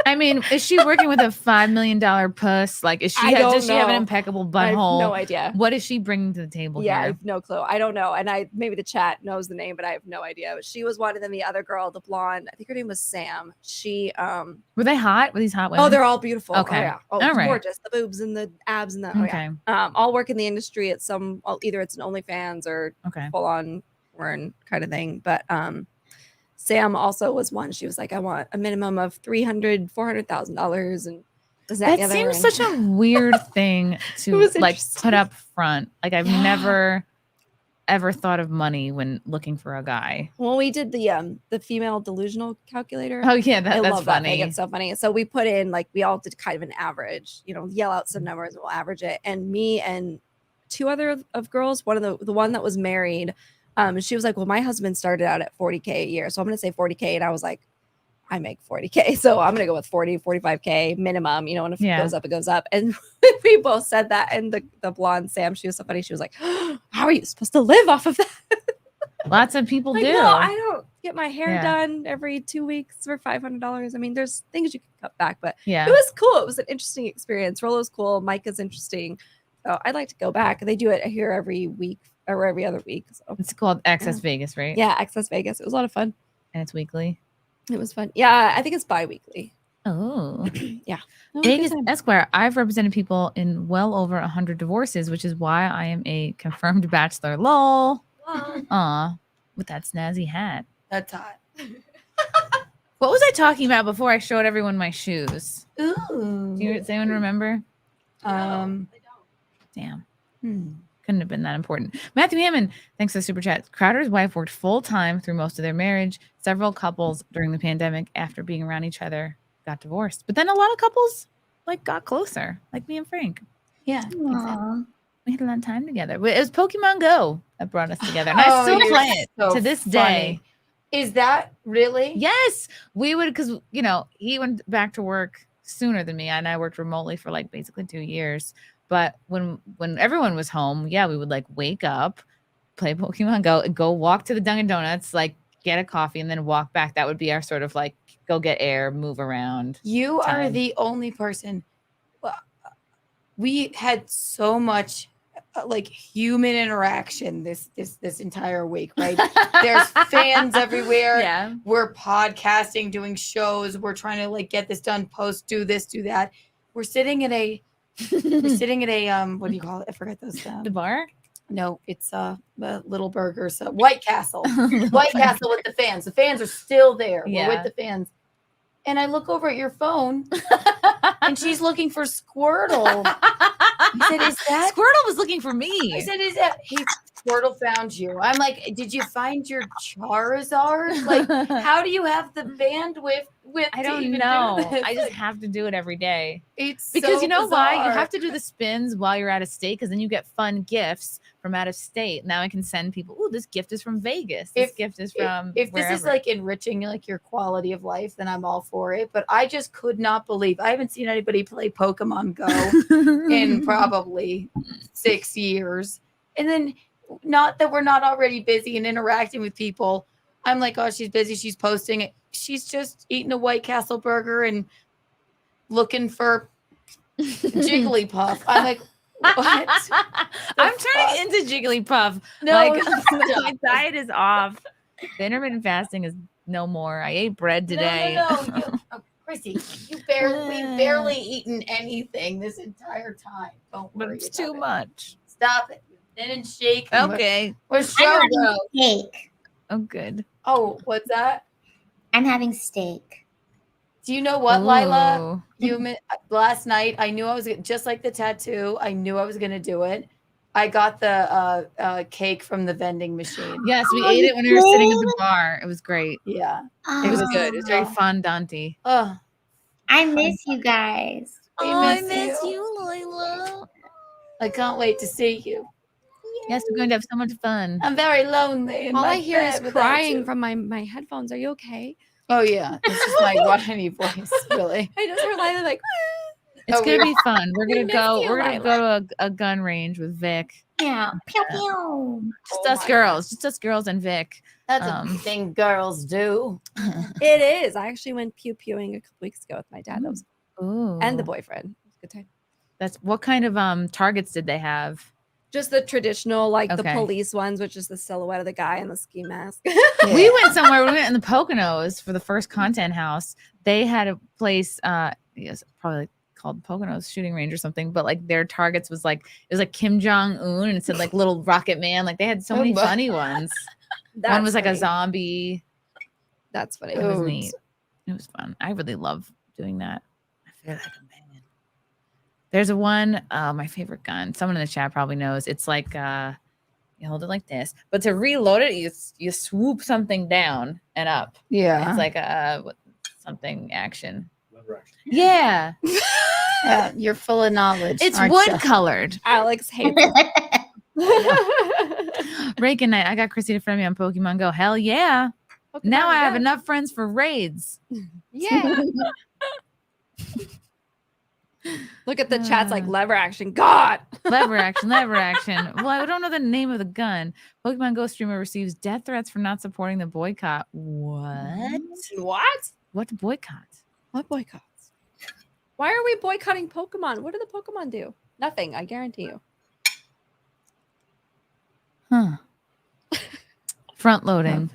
I mean, is she working with a $5 million puss? Like, does she have an impeccable butthole? I have no idea. What is she bringing to the table Yeah, here? I have no clue. I don't know. And maybe the chat knows the name, but I have no idea. But she was one, and then the other girl, the blonde, I think her name was Sam. She were they hot? Were these hot women? Oh, they're all beautiful. Okay. Oh, yeah. Oh, all right. Gorgeous. The boobs and the abs and the okay. All work in the industry at either it's an OnlyFans or full on porn kind of thing. But Sam also was one. She was like, I want a minimum of $400,000, and that seems such a weird thing to like put up front. Like I've never ever thought of money when looking for a guy. Well, we did the female delusional calculator. Oh yeah, I that's love funny. That thing. It's so funny. So we put in we all did kind of an average. Yell out some numbers and we'll average it. And me and two other of girls, one of the one that was married. And she was like, well, my husband started out at 40K a year. So I'm going to say 40K. And I was like, I make 40K. So I'm going to go with 40, 45K minimum, and if it goes up, it goes up. And we both said that. And the blonde Sam, she was so funny. She was like, how are you supposed to live off of that? Lots of people do. No, I don't get my hair done every 2 weeks for $500. I mean, there's things you can cut back, but it was cool. It was an interesting experience. Rolo's cool. Mike is interesting. So I'd like to go back. They do it here every week or every other week. So it's called Access Vegas, right? Yeah, Access Vegas. It was a lot of fun. And it's weekly. It was fun. Yeah, I think it's bi-weekly. Oh. Yeah. Vegas Esquire. I've represented people in well over 100 divorces, which is why I am a confirmed bachelor. Lol. Aw, with that snazzy hat. That's hot. What was I talking about before I showed everyone my shoes? Ooh. Does anyone remember? Damn. Couldn't have been that important. Matthew Hammond, thanks for the super chat. Crowder's wife worked full-time through most of their marriage. Several couples during the pandemic, after being around each other, got divorced. But then a lot of couples got closer, like me and Frank. Yeah. Exactly. We had a lot of time together. It was Pokemon Go that brought us together. And I still play it to this day. Is that really? Yes. We would, because, he went back to work sooner than me, and I worked remotely for basically 2 years. But when everyone was home, we would wake up, play Pokemon Go, walk to the Dunkin' Donuts, get a coffee, and then walk back. That would be our sort of like go get air, move around. You are time. the only person. We had so much like human interaction this entire week, right? There's fans everywhere. Yeah. We're podcasting, doing shows. We're trying to like get this done, post, do this, do that. We're sitting at a what do you call it? I forget those. The bar? No, it's the Little Burger. So White Castle. White Castle with the fans. The fans are still there. Yeah. We're with the fans. And I look over at your phone and she's looking for Squirtle. I said, is that Squirtle was looking for me? I said, is that Squirtle found you? I'm like, did you find your Charizard? Like, how do you have the bandwidth I don't even know. do this? I just have to do it every day. It's because so you know why? You bizarre. have to do the spins while you're out of state because then you get fun gifts from out of state. Now I can send people, oh, this gift is from Vegas. This gift is from if this is wherever." like enriching like your quality of life, then I'm all for it. But I just could not believe I haven't seen anybody play Pokemon Go in probably 6 years. And then not that we're not already busy and interacting with people. I'm like, oh, she's busy. She's posting it. She's just eating a White Castle burger and looking for Jigglypuff. I'm like, what? I'm turning into Jigglypuff. No, like stop. my diet is off. The intermittent fasting is no more. I ate bread today. No. Chrissy, we've barely eaten anything this entire time. Don't But worry. it's about too it. much. Stop it. Didn't shake. Okay. Where's I'm show having go? steak. Oh, good. Oh, what's that? I'm having steak. Do you know what, Lila? Ooh. Last night, I knew I was just like the tattoo. I knew I was going to do it. I got the cake from the vending machine. Yes, we ate it when we were sitting at the bar. It was great. Yeah. It was good. It was very fondante. Oh, I miss you guys. I miss you, Lila. I can't wait to see you. Yes, we're going to have so much fun. I'm very lonely. In All my I hear is bed without crying you. from my headphones. Are you okay? Oh yeah, this is my whiny voice. Really. I just heard Lila like. It's Oh, gonna we- be fun. We're gonna miss go. you, We're gonna Lila. go to a gun range with Vic. Yeah. Pew pew. Just us girls. Just us girls and Vic. That's a thing girls do. It is. I actually went pew pewing a couple weeks ago with my dad. That was Ooh. and the boyfriend. It was a good time. That's what kind of targets did they have? Just the traditional, like the Okay. police ones, which is the silhouette of the guy and the ski mask. We went somewhere. We went in the Poconos for the first content house. They had a place. Yes, probably called Poconos Shooting Range or something. But like their targets was like it was like Kim Jong Un, and it said like little Rocket Man. Like they had so many funny ones. One was like a zombie. That's funny. It was neat. It was fun. I really love doing that. I feel like a man. There's a one, my favorite gun. Someone in the chat probably knows. It's like you hold it like this, but to reload it, you swoop something down and up. Yeah. It's like something action. Yeah. Yeah, you're full of knowledge. It's aren't wood ya? colored. Alex hates it. Rake and Night. I got Chrissy to friend me on Pokemon Go. Hell yeah. Now I have enough friends for raids. Yeah. Look at the chats like lever action. God. Lever action, lever action. Well, I don't know the name of the gun. Pokemon Go streamer receives death threats for not supporting the boycott. What? What boycott? What boycotts? Why are we boycotting Pokemon? What do the Pokemon do? Nothing, I guarantee you. Huh. Front loading.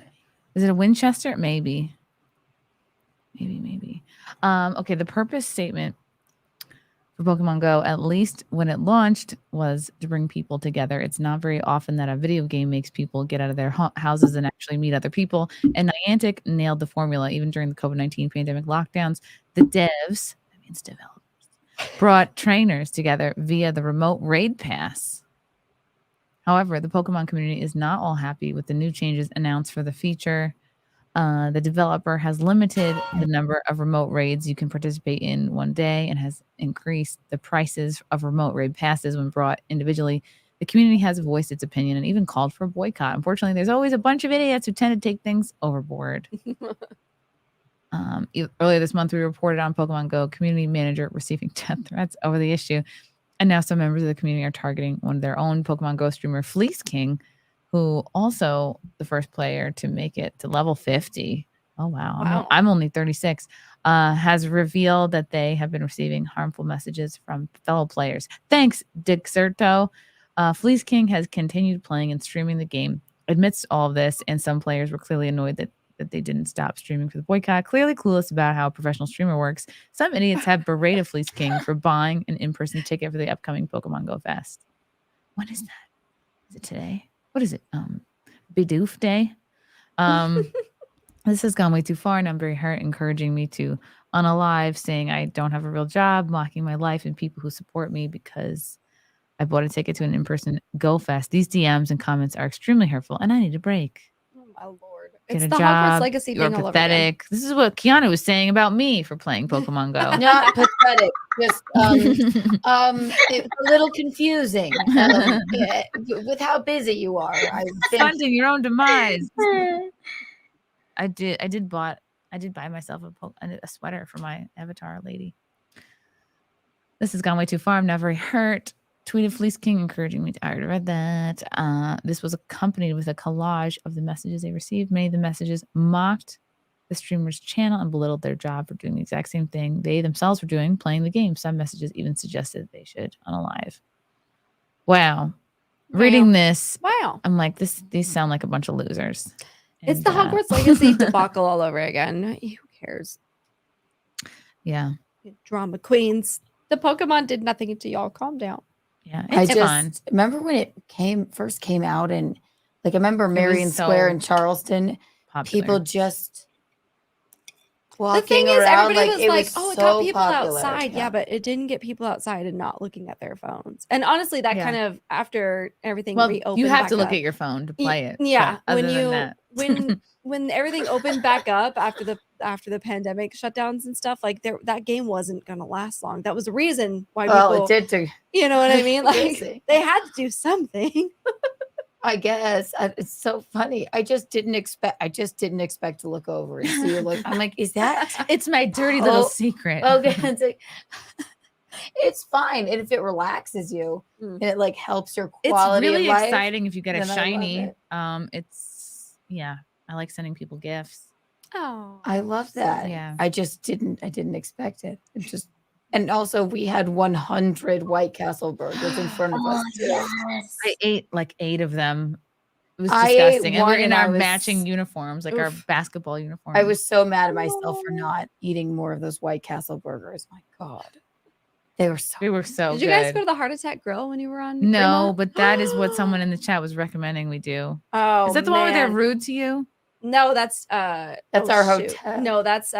Is it a Winchester? Maybe. Maybe. Okay, the purpose statement for Pokemon Go, at least when it launched, was to bring people together. It's not very often that a video game makes people get out of their houses and actually meet other people. And Niantic nailed the formula even during the COVID-19 pandemic lockdowns. The devs, that means developers, brought trainers together via the remote raid pass. However, the Pokemon community is not all happy with the new changes announced for the feature. The developer has limited the number of remote raids you can participate in one day and has increased the prices of remote raid passes when brought individually. The community has voiced its opinion and even called for a boycott. Unfortunately, there's always a bunch of idiots who tend to take things overboard. Earlier this month, we reported on Pokemon Go community manager receiving death threats over the issue. And now some members of the community are targeting one of their own Pokemon Go streamer, Fleece King, who also the first player to make it to level 50. Oh, wow. Wow. I'm only 36. Has revealed that they have been receiving harmful messages from fellow players. Thanks, Dixerto. Fleece King has continued playing and streaming the game. Amidst all of this, and some players were clearly annoyed that they didn't stop streaming for the boycott. Clearly clueless about how a professional streamer works. Some idiots have berated Fleece King for buying an in-person ticket for the upcoming Pokemon Go Fest. When is that? Is it today? What is it? Bidoof Day? This has gone way too far, and I'm very hurt, encouraging me to unalive, saying I don't have a real job, mocking my life and people who support me because I bought a ticket to an in-person Go Fest. These DMs and comments are extremely hurtful, and I need a break. Oh my lord. Get It's a the job. Hogwarts Legacy You're thing all over again. pathetic. This is what Keanu was saying about me for playing Pokemon Go. Not pathetic, just it's a little confusing with how busy you are. I think. Funding your own demise. I did buy myself a sweater for my avatar lady. This has gone way too far. I'm not very hurt. Tweeted Fleece King encouraging me to. I already read that. This was accompanied with a collage of the messages they received. Many of the messages mocked the streamer's channel and belittled their job for doing the exact same thing they themselves were doing, playing the game. Some messages even suggested they should unalive. Wow. Reading this, I'm like, these sound like a bunch of losers. It's the Hogwarts Legacy debacle all over again. Who cares? Yeah. Drama queens. The Pokemon did nothing to y'all. Calm down. Yeah. I just remember when it first came out, and like I remember Marion Square in Charleston, people just walking The thing is, around everybody like was it like, was "Oh, it so got people popular. outside." Yeah, but it didn't get people outside and not looking at their phones. And honestly, that kind of after everything reopened, you have back to look up- at your phone to play it. Yeah, but when other than you that. when everything opened back up after the pandemic shutdowns and stuff, like that game wasn't gonna last long. That was the reason why Well, people, it did to you know what I mean? Like Crazy. they had to do something. I guess it's so funny. I just didn't expect to look over and see you look. I'm like, is that? It's my dirty little secret. Okay, it's like, it's fine, and if it relaxes you and it like helps your quality It's really of life, exciting if you get a then I love shiny. it. I like sending people gifts. Oh, I love that. Yeah. I didn't expect it. It just, and also we had 100 White Castle burgers in front of us. I ate like 8 of them. It was I ate disgusting. And we're one in and I our was- matching uniforms, like our Oof. basketball uniforms. I was so mad at myself for not eating more of those White Castle burgers. My God. They were so Did you guys go to the Heart Attack Grill when you were on? No, Fremont? but that is what someone in the chat was recommending we do. Oh, is that the one where they're man. rude to you? No, that's our shoot. hotel. No, that's oh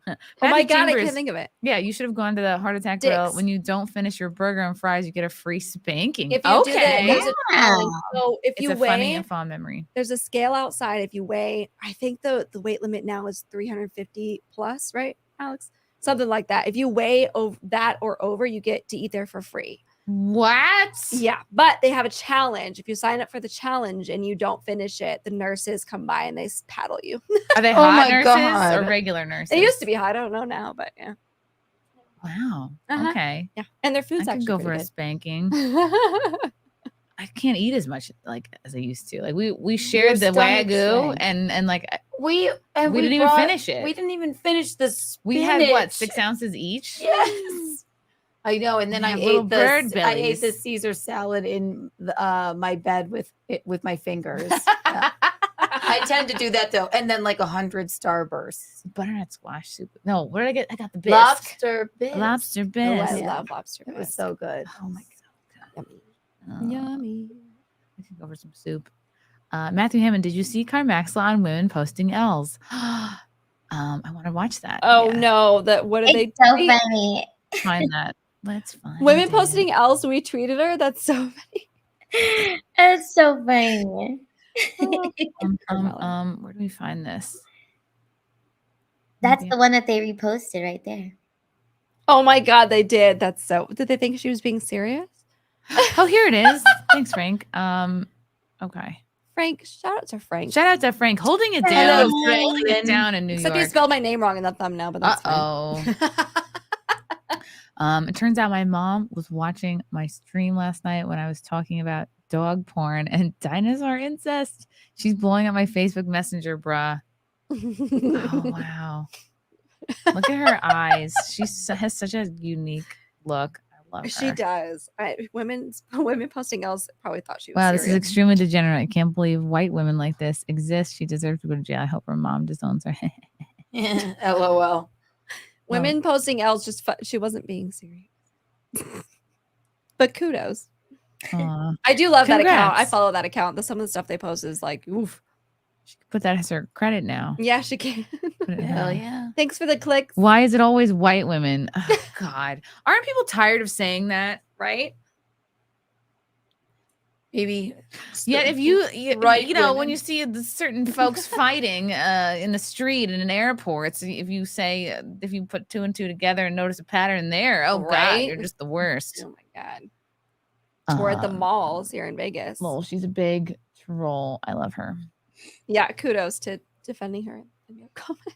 my Patty god, I Chambers- can't think of it. Yeah, you should have gone to the Heart Attack Grill. Dick's. When you don't finish your burger and fries, you get a free spanking. If you do that, there's a challenge. So if It's you a weigh, funny and fond memory. there's a scale outside. If you weigh, I think the weight limit now is 350 plus, right, Alex? Something like that. If you weigh that or over, you get to eat there for free. What? Yeah, but they have a challenge. If you sign up for the challenge and you don't finish it, the nurses come by and they paddle you. Are they Oh hot my nurses God. or regular nurses? They used to be hot. I don't know now, but yeah. Wow. Uh-huh. Okay. Yeah, and their food's I could actually go for a pretty spanking. good. I can't eat as much like as I used to. Like we shared the Your stomach wagyu sank. and like We We didn't even finish it. We didn't even finish the spinach. we had what 6 ounces each. Yes. I know, and then We I have little ate bird I ate bellies. the Caesar salad in my bed with my fingers. Yeah. I tend to do that though, and then like 100 Starbursts. Butternut squash soup. No, where did I get? I got the bisque. Lobster bisque. Lobster Oh, bisque. I love lobster. It was so good. Oh my god. Yummy. I could go for some soup. Matthew Hammond, did you see Carmaxla on women posting L's? I want to watch that. Oh no! What are they? It's so tweet? funny. Find that. Let's find Women it. posting L's. We tweeted her. That's so funny. It's so funny. Where do we find this? That's the one that they reposted right there. Oh my god, they did. That's so. Did they think she was being serious? Oh, here it is. Thanks, Frank. Okay. Frank, shout out to Frank. Shout out to Frank holding it Hello, down. Frank. Holding it down in New Except York. you spelled my name wrong in the thumbnail, but that's fine. It turns out my mom was watching my stream last night when I was talking about dog porn and dinosaur incest. She's blowing up my Facebook Messenger, bruh. Oh, wow. Look at her eyes. She has such a unique look. I love her. She does. Women posting else probably thought she was Wow, serious. this is extremely degenerate. I can't believe white women like this exist. She deserves to go to jail. I hope her mom disowns her. LOL. Women posting else just she wasn't being serious. But kudos. I do love that account. I Congrats. follow that account. Some of the stuff they post is like, oof. Put that as her credit now. Yeah, she can. Hell yeah. Thanks for the clicks. Why is it always white women? Oh, God. Aren't people tired of saying that? Right? Maybe. Yet if you Right know, when women. you see the certain folks fighting in the street in an airport, if you put two and two together and notice a pattern there, oh God, Right? you're just the worst. Oh my God. We're at the malls here in Vegas. Lol, she's a big troll. I love her. Yeah, kudos to defending her in your comments.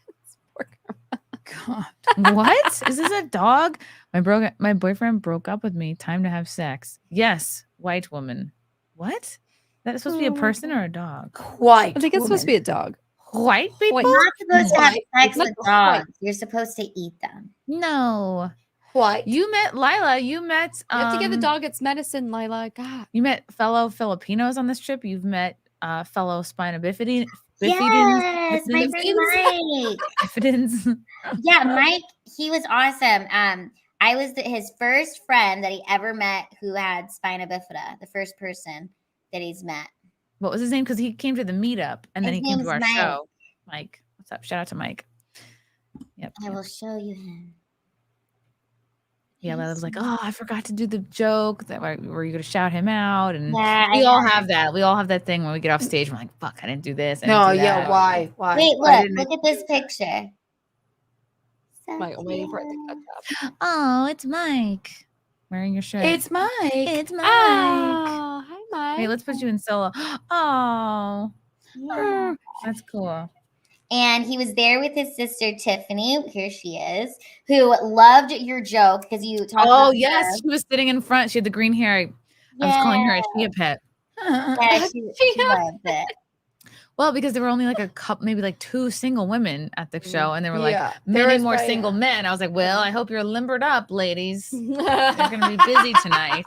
What? Is this a dog? My boyfriend broke up with me. Time to have sex. Yes, white woman. What? That is supposed to be a person or a dog? White. I think it's supposed to be a dog. White people? You're not supposed to have sex What? with dogs. You're supposed to eat them. No. White. You met Lila. You met. You have to give the dog its medicine, Lila. God. You met fellow Filipinos on this trip. You've met fellow spina bifida. Yes, my friend Mike. Bifidans. Yeah, Mike, he was awesome. I was his first friend that he ever met who had spina bifida, the first person that he's met. What was his name? Because he came to the meetup and then His he came to name's our Mike. show. Mike, what's up? Shout out to Mike. Yep. I will show you him. Yeah, Lila was like, oh, I forgot to do the joke. Were you going to shout him out? And Yeah, we I all know. have that. We all have that thing when we get off stage. We're like, fuck, I didn't do this. I No, didn't do yeah, that. why? Wait, I look at this picture. Mike, I'm waiting for it to catch up. Oh, it's Mike wearing your shirt. It's Mike. It's Mike. Oh, hi, Mike. Hey, let's put you in solo. Oh, Yeah. that's cool. And he was there with his sister Tiffany. Here she is, who loved your joke because you talked. Oh, about yes. her. She was sitting in front. She had the green hair. I was calling her a Shia pet. Yeah, she loved it. Well, because there were only like a couple, maybe like 2 single women at the show, and there were like Yeah, there many was more probably- single men. I was like, well, I hope you're limbered up, ladies. They're gonna be busy tonight.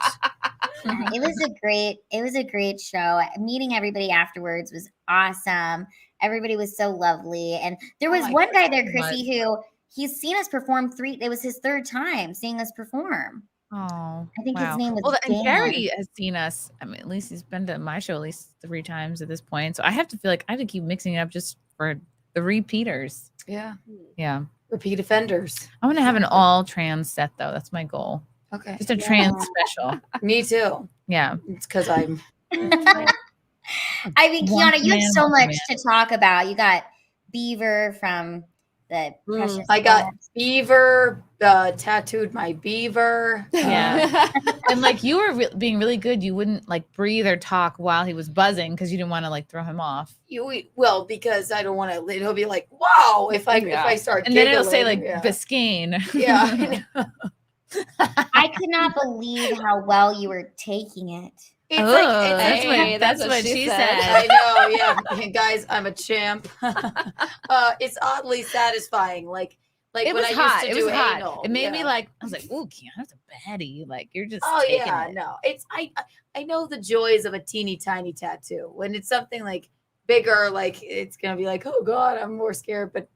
It was a great show. Meeting everybody afterwards was awesome. Everybody was so lovely. And there was one guy there, Chrissy, who he's seen us perform it was his 3rd time seeing us perform. Oh, I think his wow. name was Well, and Dan. Gary has seen us. I mean, at least he's been to my show at least 3 times at this point. So I have to feel like I have to keep mixing it up just for the repeaters. Yeah. Yeah. Repeat offenders. I want to have an all trans set though. That's my goal. Okay. Just a trans special. Me too. Yeah. It's because I'm. I mean, One Kiana, you have man, so one much man. to talk about. You got Beaver from the Precious I got Blood. beaver, tattooed my beaver. Yeah. And like you were being really good. You wouldn't like breathe or talk while he was buzzing because you didn't want to like throw him off. Well, because I don't want to. He'll be like, "Wow!" If I start, And then it'll say giggling, like Biscayne. yeah. I know. I could not believe how well you were taking it. It's Oh, like that's what she said. I know, yeah. Hey, guys, I'm a champ. It's oddly satisfying. Like It when was I hot. used It to do was hot. anal. It made yeah. me like I was like, "Ooh, Keanu's a baddie." Like you're just Oh taking yeah, it. no. It's I know the joys of a teeny tiny tattoo. When it's something like bigger, like it's gonna be like, oh god, I'm more scared. But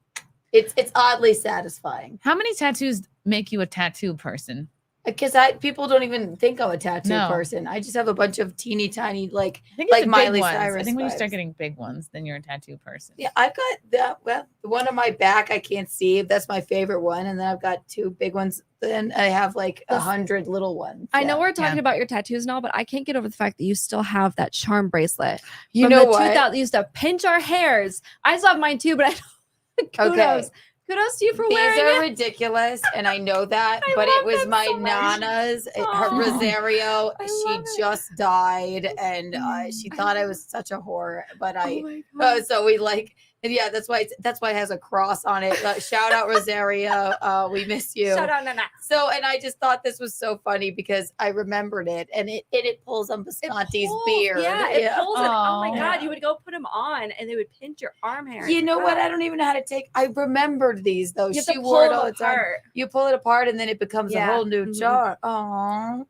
it's oddly satisfying. How many tattoos make you a tattoo person? Because people don't even think I'm a tattoo No. person. I just have a bunch of teeny tiny like I think it's like the big Miley ones. Cyrus. I think when you vibes. start getting big ones, then you're a tattoo person. Yeah, I've got that. Well, the one on my back I can't see. That's my favorite one, and then I've got 2 big ones. Then I have like 100 little ones. I know Yeah. we're talking about your tattoos and all, but I can't get over the fact that you still have that charm bracelet. You from know the what? 2000 used to pinch our hairs. I still have mine too, but I kudos. Okay. Kudos to you for These wearing are it. ridiculous, and I know that, I but love it was them my so much. Nana's, her Aw. Rosario. I She love it. just died, and she thought I was such a whore. But Oh my God. so we like And yeah, that's why it has a cross on it. Shout out Rosario. We miss you. Shout out Nana. So, and I just thought this was so funny because I remembered it, and it pulls on Bisconti's beard. Yeah, it pulls it. Oh my Yeah. god, you would go put them on, and they would pinch your arm hair. You know what? I don't even know how to take. I remembered these though. You have She to wore it pull all them the time. apart. You pull it apart, and then it becomes a whole new jar. Oh,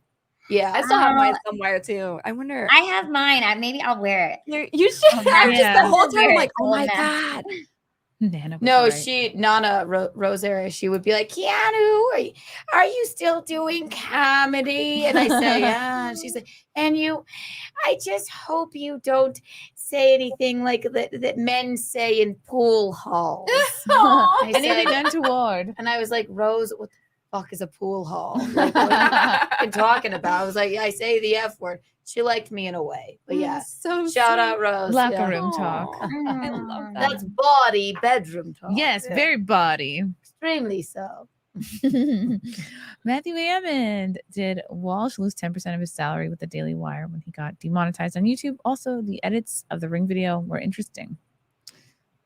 yeah. I still have mine somewhere too. I wonder. I have mine. Maybe I'll wear it. You should. I'm just the whole time Wear like, it. oh my Yeah. god. Nana was No, right. Nana Rosaria, she would be like, Keanu, are you still doing comedy? And I say, yeah. And she's like, I just hope you don't say anything like that men say in pool halls. I Anything said- untoward. And I was like, Rose, what the fuck is a pool hall? Like, what are you been talking about? I was like, I say the F word. She liked me in a way. But yeah. So shout sweet. out Rose. Locker yeah. room talk. I love that. That's body bedroom talk. Yes, Yeah. very body. Extremely so. Matthew Hammond, did Walsh lose 10% of his salary with the Daily Wire when he got demonetized on YouTube? Also, the edits of the Ring video were interesting.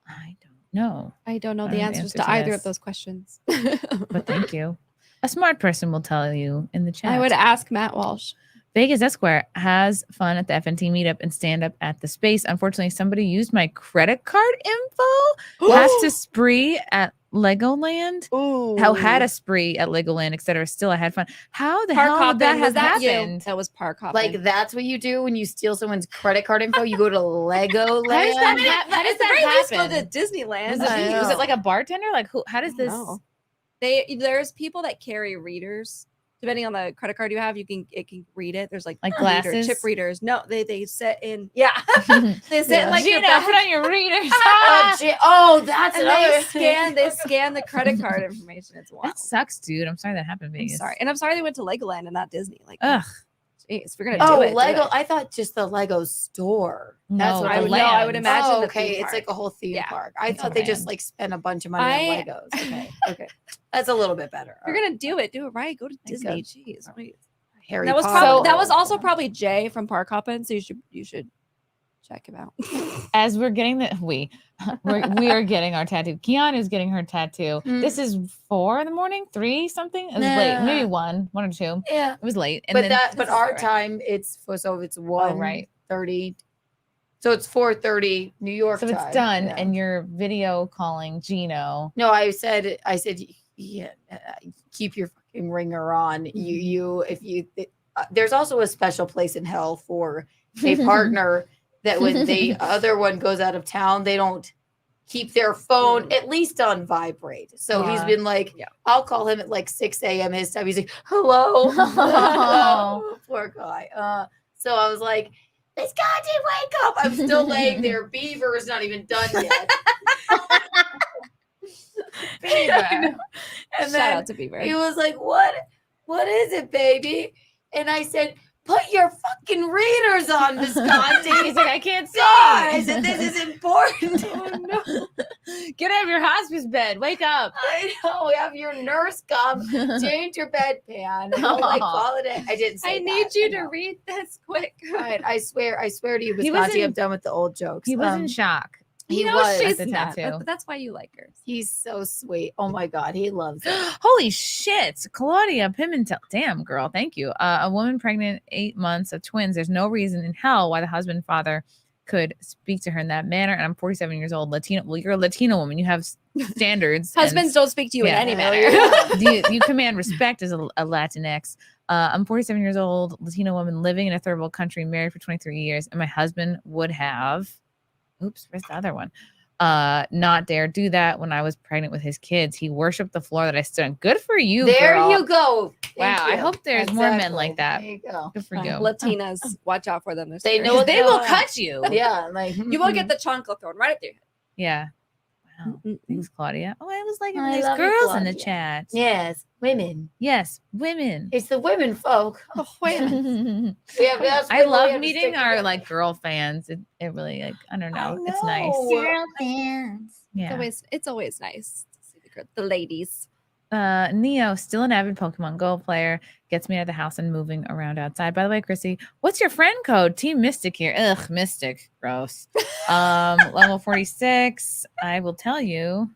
I don't know. I don't know I the don't answers answer to to either this. of those questions. But thank you. A smart person will tell you in the chat. I would ask Matt Walsh. Vegas Esquire has fun at the FNT meetup and stand up at the space. Unfortunately, somebody used my credit card info. Has to spree at Legoland. How had a spree at Legoland, etc. Still, I had fun. How the hell did that have happened? That was park hopping. Like that's what you do when you steal someone's credit card info. You go to Lego How does that, Land. how does At the that very least, go happen? to Disneyland. Was it like a bartender? Like who? How does this? There's people that carry readers. Depending on the credit card you have, it can read it. There's like glasses? chip readers. No, they sit in they sit in, like your Gina, back. put on your readers. That's and another. they scan the credit card information. It's wild. That sucks, dude. I'm sorry that happened in I'm Vegas. sorry, and I'm sorry they went to Legoland and not Disney. Like, Ugh. jeez, if you're gonna Oh, do it. do Lego. it. I thought just the Lego store. That's No, what the I would. land. I would imagine. Oh, the okay, theme it's park. like a whole theme Yeah. park. I It's thought a they just land. like spent a bunch of money on Legos. Okay, okay, that's a little bit better. If you're gonna do it right. Go to Disney. good. Jeez, wait. Harry That was Potter. that was also probably Jay from Park Hoppin'. So you should check him out. As we're getting we are getting our tattoo. Keanu's getting her tattoo. This is 4 in the morning, 3 something. It was late, maybe 1 or 2. Yeah, it was late. And but then but our time it's 1 right. 30. So it's 4:30 New York. So time. it's done, Yeah. and you're video calling Gino. No, I said, yeah, keep your fucking ringer on. There's also a special place in hell for a partner that when the other one goes out of town, they don't keep their phone at least on vibrate. So he's been like, I'll call him at like 6 a.m. his time. He's like, hello. Hello. Poor guy. So I was like, Biscotti, wake up. I'm still laying there. Beaver is not even done yet. Beaver. And Shout then out to Beaver. he was like, what is it, baby? And I said, put your fucking readers on, Visconti. He's like, I can't see. I said, this is important. Oh, no. Get out of your hospice bed. Wake up. I know. Have your nurse come, change your bedpan. And I'll like call it in. I didn't say I need that, you know. to read this quick. All right, I swear to you, He was Visconti, in- I'm done with the old jokes. He was in shock. He You know was. she's at the not, tattoo. but that's why you like her. He's so sweet. Oh my God, he loves it. Holy shit. Claudia Pimentel. Damn, girl. Thank you. A woman pregnant 8 months of twins. There's no reason in hell why the husband and father could speak to her in that manner. And I'm 47 years old. Latino. Well, you're a Latino woman. You have standards. Husbands don't speak to you in Yeah. any manner. you command respect as a Latinx. I'm 47 years old, Latino woman living in a third world country, married for 23 years. And my husband would have, oops, where's the other one? Not dare do that when I was pregnant with his kids. He worshiped the floor that I stood on. Good for you, There girl. you go. Wow, Thank I you. hope there's more men Exactly. like that. There you go. Good for you. Latinas, watch out for them. They're They scary. know what They will cut you. Yeah, like You will get the chancla thrown right up there. Yeah. Wow. Thanks, Claudia. Oh, I was like, I there's love you, girls in the Claudia. chat. Yes, women. Yes, women. It's the women folk. Oh, women. That's I what we love have to meeting stick our together. like girl fans. It really like I don't know. I It's nice. know. Girl fans. Yeah. It's always nice to see the ladies. Neo, still an avid Pokemon Go player, gets me out of the house and moving around outside. By the way, Chrissy, what's your friend code? Team Mystic here. Ugh, Mystic. Gross. Level 46. I will tell you.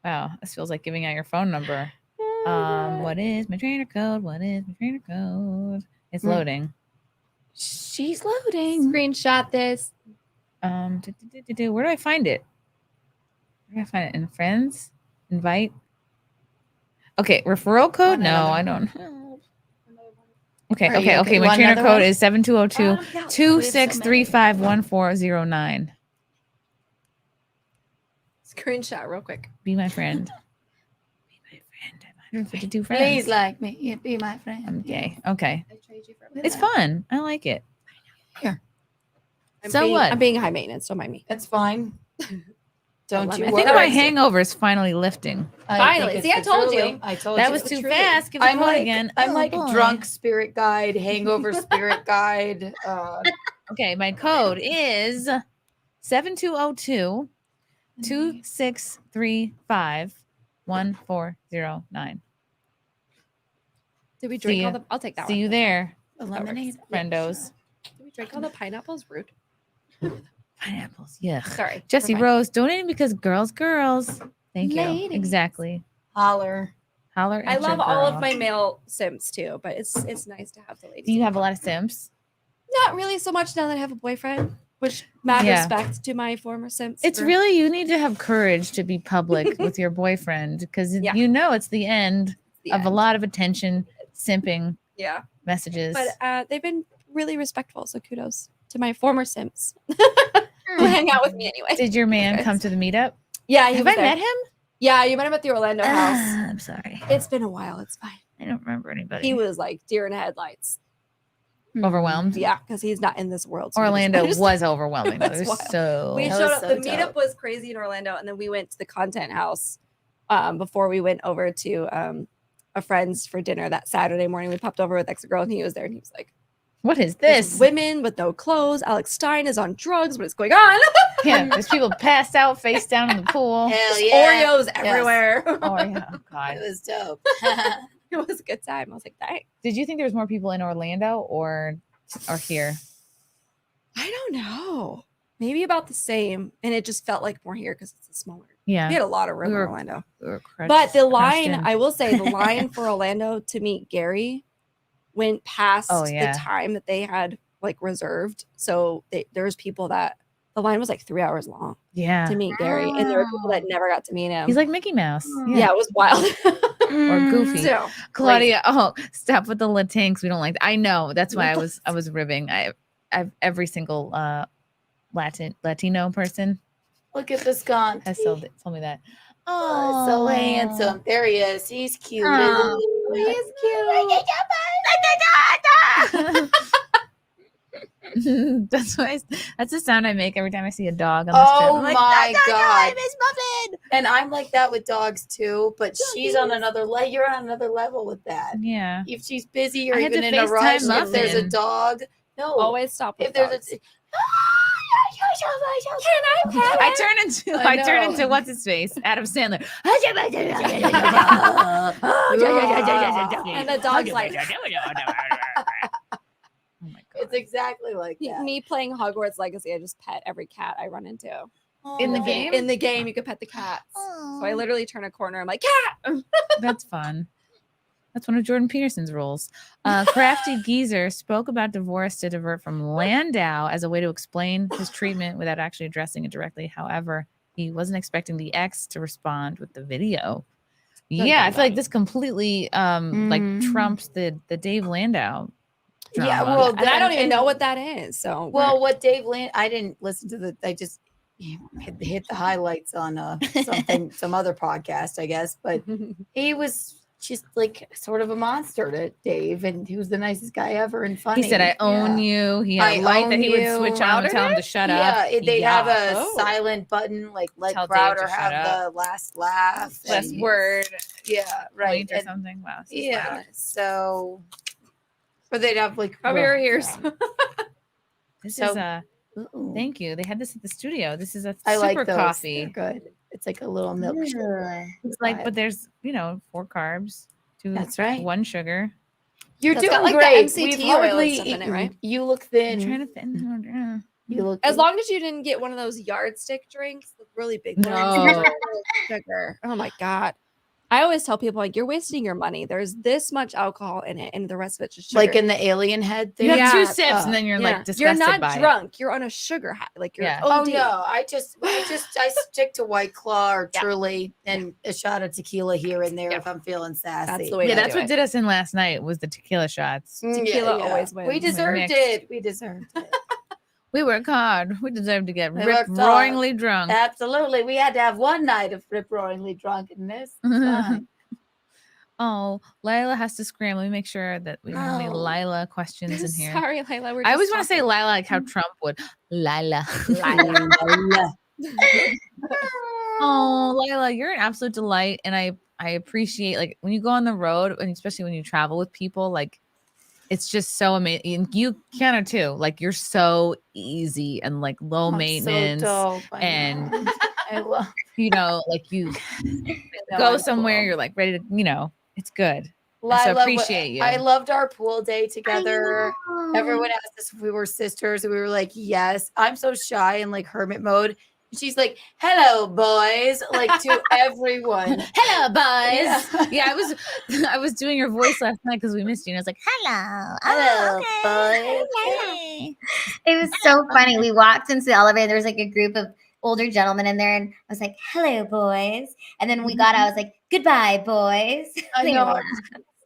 Wow, this feels like giving out your phone number. What is my trainer code? What is my trainer code? It's loading. She's loading. Screenshot this. Where do I find it? Where do I find it? In friends? Invite? Okay, referral code? No, I don't. Okay, okay. My trainer code is 7202-2635-1409. Screenshot real quick. Be my friend. Be my friend. I have 152 friends. Please like me. Be my friend. I'm gay. Okay. It's fun. I like it. Here. What? I'm being high maintenance. Don't mind me. That's fine. Don't you I worry. think my hangover is finally lifting. Finally. See, I told you. I told that you. was too fast. Give it I'm like, again. I'm Oh, like boy. drunk spirit guide, hangover spirit guide. Okay, my code is 7202-2635-1409. Did we drink all the? I'll take that See one. you there. The lemonade. Friendos. Did we drink all the pineapples? Rude. Pineapples. Yeah. Sorry. Jesse we're fine. Rose donating because girls. Thank you. Ladies. Exactly. Holler. Holler. I at your love all of girl. my male Sims too, but it's nice to have the ladies. Do you have a lot of Sims? Not really so much now that I have a boyfriend, which mad Yeah. respect to my former Sims. It's for- really, you need to have courage to be public with your boyfriend because you know it's the end of a lot of attention, simping yeah messages. But they've been really respectful, so kudos to my former Sims who hang out with me anyway. Did your man come to the meetup? Yeah, he Have was I there. met him? Yeah, you met him at the Orlando house. I'm sorry. It's been a while. It's fine. I don't remember anybody. He was like deer in headlights. Overwhelmed? Yeah, because he's not in this world. so Orlando just- was overwhelming. It It was was wild. so. We That showed was up. so The dope. meetup was crazy in Orlando, and then we went to the content house before we went over to a friend's for dinner that Saturday morning. We popped over with ex-girl, and he was there, and he was like, What is "There's this? women with no clothes. Alex Stein is on drugs. What is going on?" Yeah, there's people passed out face down in the pool. Hell There's yeah. Oreos Yes. everywhere. Oh, yeah. Oh, God. It was dope. It was a good time. I was like, "Dang." Did you think there was more people in Orlando or here? I don't know. Maybe about the same, and it just felt like more here because it's a smaller. Yeah. We had a lot of room We in were- Orlando. we were But the crushed line, in. I will say, the line for Orlando to meet Gary went past Oh, yeah. the time that they had like reserved. So there was people that the line was like 3 hours long Yeah. to meet Gary, and there were people that never got to meet him. He's like Mickey Mouse. yeah, it was wild. Or Goofy. So, Claudia, oh, stop with the Latinx. We don't like that. I know. That's why I was ribbing. I've every single Latino person Look at the sconce. has told me that. Oh, so handsome. There he is. He's cute. Oh. He's cute. That's the sound I make every time I see a dog on the strip. Oh I'm like, my "No, god, Miss Muffin!" And I'm like that with dogs too, but she's on another level. You're on another level with that. Yeah. If she's busy or I had even to in a FaceTime rush, if there's a Muffin. dog, no. always stop. With If there's dogs. a I turn into what's his face, Adam Sandler. And the dog's like, it's exactly like that. me playing Hogwarts Legacy. I just pet every cat I run into. In the game? In the game, you can pet the cats. So I literally turn a corner. I'm like, cat. That's fun. That's one of Jordan Peterson's roles. Crafty Geezer spoke about divorce to divert from Landau as a way to explain his treatment without actually addressing it directly. However, he wasn't expecting the ex to respond with the video. Yeah, I feel like this completely like trumps the Dave Landau drama. Yeah, well, And I don't even know what that is. So Well, what Dave Land, I didn't listen to I just hit the highlights on some other podcast, I guess. But he was just like sort of a monster to Dave, and he was the nicest guy ever and funny. He said, "I own you." He had a light that he would switch on and tell him to shut up. Yeah, they have a Oh. silent button, like let Tell Dave Crowder to shut have up. the last laugh, Last and- word. Yeah, right. Point or And- something. Wow. this is Yeah, loud. so, or they'd have like cover your ears. This So- is thank you. They had this at the studio. This is a I super like those. coffee. They're good. It's like a little milkshake. It's like, but there's 4 carbs, 2. That's right. 1 sugar. You're It's doing got, like, the great. MCT We've oil and hardly stuff in it, eaten. right? You look thin. I'm trying to fit in. You look As long as you didn't get one of those yardstick drinks, the really big ones. No. Sugar. Oh my god. I always tell people like you're wasting your money. There's this much alcohol in it, and the rest of it's just sugar. like in the alien head thing. You have 2 sips and then you're like disgusted You're not by drunk. You're on a sugar high. Like you're Oh OD. no, I stick to White Claw or Truly and a shot of tequila here and there if I'm feeling sassy. That's the way Yeah, that's what did us in last night was the tequila shots. Tequila always wins. We deserved mixed. it. We deserved it. We work hard. We deserve to get We rip worked hard. roaringly drunk. Absolutely. We had to have one night of rip roaringly drunkenness. It's fine. Oh, Lila has to scram. Let me make sure that we don't have any Oh. Lila questions in here. Sorry, Lila. We're I always just want to say talking. Lila like how Trump would. Lila. Lila. Oh, Lila, you're an absolute delight. And I appreciate like when you go on the road and especially when you travel with people, like it's just so amazing. And you, Keanu, too. Like you're so easy and like low maintenance. So dope. And I love like you know, go I'm somewhere, cool. you're like ready to, it's good. Lila, So appreciate you. I loved our pool day together. Everyone asked us if we were sisters, and we were like, yes. I'm so shy and like hermit mode. She's like, hello, boys, like to everyone. Hello, boys. Yeah. Yeah, I was doing your voice last night because we missed you. And I was like, hello. Hello, okay. boys. It was so funny. We walked into the elevator. There was like a group of older gentlemen in there, and I was like, hello, boys. And then we got out. I was like, goodbye, boys. I They know. laughed.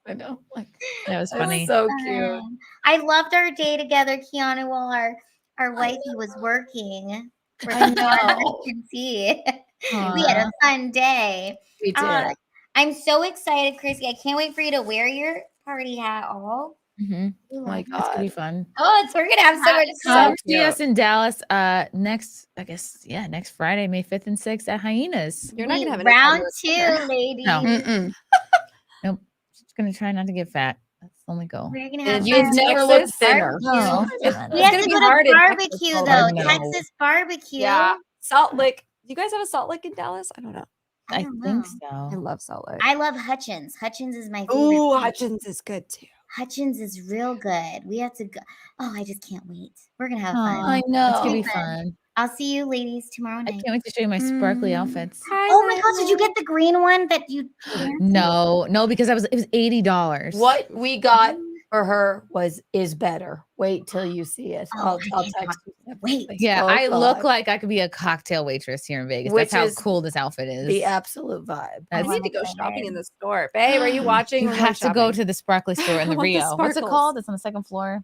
I know. Like, That was it was funny. so cute. I loved our day together, Keanu, while our wifey was working. I know. We had a fun day. We did. I'm so excited, Chrissy. I can't wait for you to wear your party hat all. Mm-hmm. Oh my That's gonna be God. fun. Oh, we're gonna have so much fun. See us in Dallas next Friday, May 5th and 6th at Hyenas. You're not gonna have an round 2, ladies. No. Mm-mm. Nope. Just gonna try not to get fat. That's the only goal. We're gonna have You've fun. never looked thinner. No. We have to be go hard to in barbecue Texas, though. I know. Texas barbecue. Yeah. Salt Lick. Do you guys have a Salt Lick in Dallas? I don't know. I don't think know. I so. love Salt Lick. I love Hutchins. Hutchins is my favorite. Ooh, place. Hutchins is good too. Hutchins is real good. We have to go. Oh, I just can't wait. We're gonna have Aw, fun. I It's gonna know. be fun. I'll see you ladies tomorrow I night. can't wait to show you my sparkly outfits. Oh my gosh, did you get the green one that you No, because it was $80. What we got for her is better. Wait till you see it. Oh, I'll text you. wait. Yeah, Oh, I look God. like I could be a cocktail waitress here in Vegas. Which That's how is cool this outfit is. The absolute vibe. I That's- need to go shopping in the store. Babe, are you watching? You We're have to going go shopping. to the sparkly store in I the want the Rio. What's it sparkles. called? It's on the second floor.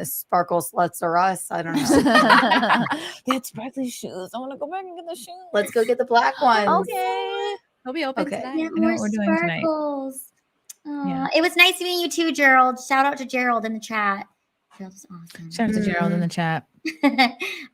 Sparkle sluts are us. I don't know. Get sparkly shoes. I want to go back and get the shoes. Let's go get the black ones. Okay. He'll be open Okay. tonight. Yeah, I know what we're doing tonight. sparkles. Yeah. It was nice meeting you too, Gerald. Shout out to Gerald in the chat. Gerald's awesome. Shout out to Gerald in the chat.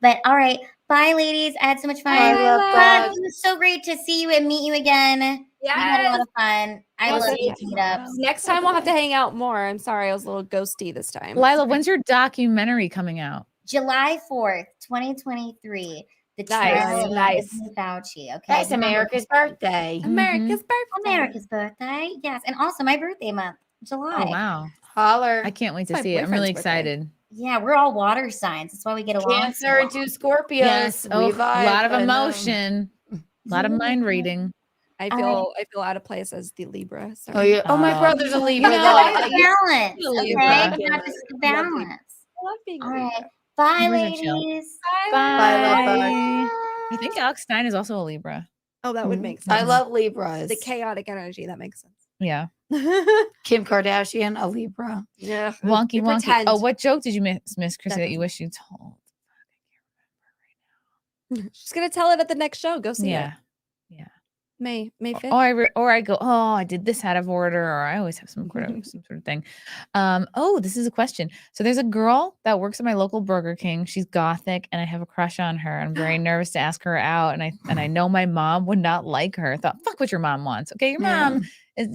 But all right. Bye, ladies. I had so much fun. I love that. It was so great to see you and meet you again. We had a lot of fun. I We'll love see these meetups. Next time we'll have to hang out more. I'm sorry, I was a little ghosty this time. Lila, when's your documentary coming out? July 4th, 2023. The Nice, Trial of nice. Anthony Fauci. Okay. That's America's birthday. America's birthday. America's birthday. Yes. And also my birthday month, July. Oh, wow. Holler. I can't wait to My see it. I'm really boyfriend's birthday. excited. Yeah, we're all water signs. That's why we get along. so Cancer and well. 2 Scorpios. Yes. Oh, We a vibe, lot of I know. emotion. A lot of mind reading. I All feel out of place as the Libra. Sorry. Oh yeah. Oh, my Oh. brother a Libra. You though. know, I- balance. You're a Okay. Libra. You got to Love balance. I love being All Libra. right. Bye, Libras are chill. ladies. Bye, love Bye. I think Alex Stein is also a Libra. Oh, that would make sense. I love Libras. the chaotic energy. That makes sense. Yeah. Kim Kardashian, a Libra. Yeah. Wonky You wonky. pretend. Oh, what joke did you miss, Chrissy, that you wish you told? She's gonna tell it at the next show. Go see Yeah. it. May 5th. Or I go, oh, I did this out of order, or I always have some sort of thing. Oh, this is a question. So there's a girl that works at my local Burger King. She's gothic, and I have a crush on her. I'm very nervous to ask her out, and I know my mom would not like her. I thought, fuck what your mom wants. Okay, your mom is,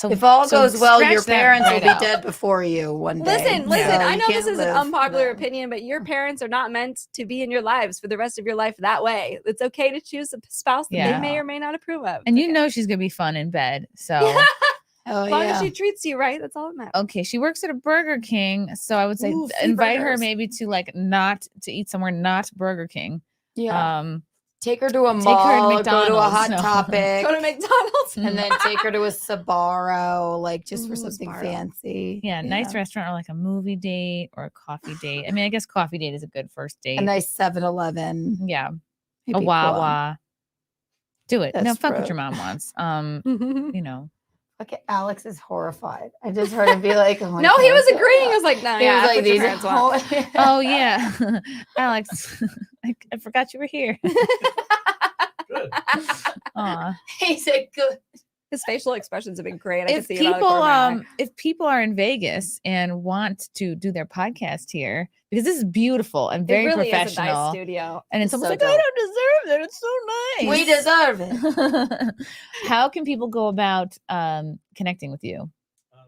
So if all so goes well, scratch your that parents will right be out. dead before you one day. Listen. So I you know this can't is an live unpopular then. opinion, but your parents are not meant to be in your lives for the rest of your life that way. It's okay to choose a spouse that Yeah. they may or may not approve of. And you know she's gonna be fun in bed. So Oh, As long as yeah. she treats you right, that's all that matters. okay, she works at a Burger King, so I would say Ooh, free invite her burgers. maybe to like not to eat somewhere not Burger King. Yeah. Take her to a Take her to mall, go to a McDonald's, Hot no. Topic, Go to McDonald's. and then take her to a Sabaro, like just for Ooh, something Sbarro. fancy. Yeah, nice restaurant or like a movie date or a coffee date. I mean, I guess coffee date is a good first date. A nice 7-Eleven. Yeah, It'd a be Wawa. Do it. No, That's fuck what true. your mom wants. You know. Okay, Alex is horrified. I just heard him be like, oh my No, he God, was so agreeing. bad. I was like, no, He yeah, was that's like, what your these parents want. whole- Oh yeah, Alex, I forgot you were here. Aw. He said, good. His facial expressions have been great. I can If see it out of the corner people of my eye. if people are in Vegas and want to do their podcast here, because this is beautiful and very It really professional, is a nice studio. and it's It's almost so like I dope. don't deserve it. It's so nice. We deserve it. How can people go about connecting with you?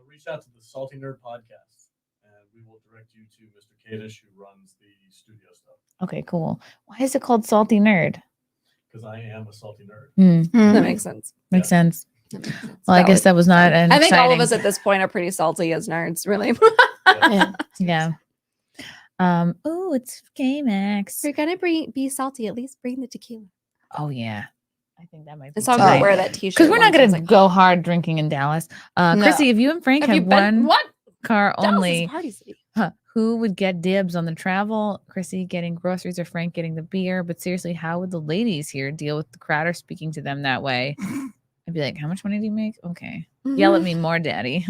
Reach out to the Salty Nerd Podcast, and we will direct you to Mr. Kadish, who runs the studio stuff. Okay, cool. Why is it called Salty Nerd? Because I am a salty nerd. That makes sense. Makes sense. Well, I guess that was not an I think all of exciting- us at this point are pretty salty as nerds, really. Yeah. Oh, it's K-Max. If you're gonna be salty, at least bring the tequila. Oh yeah. I think that might be And so I'm gonna wear that because t-shirt we're once. not I gonna was like, go hard drinking in Dallas. No. Chrissy, if you and Frank Have you have been- one what? car Dallas is a only, party city. who would get dibs on the travel? Chrissy getting groceries or Frank getting the beer? But seriously, how would the ladies here deal with the crowd or speaking to them that way? I'd be like, how much money do you make? Okay. Yell at me more, daddy.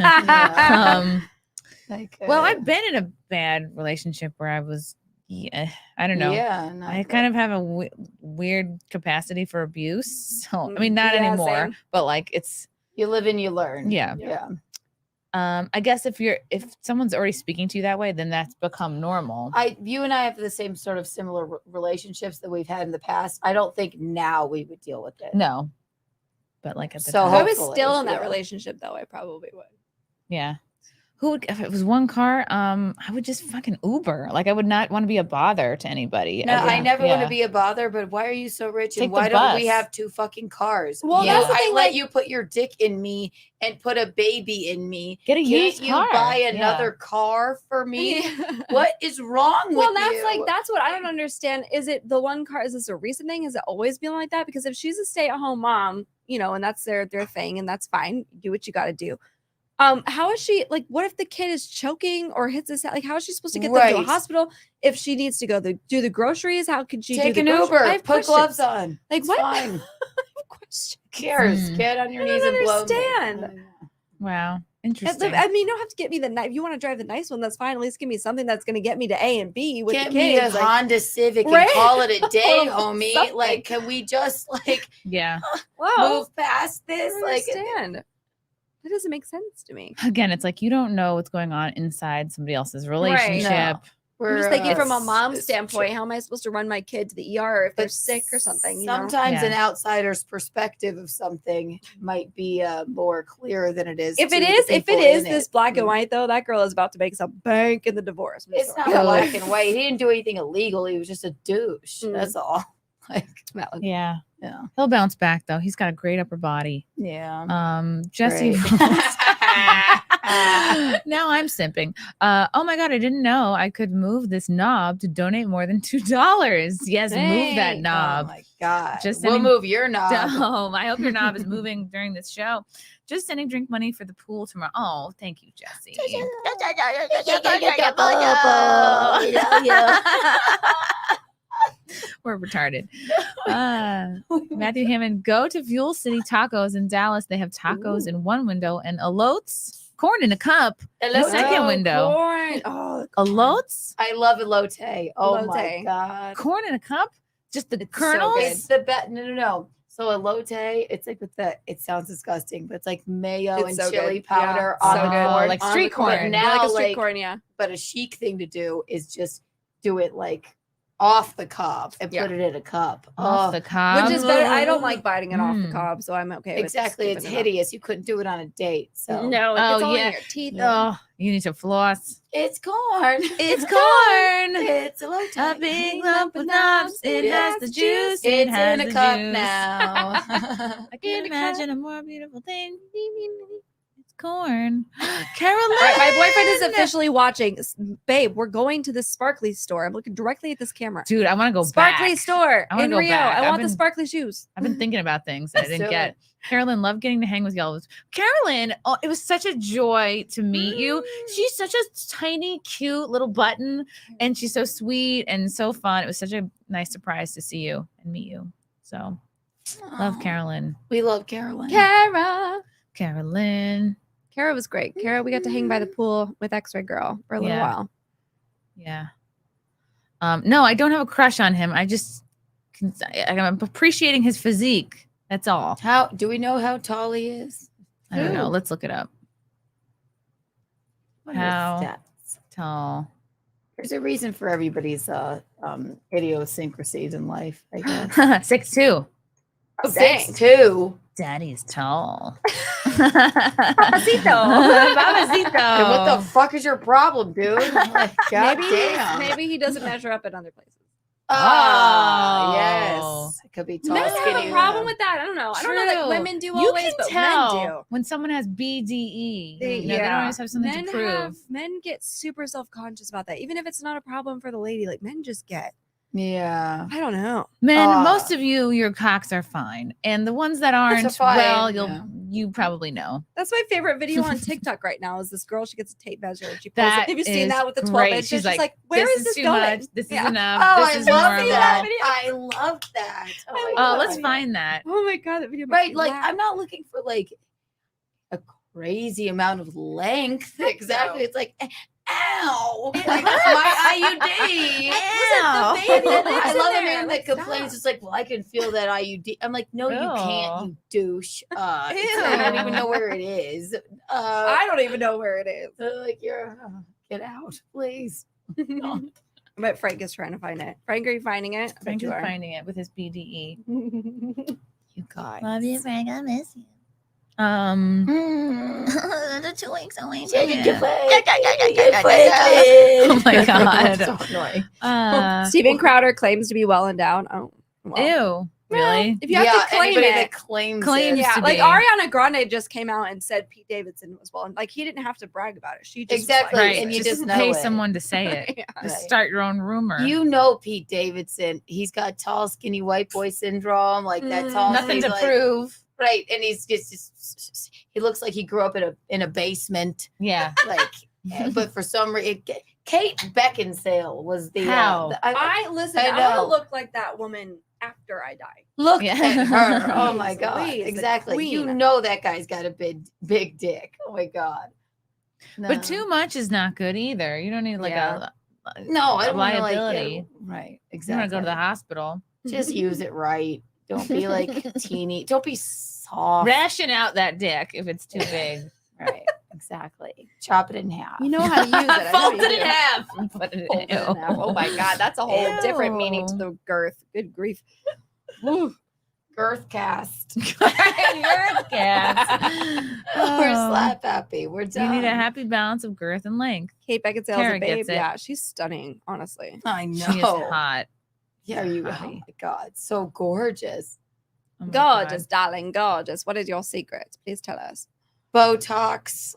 Well, I've been in a bad relationship where I was, I don't know. Yeah, no, I kind of have a weird capacity for abuse. So, I mean, not Yeah, anymore, same. but like it's, You live and you learn. yeah. Yeah. I guess if someone's already speaking to you that way, then that's become normal. You and I have the same sort of similar relationships that we've had in the past. I don't think now we would deal with it. No. But like at the So time. If I was hopefully, still in that yeah. relationship, though, I probably would. Yeah. Who would, if it was one car, I would just fucking Uber. Like I would not want to be a bother to anybody. No, I never want yeah. to be a bother, but why are you so rich? Take And the why don't we bus. have 2 fucking cars? Well, Yeah, that's the I thing, let like- you put your dick in me and put a baby in me. Get a Can't used you car. buy Yeah. another car for me? What is wrong Well, with that's you? like that's what I don't understand. Is it the one car? Is this a recent thing? Has it always been like that? Because if she's a stay-at-home mom, you know, and that's their thing, and that's fine. Do what you got to do. How is she like? What if the kid is choking or hits his head? Like, how is she supposed to get them to a Right. hospital if she needs to go do the groceries? How could she Take do an the groceries? I Uber, have put gloves questions. on. Like It's what? fine. Questions. Cares. Hmm. Get on your I knees don't and blow me. understand. Wow. I Interesting. mean, you don't have to get me the nice. If you want to drive the nice one, that's fine. At least give me something that's going to get me to A and B with Get the me a kids. Like, Honda Civic Right? and call it a day, Well, homie. something. Like, can we just like Yeah. wow, move past this? I don't Like, understand. That doesn't make sense to me. Again, it's like you don't know what's going on inside somebody else's relationship. I'm just thinking from a mom's it's standpoint, how am I supposed to run my kid to the ER if they're sick or something? You know? sometimes Yeah. an outsider's perspective of something might be more clear than it is. If to it the is people in this it. black and white though, that girl is about to make some bank in the divorce. It's not Yeah. black and white. He didn't do anything illegal. He was just a douche. Mm. That's all. Like, Valid. Yeah. yeah, He'll bounce back though. He's got a great upper body. yeah. Jesse. Now I'm simping. Oh my god, I didn't know I could move this knob to donate more than $2. Yes, move that Dang. knob. Oh my god. Just we'll sending- move your knob. I hope your knob is moving during this show. Just sending drink money for the pool tomorrow. Oh, thank you, Jesse. We're retarded. Matthew Hammond, go to Fuel City Tacos in Dallas. They have tacos in one window and elotes, corn in a cup, in the second window. Corn. Oh, Elotes, I love elote. Oh my Elote. god. corn in a cup, just the So kernels. good. It's the best. No. So elote, it's like with the. It sounds disgusting, but it's like mayo It's and so chili good. Yeah, powder so on the good. corn, Like on street the corn. corn. Now, like a street like, corn, yeah. but a chic thing to do is just do it like off the cob and put it in a cup. Off the cob, which is better. I don't like biting it off the cob, so I'm okay. Exactly, with it's scooping it hideous. You couldn't do it on a date. So No, it gets all in your teeth. Oh, you need to floss. It's corn. It's corn. It's a big lump of knobs. It has the juice. It's has in a the cup juice. now. I can't imagine a more beautiful thing. It's corn. Caroline. All right, my boyfriend is officially watching. Babe, we're going to this sparkly store. I'm looking directly at this camera. Dude, I want to go Sparkly back. store I want in to go Rio. back. I want the sparkly shoes. I've been thinking about things that I didn't get. Carolyn, love getting to hang with y'all. Carolyn, oh, it was such a joy to meet you. She's such a tiny, cute little button, and she's so sweet and so fun. It was such a nice surprise to see you and meet you. So, love Carolyn. We love Carolyn. Carolyn. Kara was great. Kara, we got to hang by the pool with X-Ray Girl for a little while. Yeah. No, I don't have a crush on him. I'm appreciating his physique. That's all. How do we know how tall he is? I don't know. Let's look it up. What are his stats? Tall. There's a reason for everybody's idiosyncrasies in life, I guess. 6'2". Oh, 6'2". Daddy's tall. Papacito. Papacito. What the fuck is your problem, dude? Like, God damn. Maybe he doesn't measure up in other places. Yes. It could be tall, Men skinny. have a problem with that. I don't know. I don't know that women do always, you can but tell men do. when someone has BDE. They They don't always have something to prove. Men get super self-conscious about that. Even if it's not a problem for the lady, like men just get. Yeah. I don't know. Men, most of you, your cocks are fine. And the ones that aren't, fine, well, you probably know. That's my favorite video on TikTok right now is this girl, she gets a tape measure and she pulls That it. Have you seen is that with the 12 great. inches? She's She's like, where this is this too going? much. This is enough. Oh, This I is love normal. that. I love that. Oh, my God. Let's find that. Oh my God, that video. Right, like I'm not looking for like a crazy amount of length. Exactly. It's like, ow, like, my IUD. Ow. I love a man that complains. It's like, well, I can feel that IUD. I'm like, no, you can't, you douche. I don't even know where it is. I don't even know where it is. Like, get out, please. But Frank is trying to find it. Frank, are you finding it? Frank is finding it with his BDE. You guys. Love you, Frank. I miss you. 2 weeks away. Oh my God. So annoying. Steven Crowder claims to be well endowed. Oh, well. Ew. Really? If you have to claim anybody it, that claims yeah, to like be. Ariana Grande just came out and said Pete Davidson was well, and like he didn't have to brag about it. She just Exactly, was like, and you just just know pay it. someone to say it. Yeah. Just Right. start your own rumor. You know Pete Davidson. He's got tall, skinny white boy syndrome. Like that tall. Nothing to like, prove. Right, and he's just he looks like he grew up in a basement. Yeah, like, but for some reason, Kate Beckinsale was the. How? I listen. I want to look like that woman after I die. Look Yeah. at her. Oh my Jeez God. Louise, the Exactly. You queen. know that guy's got a big dick. Oh my God. No. But too much is not good either. You don't need like Yeah. a No, I a don't want to liability. like right. You Exactly. want to go to the hospital. Just use it right. Don't be like teeny. Don't be soft. Ration out that dick if it's too big. Right. Exactly. Chop it in half. You know how to use it. I know Fold you it do. in half. Put it Fold it in half. Oh my God, that's a whole different meaning to Ew. the girth. Good grief. Girth cast. Girth cast. We're Oh. slap happy. We're You done. need a happy balance of girth and length. Kate Beckinsale's Kara a babe. gets it. Yeah, she's stunning. Honestly, I know. She is hot. Yeah, you. Oh Hottie. my God, so gorgeous. Oh my gorgeous, darling, gorgeous. What is your secret? Please tell us. Botox.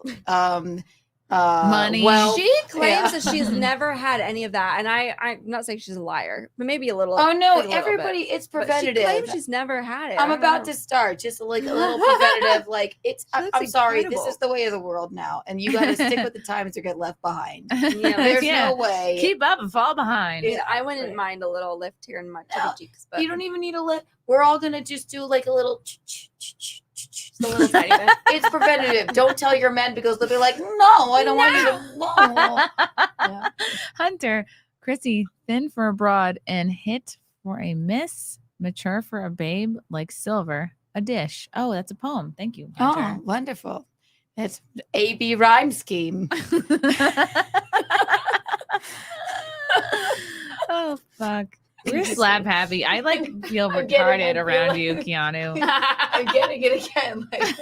Money. Well, She claims yeah. that she's never had any of that, and I'm not saying she's a liar, but maybe a little. Oh no, maybe a little everybody! bit. It's But preventative. She claims she's never had it. I'm I don't about know. to start, just like a little preventative. Like it's. looks I'm sorry, incredible. this is the way of the world now, and you got to stick with the times or get left behind. Yeah, There's Yeah. no way. Keep up and fall behind. Yeah, I wouldn't mind a little lift here in my No, cheeks, but you don't even need a lift. We're all gonna just do like a little. just a little tiny bit. It's preventative. Don't tell your men because they'll be like, no, I don't want you to. No. Yeah. Hunter, Chrissy, thin for a broad and hit for a miss, mature for a babe, like silver, a dish. Oh, that's a poem. Thank you, Hunter. Oh, wonderful. It's AB rhyme scheme. Oh, fuck? You're slap happy. I like feel I'm getting- retarded I feel around like- you, Keanu. I'm getting it again. Like,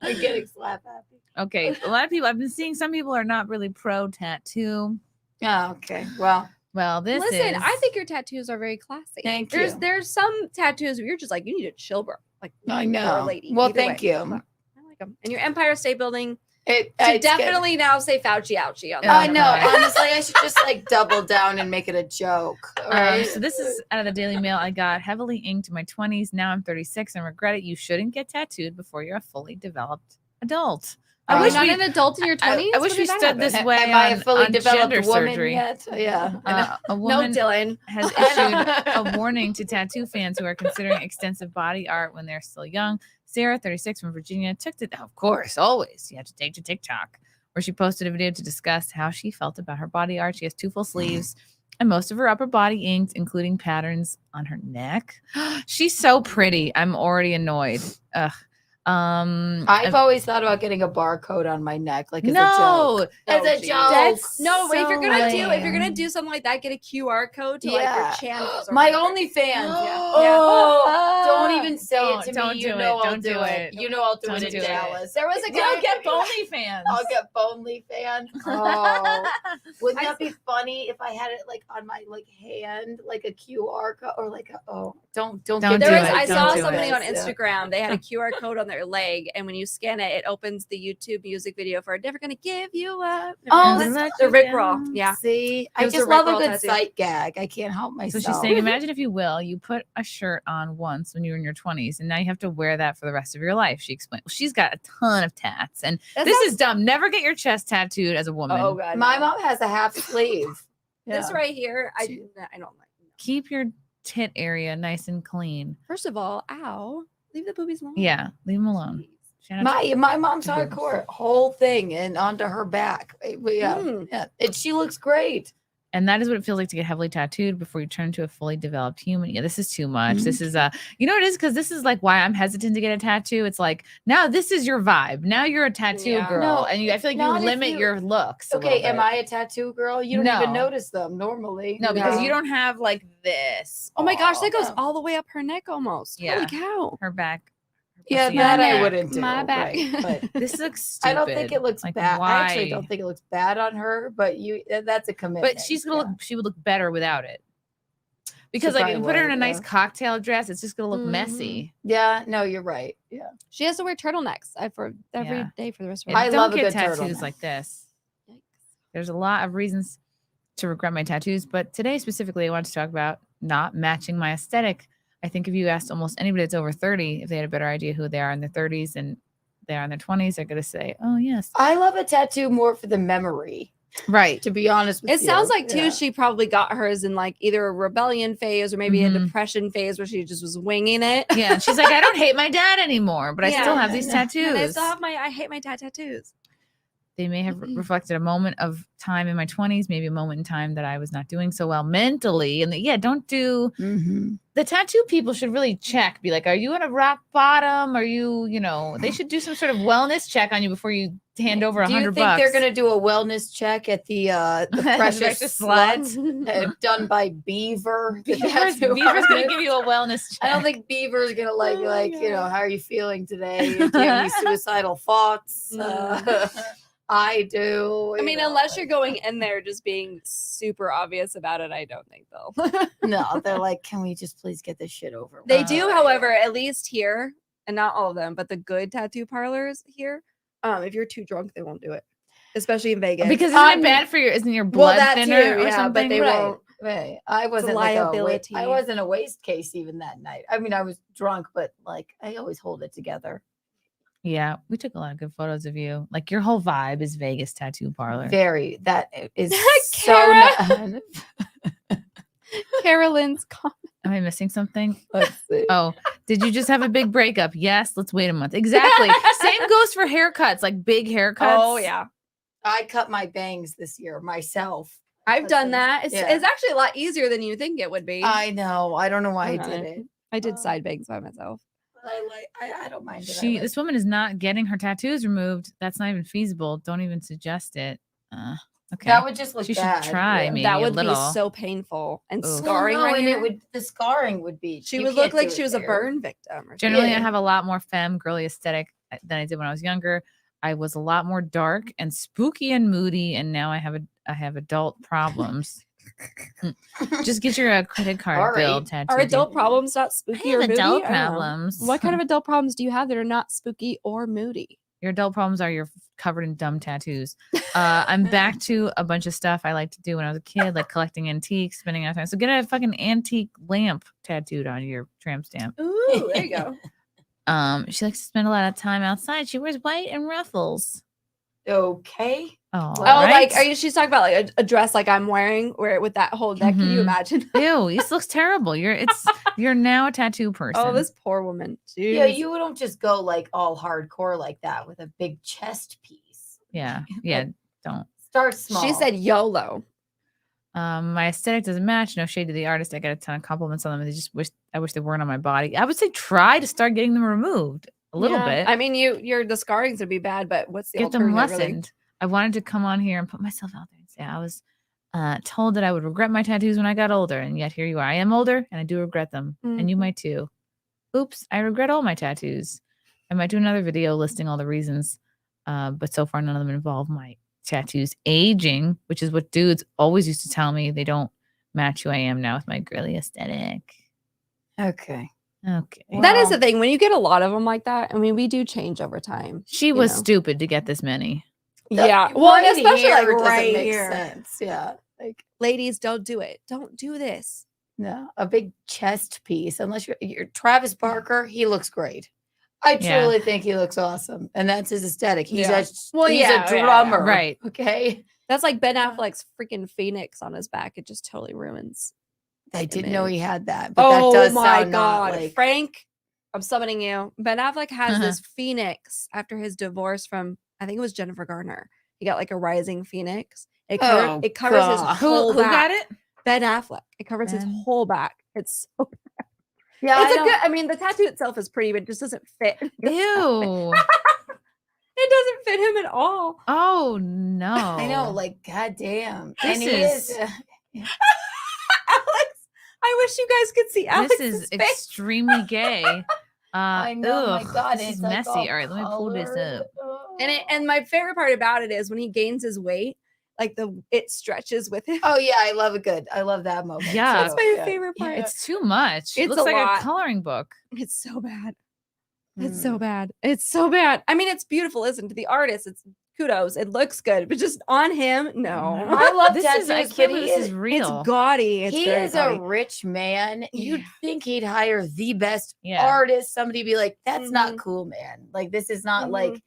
I'm getting slap happy. Okay, a lot of people. I've been seeing some people are not really pro tattoo. Oh, okay. Well, this Listen, is. I think your tattoos are very classy. Thank there's, you. There's some tattoos where you're just like, you need a chill, bro. Like, I you're know. a lady. Well, Either thank way. you. I like them. And your Empire State Building. It Should definitely now say Fauci ouchie on that. I know. Honestly, I should just like double down and make it a joke. Right? So this is out of the Daily Mail. I got heavily inked in my 20s. Now I'm 36 and regret it. You shouldn't get tattooed before you're a fully developed adult. Are you not an adult in your 20s? I wish we stood this way. Am I a on- fully on developed gender woman surgery. yet? Yeah. A woman Dylan. has issued a warning to tattoo fans who are considering extensive body art when they're still young. Sarah, 36, from Virginia, took to, of course, always, you have to take to TikTok, where she posted a video to discuss how she felt about her body art. She has 2 full sleeves and most of her upper body inked, including patterns on her neck. She's so pretty. I'm already annoyed. Ugh. I've always thought about getting a barcode on my neck, like as No, a joke. As a joke. That's no. But if you're gonna so if you're gonna do something like that, get a QR code to like your channels. Or My whatever. OnlyFans. Oh, Don't even say it to don't me. do You it. know I'll Don't do do it. it. You know I'll do Don't it do in it. Dallas. There was a guy. Don't get OnlyFans. I'll get OnlyFans. Oh, wouldn't that be funny if I had it like on my like hand, like a QR code, or like a don't Don't get do There it. was, I Don't saw do somebody it. on Instagram. They had a QR code on their leg, and when you scan it, it opens the YouTube music video for "Never Gonna Give You Up." Oh, Never that's the Rick Roll. Yeah. See, It I was just a Rick love a Roll good tattoo. sight gag. I can't help So myself. she's saying, imagine if you will, you put a shirt on once when you were in your 20s, and now you have to wear that for the rest of your life. She explained. Well, she's got a ton of tats, and this is dumb. Never get your chest tattooed as a woman. Oh god, my mom has a half sleeve. This Yeah. right here, I don't like. Keep your tit area nice and clean. First of all, ow, leave the boobies alone. Yeah, leave them alone. Shout out to- My mom's hardcore, whole thing and onto her back. Yeah, yeah, and she looks great. And that is what it feels like to get heavily tattooed before you turn into a fully developed human. Yeah, this is too much. Mm-hmm. This is you know what it is, because this is like why I'm hesitant to get a tattoo. It's like now this is your vibe. Now you're a tattoo girl, No, and I feel like not you if limit you- your looks. a Okay, little am bit. I a tattoo girl? You don't even No. notice them normally. No, because you don't have like this. Oh my gosh, that goes all the way up her neck almost. Yeah. Holy cow. Her back. Yeah, pussy that on I there. wouldn't do. My back. right, but This looks stupid. I don't think it looks Like, bad. I actually why? don't think it looks bad on her, but that's a commitment. But she's gonna look. She would look better without it. Because She like if you put her in a probably nice would, cocktail dress, it's just gonna look messy. Yeah, no, you're right. Yeah. She has to wear turtlenecks for every day Yeah. for the rest of her Yeah, life. don't love a get good tattoos turtleneck. like this. There's a lot of reasons to regret my tattoos, but today specifically, I want to talk about not matching my aesthetic. I think if you asked almost anybody that's over 30 if they had a better idea who they are in their 30s and they are in their 20s, they're going to say, "Oh yes, I love a tattoo more for the memory. right." To be honest with It you. sounds like too, Yeah. she probably got hers in like either a rebellion phase or maybe a Mhm. depression phase where she just was winging it. Yeah, and she's like, "I don't hate my dad anymore, but I Yeah. still have these tattoos." And I still have I hate my tattoos. They may have reflected a moment of time in my 20s, maybe a moment in time that I was not doing so well mentally. And don't do the tattoo people should really check, be like, are you at a rock bottom? Are you, they should do some sort of wellness check on you before you hand over Do you $100 think they're going to do a wellness check at the Precious Precious Slut done by Beaver? the Beaver's tattoo going to artist? give you a wellness check. I don't think Beaver's going to how are you feeling today? Do you have any suicidal thoughts? I do. I mean, unless you're going in there just being super obvious about it, I don't think they'll. No, they're like, can we just please get this shit over? They with?" do, however, at least here, and not all of them, but the good tattoo parlors here, if you're too drunk, they won't do it, especially in Vegas. Because isn't it bad for isn't your blood thinner or something? But they Right. won't. Right. I wasn't liability. I wasn't a waste case even that night. I mean, I was drunk, but like I always hold it together. Yeah, we took a lot of good photos of you. Like your whole vibe is Vegas tattoo parlor. Very. That is so. Kara. Carolyn's comment. Am I missing something? Let's see. Oh, did you just have a big breakup? Yes. Let's wait a month. Exactly. Same goes for haircuts, like big haircuts. Oh yeah, I cut my bangs this year myself. I've done that. It's Yeah. actually a lot easier than you think it would be. I know. I don't know why I Hold did on. it. I did side bangs by myself. I don't mind it. This woman is not getting her tattoos removed. That's not even feasible. Don't even suggest it. Okay. That would just look She bad. should try Yeah. maybe That a would be little. so painful and Oof. scarring. Well, no, right and here. it would the scarring would be. She you would look can't like do she it was a there. burn victim. Or Generally, something. I have a lot more femme girly aesthetic than I did when I was younger. I was a lot more dark and spooky and moody, and now I have adult problems. Just get your credit card All bill right. tattooed. Are adult problems not spooky have or moody? adult I don't know. problems. What kind of adult problems do you have that are not spooky or moody? Your adult problems are you're covered in dumb tattoos. I'm back to a bunch of stuff I liked to do when I was a kid, like collecting antiques, spending out time. So get a fucking antique lamp tattooed on your tramp stamp. Ooh, there you go. She likes to spend a lot of time outside. She wears white and ruffles. Okay. Oh, Like she's talking about like a dress like I'm wearing, where with that whole neck. Can you imagine? Ew, this looks terrible. You're now a tattoo person. Oh, this poor woman. Jeez. Yeah, you don't just go like all hardcore like that with a big chest piece. Yeah, don't. Start small. She said YOLO. My aesthetic doesn't match. No shade to the artist. I get a ton of compliments on them. I wish they weren't on my body. I would say try to start getting them removed a little bit. I mean, the scarring's would be bad, but what's the Get them alternative, really? lessened. I wanted to come on here and put myself out there and say I was told that I would regret my tattoos when I got older, and yet here you are. I am older, and I do regret them, and you might too. Oops, I regret all my tattoos. I might do another video listing all the reasons, but so far none of them involve my tattoos aging, which is what dudes always used to tell me. They don't match who I am now with my girly aesthetic. Okay. That is the thing. When you get a lot of them like that, I mean, we do change over time. She was stupid to get this many. Yeah. The Well, right and especially like here doesn't right make here. sense. Yeah. Like, ladies, don't do it. Don't do this. no, a big chest piece. Unless you're Travis Barker, he looks great. I Yeah. truly think he looks awesome, and that's his aesthetic. He's Yeah. he's a drummer, Right. Okay. That's like Ben Affleck's freaking phoenix on his back. It just totally ruins. I the didn't know he image. had that, but Oh that does my sound god, not like Frank! I'm summoning you. Ben Affleck has this phoenix after his divorce from I think it was Jennifer Garner. He got like a rising phoenix. It covers his God. whole Who back. got it? Ben Affleck. It covers his whole back. It's so Yeah, it's I a don't- good. I mean, the tattoo itself is pretty, but it just doesn't fit. Ew. It doesn't fit him at all. Oh no. I know, like goddamn. This And he is- Alex, I wish you guys could see Alex's This is face. extremely gay. I know, my ugh, God, this it's is like messy. all All right, let me pull this colored. up. And my favorite part about it is when he gains his weight, like it stretches with him. Oh yeah, I love it. Good. I love that moment. Yeah. That's my favorite part. It's too much. It It's looks a like lot. a coloring book. It's so bad. It's so bad. It's so bad. I mean, it's beautiful, isn't it? To the artist, it's kudos. It looks good, but just on him, no. I love This tattoos, is I but can't he believe this is is real. It's gaudy. It's he very is gaudy. a rich man. You'd think he'd hire the best Yeah. artist. Somebody be like, "That's Mhm. not cool, man. Like this is not like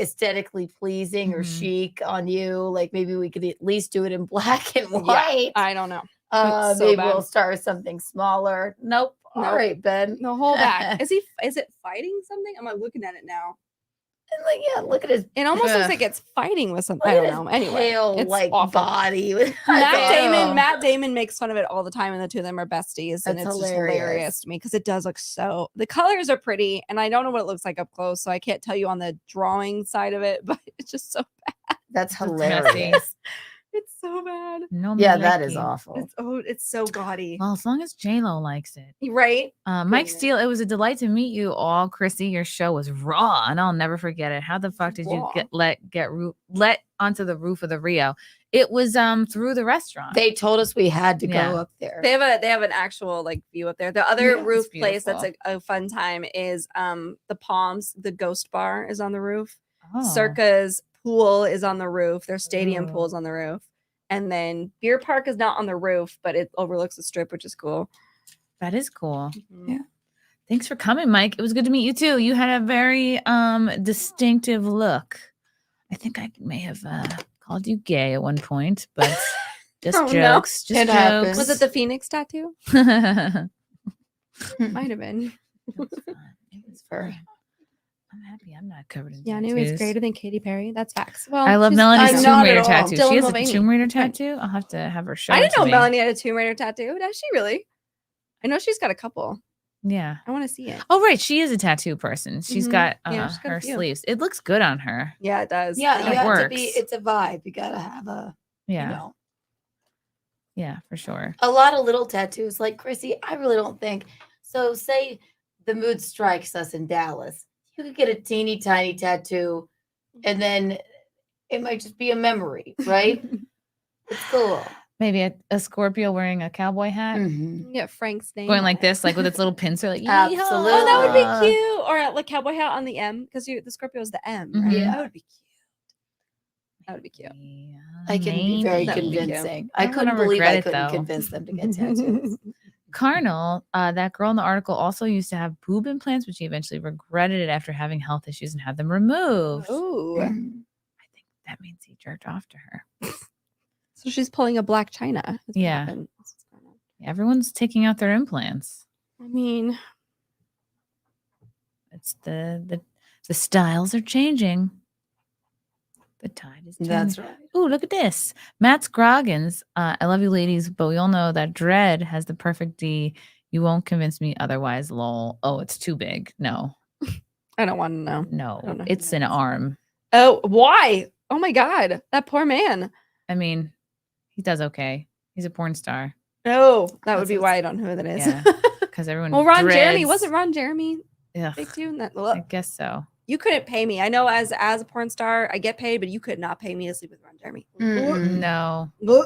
aesthetically pleasing or Mhm. chic on you. Like maybe we could at least do it in black and white. I don't know. It's so Maybe bad. we'll start with something smaller. Nope. Nope. All right, Ben. The whole back. Is it fighting something? I'm looking at it now. And like, yeah, look at his. It almost Ugh. looks like it's fighting with something. Look I at don't know. his Anyway, pale, it's like awful. body. Matt Damon makes fun of it all the time, and the two of them are besties, and That's it's just hilarious. hilarious to me because it does look so. The colors are pretty, and I don't know what it looks like up close, so I can't tell you on the drawing side of it, but it's just so bad. That's messy. hilarious. It's so bad. No, Yeah, me that like is you. awful. It's so gaudy, Well, as long as J-Lo likes it. right? Mike Steele, it was a delight to meet you all. Chrissy, your show was raw, and I'll never forget it. How the fuck did you Raw. get let onto the roof of the Rio? It was through the restaurant. They told us we had to Yeah. go up there. They have an actual like view up there. The other Yeah, roof it's place that's beautiful. a fun time is the Palms. The Ghost Bar is on the roof. Oh. Circa's pool is on the roof. Their stadium Oh. pool is on the roof. And then Beer Park is not on the roof, but it overlooks the strip, which is cool. That is cool. Yeah. Thanks for coming, Mike. It was good to meet you too. You had a very distinctive look. I think I may have called you gay at one point, but just Oh, no. jokes. Just It happens. Was it the Phoenix tattoo? the Might have been. It was fun. I'm happy I'm not covered in Yeah, I tattoos. knew it was greater than Katy Perry. That's facts. Well, I love she's- Melanie's I'm Tomb not Raider at all. tattoo. Dylan She has Mulvaney. a Tomb Raider Right. tattoo. I'll have to have her show I it didn't to know me. Melanie had a Tomb Raider tattoo. Does she really? I know she's got a couple. Yeah. I want to see it. Oh, right. She is a tattoo person. She's got she's got a her few. sleeves. It looks good on her. Yeah, it does. Yeah, It you have to be. works. It's a vibe. You gotta have a. Yeah. You know, Yeah, for sure. a lot of little tattoos. Like Chrissy, I really don't think so. Say the mood strikes us in Dallas, you could get a teeny tiny tattoo, and then it might just be a memory, right? It's cool. Maybe a Scorpio wearing a cowboy hat. Yeah, Frank's name. Going like this, like with its little pincer, like Absolutely. Oh, that would be cute. Or like cowboy hat on the M, because the Scorpio is the M, right? Yeah. That would be cute. That would be cute. I can be very That would be cute. convincing. I I don't couldn't wanna believe regret I it, couldn't though. convince them to get tattoos. Carnal, that girl in the article also used to have boob implants, but she eventually regretted it after having health issues and had them removed. Ooh. I think that means he jerked off to her. So she's pulling a Black China. That's what Yeah. happened. Everyone's taking out their implants. I mean, It's the styles are changing. The tide is turning. That's right. Ooh, look at this. Matt Scroggins. I love you ladies, but we all know that Dread has the perfect D. You won't convince me otherwise, lol. Oh, it's too big. No. I don't want to know. No. don't know who It's an arm. Oh, why? Oh my God, that poor man. I mean, he does okay. He's a porn star. Oh, that would be why I don't know who that is. Yeah. Because everyone Well, Ron Jeremy dreads- wasn't Ron Jeremy Ugh, big too. I guess so. You couldn't pay me. I know as a porn star, I get paid, but you could not pay me to sleep with Ron Jeremy. No. No.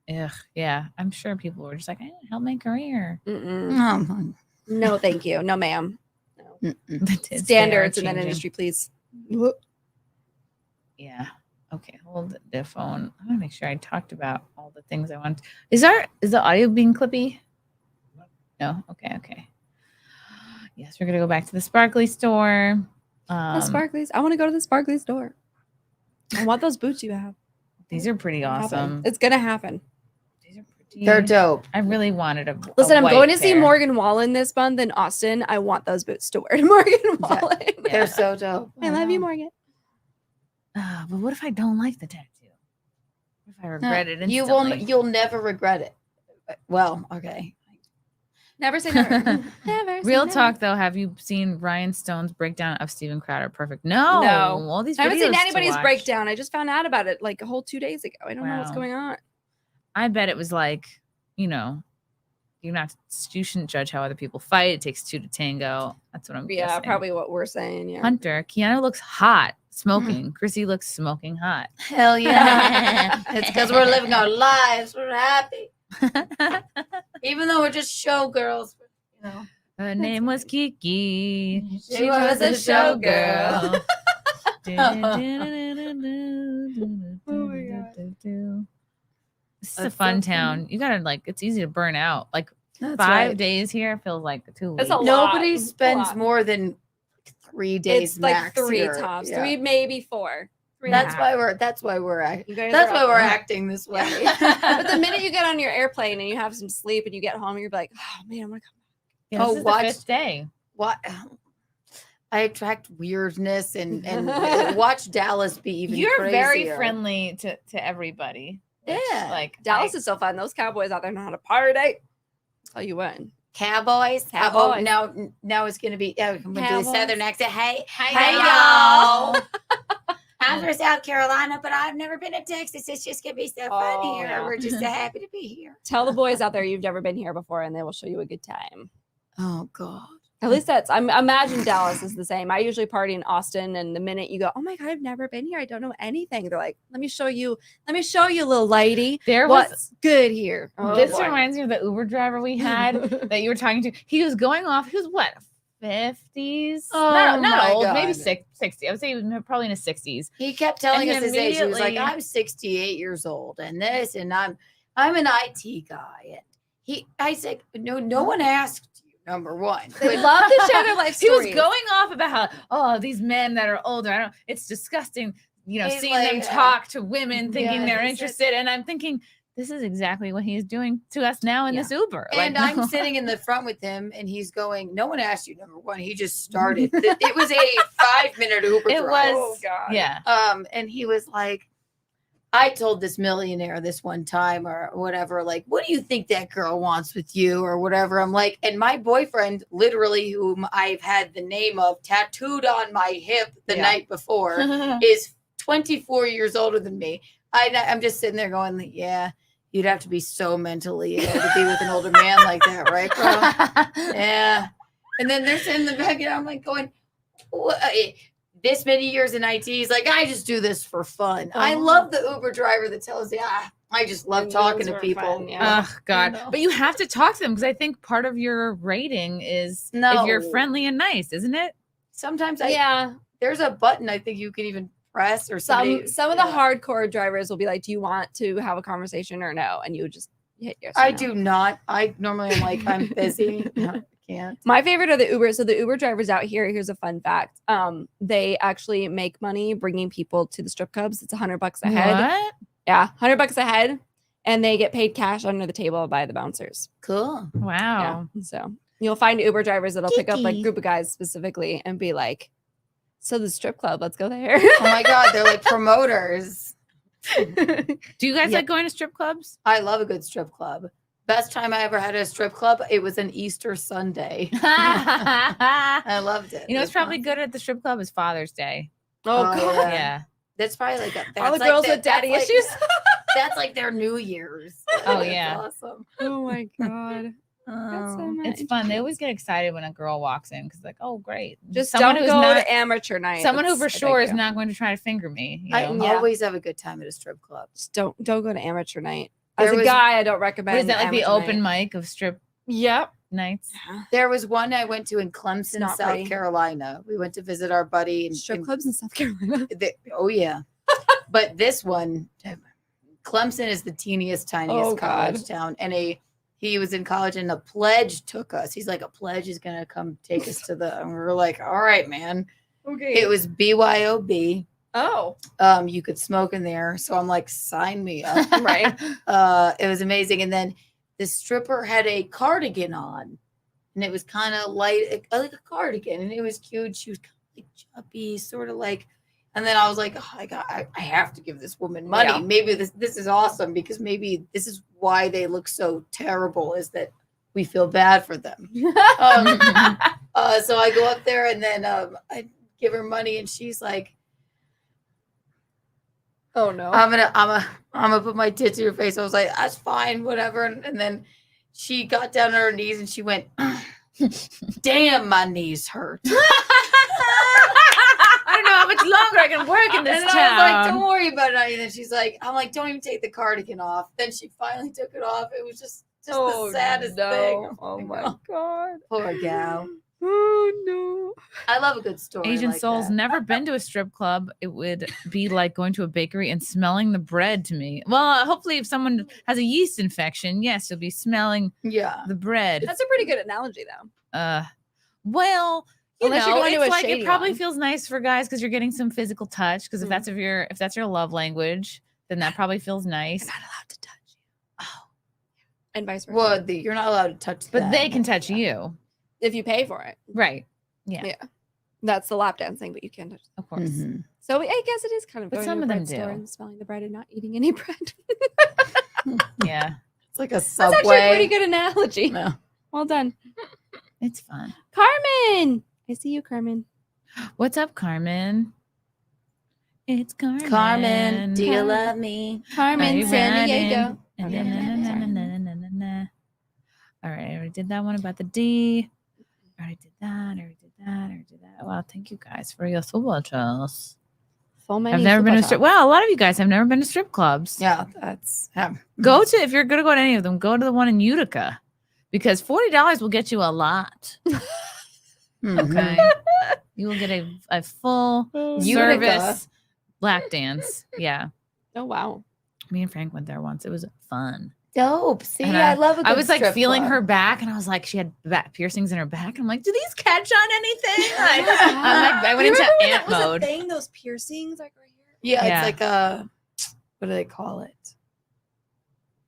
Ugh, yeah. I'm sure people were just like, help my career. No, thank you. No, ma'am. They are Standards in that changing. industry, please. Yeah. Okay. Hold the phone. I want to make sure I talked about all the things I want. Is the audio being clippy? No. Okay. Yes, we're gonna go back to the Sparkly store. The Sparklies. I want to go to the Sparkly store. I want those boots you have. These are pretty awesome. It's gonna happen. They're dope. I really wanted a. Listen, I'm white going to see pair. Morgan Wallen this month in Austin. I want those boots to wear to Morgan Wallen. They're so dope. I love you, Morgan. But what if I don't like the tattoo? What if I regret it instantly? You won't. You'll never regret it. Well, okay. Never say never. Never. Real say talk though, have you seen Ryan Stone's breakdown of Steven Crowder? Perfect. No. All these I haven't seen videos to anybody's watch. breakdown. I just found out about it like a whole 2 days ago. I don't know what's Wow. going on. I bet it was like, you shouldn't judge how other people fight. It takes two to tango. That's what I'm Yeah, guessing. probably what we're saying. Yeah. Hunter, Keanu looks hot, smoking. Chrissy looks smoking hot. Hell yeah. It's because we're living our lives. We're happy. Even though we're just showgirls, you know. Her name was Kiki. She was a showgirl. This is a fun town. You gotta it's easy to burn out. Like That's 5 right. days here feels like 2 weeks. It's a lot. Nobody It's a spends lot. more than 3 days It's like max 3 here. tops. Yeah. 3, maybe 4. 3 and a That's half. why we're You guys that's are why up we're there. acting this way. But the minute you get on your airplane and you have some sleep and you get home, you're like, oh man, I'm gonna come. Yeah, this is the 5th day. What? I attract weirdness and watch Dallas be even. You're very crazier. friendly to everybody. Yeah, Like Dallas is so fun. Those cowboys out there know how to party. I'll tell you what. Cowboys. Cowboys. Oh, now it's gonna be. I'm gonna do the Cowboys. southern accent. Hey y'all. y'all. I'm from South Carolina, but I've never been to Texas. It's just gonna be so fun here. yeah. We're just so happy to be here. Tell the boys out there you've never been here before, and they will show you a good time. Oh God. At least I imagine Dallas is the same. I usually party in Austin, and the minute you go, oh my God, I've never been here. I don't know anything. They're like, let me show you, little lady. There was- what's good here. Oh, This boy. reminds me of the Uber driver we had that you were talking to. He was going off. He was what, 50s? Oh, not my old, God. maybe 60. I would say he was probably in his 60s. He kept telling And us his age. He was like, immediately- I'm 68 years old and this, and I'm an IT guy. And I said, no one asked you, number one. They love to share their life He was stories. going off about how, these men that are older, it's disgusting, He's seeing like, them talk to women thinking yeah, they're he said- interested. And I'm thinking, this is exactly what he's doing to us now in this Uber. And Like, I'm sitting in the front with him, and he's going, no one asked you, number one. He just started. It was a 5-minute Uber It drive. was, yeah. And he was like, I told this millionaire this one time or whatever, like, what do you think that girl wants with you or whatever? I'm like, and my boyfriend, literally, whom I've had the name of tattooed on my hip the night before, is 24 years older than me. I'm just sitting there going, yeah, you'd have to be so mentally ill to be with an older man like that, right, bro? Yeah. And then they're sitting in the back, and I'm like going, what? This many years in IT, he's like, I just do this for fun. I love the Uber driver that tells you, I just love talking to people. Fun, yeah. Oh God! But you have to talk to them because I think part of your rating is if you're friendly and nice, isn't it? Sometimes there's a button I think you can even press or something. Some of the hardcore drivers will be like, do you want to have a conversation or no? And you would just hit yes. I do not. I normally am like, I'm busy. No, can't. My favorite are the Uber. So the Uber drivers out here, here's a fun fact. They actually make money bringing people to the strip clubs. It's $100 a head. What? Yeah, $100 a head, and they get paid cash under the table by the bouncers. Cool. Wow. Yeah. So you'll find Uber drivers that'll pick up like a group of guys specifically and be like, so the strip club, let's go there. Oh my God, they're like promoters. Do you guys like going to strip clubs? I love a good strip club. Best time I ever had at a strip club, it was an Easter Sunday. I loved it. You know, it's probably good at the strip club is Father's Day. Oh, God. Yeah. That's probably like all the girls with daddy issues. That's like their New Year's. Oh, That's yeah. awesome. Oh my God. It's fun. They always get excited when a girl walks in because like, oh, great. Just Someone don't who's go not to amateur night. Someone who for sure is not going to try to finger me. You I know? always have a good time at a strip club. Just don't go to amateur night. As There a was- guy, I don't recommend. What is that, like the amateur open night. mic of strip Yep. nights? There was one I went to in Clemson, not South pretty. Carolina. We went to visit our buddy. In, Strip clubs in South Carolina. Oh, yeah. But this one, Clemson is the teeniest, tiniest Oh, college God. town. And he was in college and a pledge took us. He's like, a pledge is going to come take us to the, and we were like, all right, man. Okay. It was BYOB. Oh. You could smoke in there. So I'm like, sign me up. Right. It was amazing. And then the stripper had a cardigan on and it was kind of light, like a cardigan, and it was cute. She was kind of like chubby, sort of like, and then I was like, oh, I have to give this woman money. Yeah. Maybe this is awesome because maybe this is why they look so terrible, is that we feel bad for them. So I go up there and then I give her money and she's like, oh no, I'm gonna put my tits in your face. I was like, that's fine, whatever. And then she got down on her knees and she went, damn, my knees hurt. I don't know how much longer I can work in this And town. I was like, don't worry about it, honey. And then she's like, I'm like, don't even take the cardigan off. Then she finally took it off. It was just the saddest thing. Oh my God. Poor gal. Oh no. I love a good story. Asian like Soul's that. never been to a strip club. It would be like going to a bakery and smelling the bread to me. Well, hopefully if someone has a yeast infection, yes, you'll be smelling the bread. That's a pretty good analogy though. Well, you Unless you're know, going to it's a like shady it probably one. feels nice for guys because you're getting some physical touch. Because if that's your love language, then that probably feels nice. You're not allowed to touch you. Oh. And vice versa. Well, you're not allowed to touch But them. they can touch you. If you pay for it. Right. Yeah. Yeah. That's the lap dancing, but you can touch. Of course. Mhm. So I guess it is kind of But going some to a of them bread store do. and smelling the bread and not eating any bread. Yeah. It's like a That's Subway. actually a pretty good analogy. No. Well done. It's fun. Carmen. I see you, Carmen. What's up, Carmen? It's Carmen. Carmen, do you love me? Carmen, San Diego. All right, I already did that one about the D. I already did that. Wow, thank you guys for your supporters. So many. I've never been to super strip. Well, a lot of you guys have never been to strip clubs. Yeah, that's Go to, if you're gonna go to any of them, go to the one in Utica, because $40 will get you a lot. Okay, you will get a full service lap dance. Yeah. Oh wow. Me and Frank went there once. It was fun. Dope. See, And I love a good I was like strip feeling club. her back, and I was like, she had back piercings in her back. I'm like, do these catch on anything? I went into ant mode. Thing, those piercings, like right here. Yeah, Yeah. it's like a, what do they call it?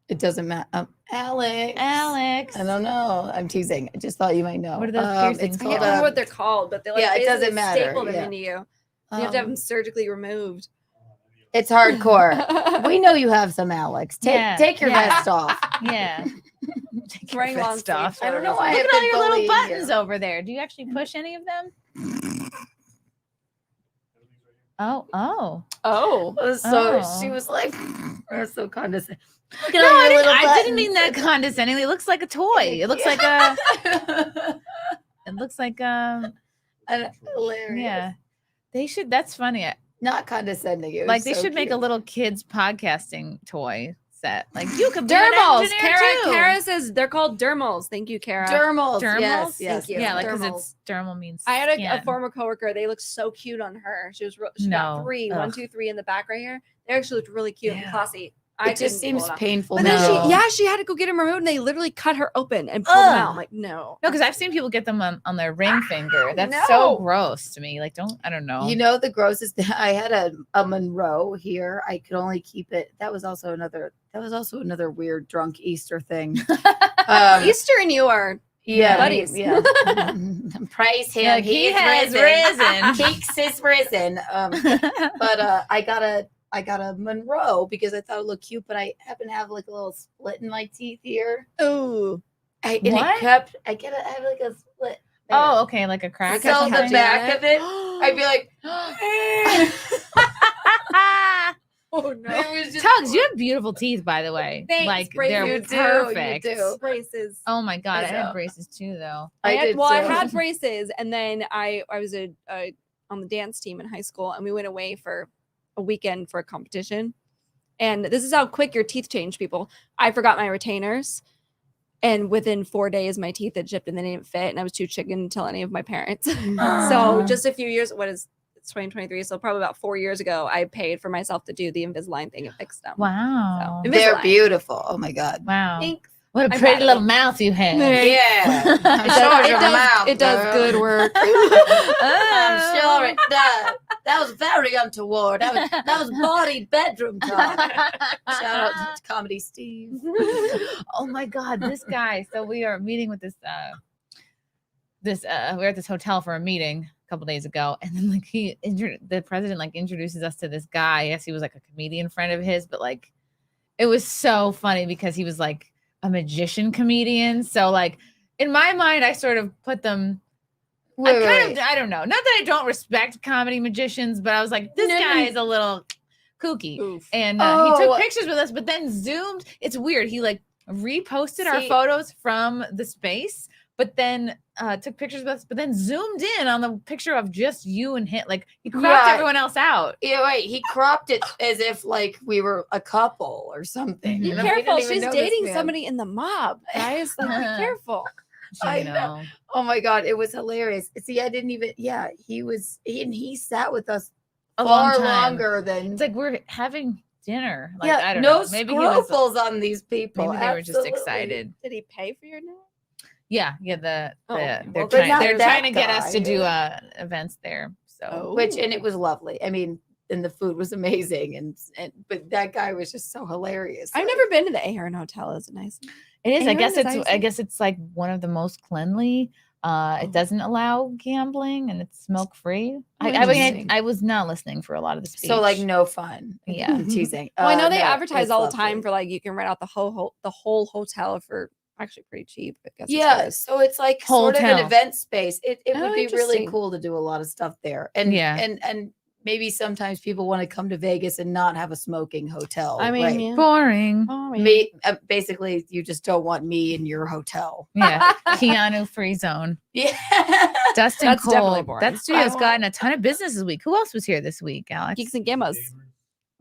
It doesn't matter. Alex. I don't know. I'm teasing. I just thought you might know. What are those piercings It's I called can't remember what they're called, but they like yeah, it basically doesn't matter. staple them Yeah. into you. You have to have them surgically removed. It's hardcore. We know you have some, Alex. Take your vest off. Yeah. Wearing long stuff. sleeves. I don't know why. Look I've at all been your little bullying buttons you. over there. Do you actually push any of them? Oh. She was like, so condescending. Look at No, all your I little didn't mean buttons. that condescendingly. It looks like a toy. It looks like a. It looks like hilarious. Yeah, they should. That's funny. Not condescending. It was Like they so should make a cute. little kids podcasting toy set. Like you could be an Dermals. engineer too. Kara says they're called dermals. Thank you, Kara. Dermals. Dermals? Yes. Thank you. Yeah, like because Dermals. it's dermal means. I had a skin. former coworker. They looked so cute on her. She No. got 3, 1, Ugh. 2, 3 in the back right here. They actually looked really cute and classy. It just seems painful. But now. then she had to go get them removed, and they literally cut her open and pulled them out. I'm like, no. No, because I've seen people get them on their ring finger. That's No. so gross to me. Like, I don't know. You know, the grossest thing, I had a Monroe here. I could only keep it. That was also another weird drunk Easter thing. Easter and you are buddies. Yeah. Praise him. Like, he has risen. Keeks is risen. But I got a Monroe because I thought it looked cute, but I happen to have like a little split in my teeth here. Ooh. I What? have like a split. there. Oh, okay, like a crack. So or the something. back of it, I'd be like, oh no. it was just Tuggs, you have beautiful teeth, by the way. Thanks, like Brace. they're You do, perfect. you do. Braces. Oh my god, I So- had braces too, though. I did had too. braces, and then I was on the dance team in high school, and we went away for a weekend for a competition. And this is how quick your teeth change, people. I forgot my retainers, and within 4 days, my teeth had chipped and they didn't fit, and I was too chicken to tell any of my parents. So just a few years, it's 2023, so probably about 4 years ago, I paid for myself to do the Invisalign thing and fix them. Wow. So, they're Invisalign. beautiful. Oh my god. Wow. Thanks. What a I'm pretty proud of little it. mouth you have. Yeah. It does good work. I'm sure it does. That was very untoward. That was body bedroom talk. Shout out to Comedy Steve. Oh my god, this guy. So we are meeting with this we're at this hotel for a meeting a couple days ago, and then like the president like introduces us to this guy. I guess he was like a comedian friend of his, but like it was so funny because he was like a magician comedian. So like in my mind, I sort of put them I don't know. Not that I don't respect comedy magicians, but I was like, this guy is a little kooky. Oof. And he took pictures with us, but then zoomed. It's weird. He like reposted our photos from the space, but then took pictures with us, but then zoomed in on the picture of just you and him. Like he cropped everyone else out. Yeah, wait. He cropped it as if like we were a couple or something. Be You know, we careful. didn't even She's know this dating man. somebody in the mob, guys. Like, be careful. I know. Oh my god, it was hilarious. See, I didn't even. Yeah, he sat with us A long far time. longer than. It's like we're having dinner. Like, Yeah, I don't no know. Maybe he was scruples on these people. Maybe they were just Absolutely. excited. Did he pay for your dinner? Yeah. okay. They're Well, but trying. not They're that trying to get us to guy. do events there. So And it was lovely. I mean, and the food was amazing, and but that guy was just so hilarious. I've never been to the Ahern Hotel. Is it nice? it is. I Ahern guess is it's. nice. I guess it's like one of the most cleanly. It doesn't allow gambling and it's smoke free. I mean, interesting. I was not listening for a lot of the speech. So like no fun. Yeah. I'm teasing. Well, I know they no, advertise it's all the lovely. time for like you can rent out the whole hotel for actually pretty cheap. I guess. Yeah, so it's like sort of an Hotel. event space. It Oh, would be really interesting. cool to do a lot of stuff there. And Yeah. and maybe sometimes people want to come to Vegas and not have a smoking hotel. I mean, right? yeah. boring. Basically, you just don't want me in your hotel. Yeah. Keanu free zone. Yeah. Dustin That's definitely Cole. boring. That studio's gotten a ton of business this week. Who else was here this week, Alex? Geeks and Gamers.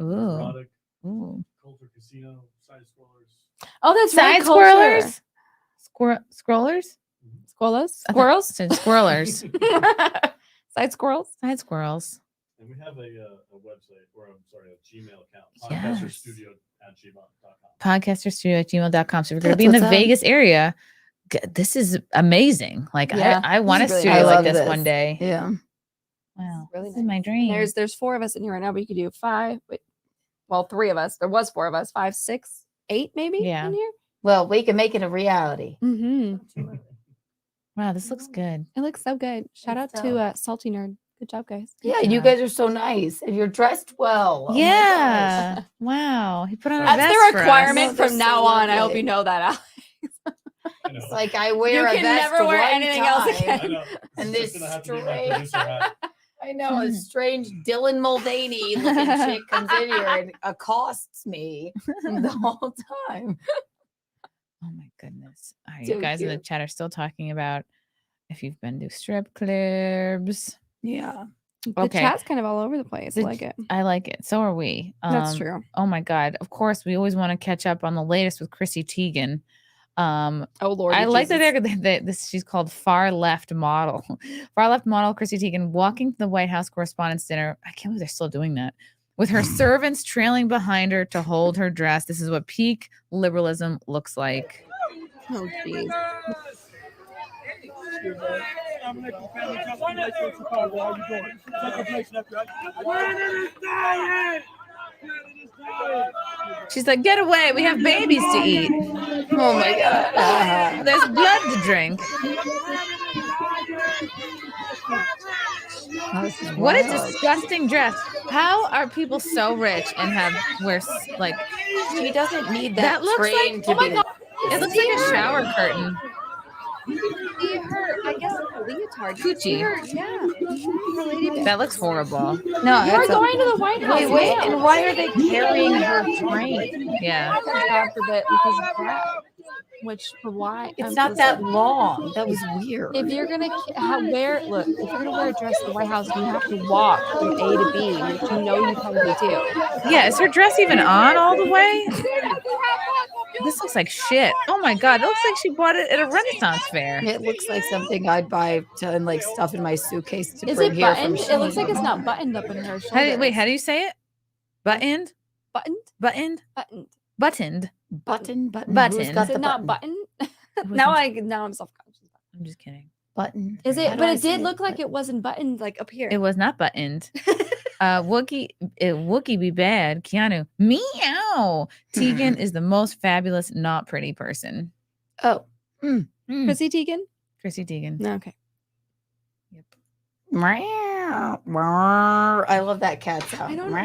Ooh. Nerdrotic, Ooh. Culture Casino, Side Scrollers. Oh, that's Side right, squirrelers? Scrollers? Squirrels? I thought- Squirrels? said squirrelers. Side squirrels? Side squirrels. And we have a website, or I'm sorry, a Gmail account, Yes. podcasterstudio@gmail.com. Podcasterstudio@gmail.com. So if you're going to be in the That's what's up. Vegas area, this is amazing. Like, Yeah, I want a this is really studio nice. like love this this. one day. Yeah. Wow. Really This is my dream. There's 4 of us in here right now, but you could do 5. Well, 3 of us. There was 4 of us. 5, 6, 8 maybe Yeah. in here. Well, we can make it a reality. Mm-hmm. Wow, this looks good. It looks so good. Shout out It's to dope. Salty Nerd. Good job, guys. Yeah, you guys are so nice, and you're dressed well. Oh my Yeah. gosh. Wow. He put on a That's vest the for us. requirement No, they're from so now on. I hope lovely. you know that, Alex. It's like I wear You a can vest never wear one anything else time, again. And this strange, I know, a strange Dylan Mulvaney looking chick comes in here and accosts me the whole time. Oh my goodness. All right, So you guys in the cute. chat are still talking about if you've been to strip clubs. Yeah. The chat's kind of all over the place. I like it. I like it. So are we. That's true. Oh my God. Of course, we always want to catch up on the latest with Chrissy Teigen. Oh Lord. I like that this she's called far left model. Far left model Chrissy Teigen walking to the White House Correspondents' Dinner. I can't believe they're still doing that. With her servants trailing behind her to hold her dress. This is what peak liberalism looks like. Oh geez. She's like, get away. We have babies to eat. Oh my God. There's blood to drink. What a disgusting dress. How are people so rich and like She doesn't need that that looks train like, to oh my be. God, it looks like a shower curtain. You can see her, I guess, her leotard. You can see Coochie. her, yeah. Her lady That looks horrible. No, You're going to the White House. Wait, now. and why are they carrying her train? Yeah. God forbid, because of that. Which, why? It's not that long. That was weird. If you're gonna if you're gonna wear a dress to the White House, you have to walk from A to B, which you know you probably do. Yeah, is her dress even on all the way? This looks like shit. Oh my God, it looks like she bought it at a Renaissance fair. It looks like something I'd buy to like stuff in my suitcase to Is bring it here from buttoned? It looks like Shein. it's not buttoned up in her shoulder. Wait, how do you say it? Buttoned? Buttoned? Buttoned? Buttoned. Buttoned. Button. Who's got Is the it not button? buttoned? now I'm self-conscious. I'm just kidding. Button. Is How it? do But I it say did look like it wasn't buttoned, like up here. It was not buttoned. Wookie be bad. Keanu. Meow. Teigen is the most fabulous, not pretty person. Oh. Chrissy Teigen? Chrissy Teigen. Okay. Meow. I love that cat sound. I don't know.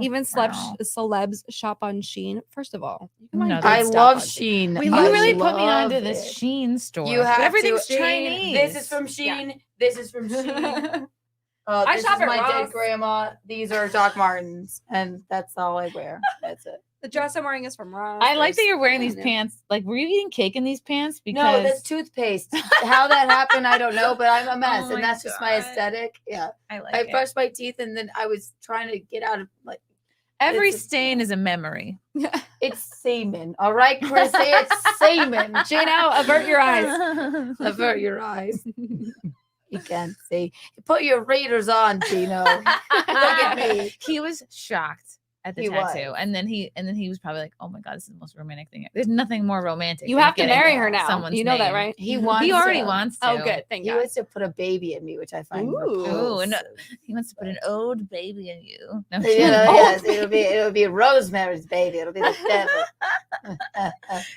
Even celebs shop on Shein. First of all, you can No, I stuff love on Shein. You I really put me love onto this it. Shein store. You have Everything's to. Chinese. This is from Shein. This is from Shein. I This shop is at my Ross. dead grandma. These are Doc Martens, and that's all I wear. That's it. The dress I'm wearing is from Ross. I like that There's- you're wearing these yeah. pants. Like, were you eating cake in these pants? Because No, that's toothpaste. How that happened, I don't know, but I'm a mess, Oh my and that's just my God. aesthetic. Yeah, I like I it. brushed my teeth, and then I was trying to get out of like. Every it's a- stain is a memory. It's semen, all right, Chrissy. It's semen. Gino, avert your eyes. Avert your eyes. You can't see. Put your readers on, Gino. Look at me. He was shocked at the He tattoo, was. and then he was probably like, "Oh my God, this is the most romantic thing. There's nothing more romantic. You than have to getting marry her now. someone's You know that, name." right? He wants. He already to. wants to. Oh, good. Thank He God. wants to put a baby in me, which I find. Ooh, and he wants to put an old baby in you. No, Yes, it'll be Rosemary's baby. It'll be the devil.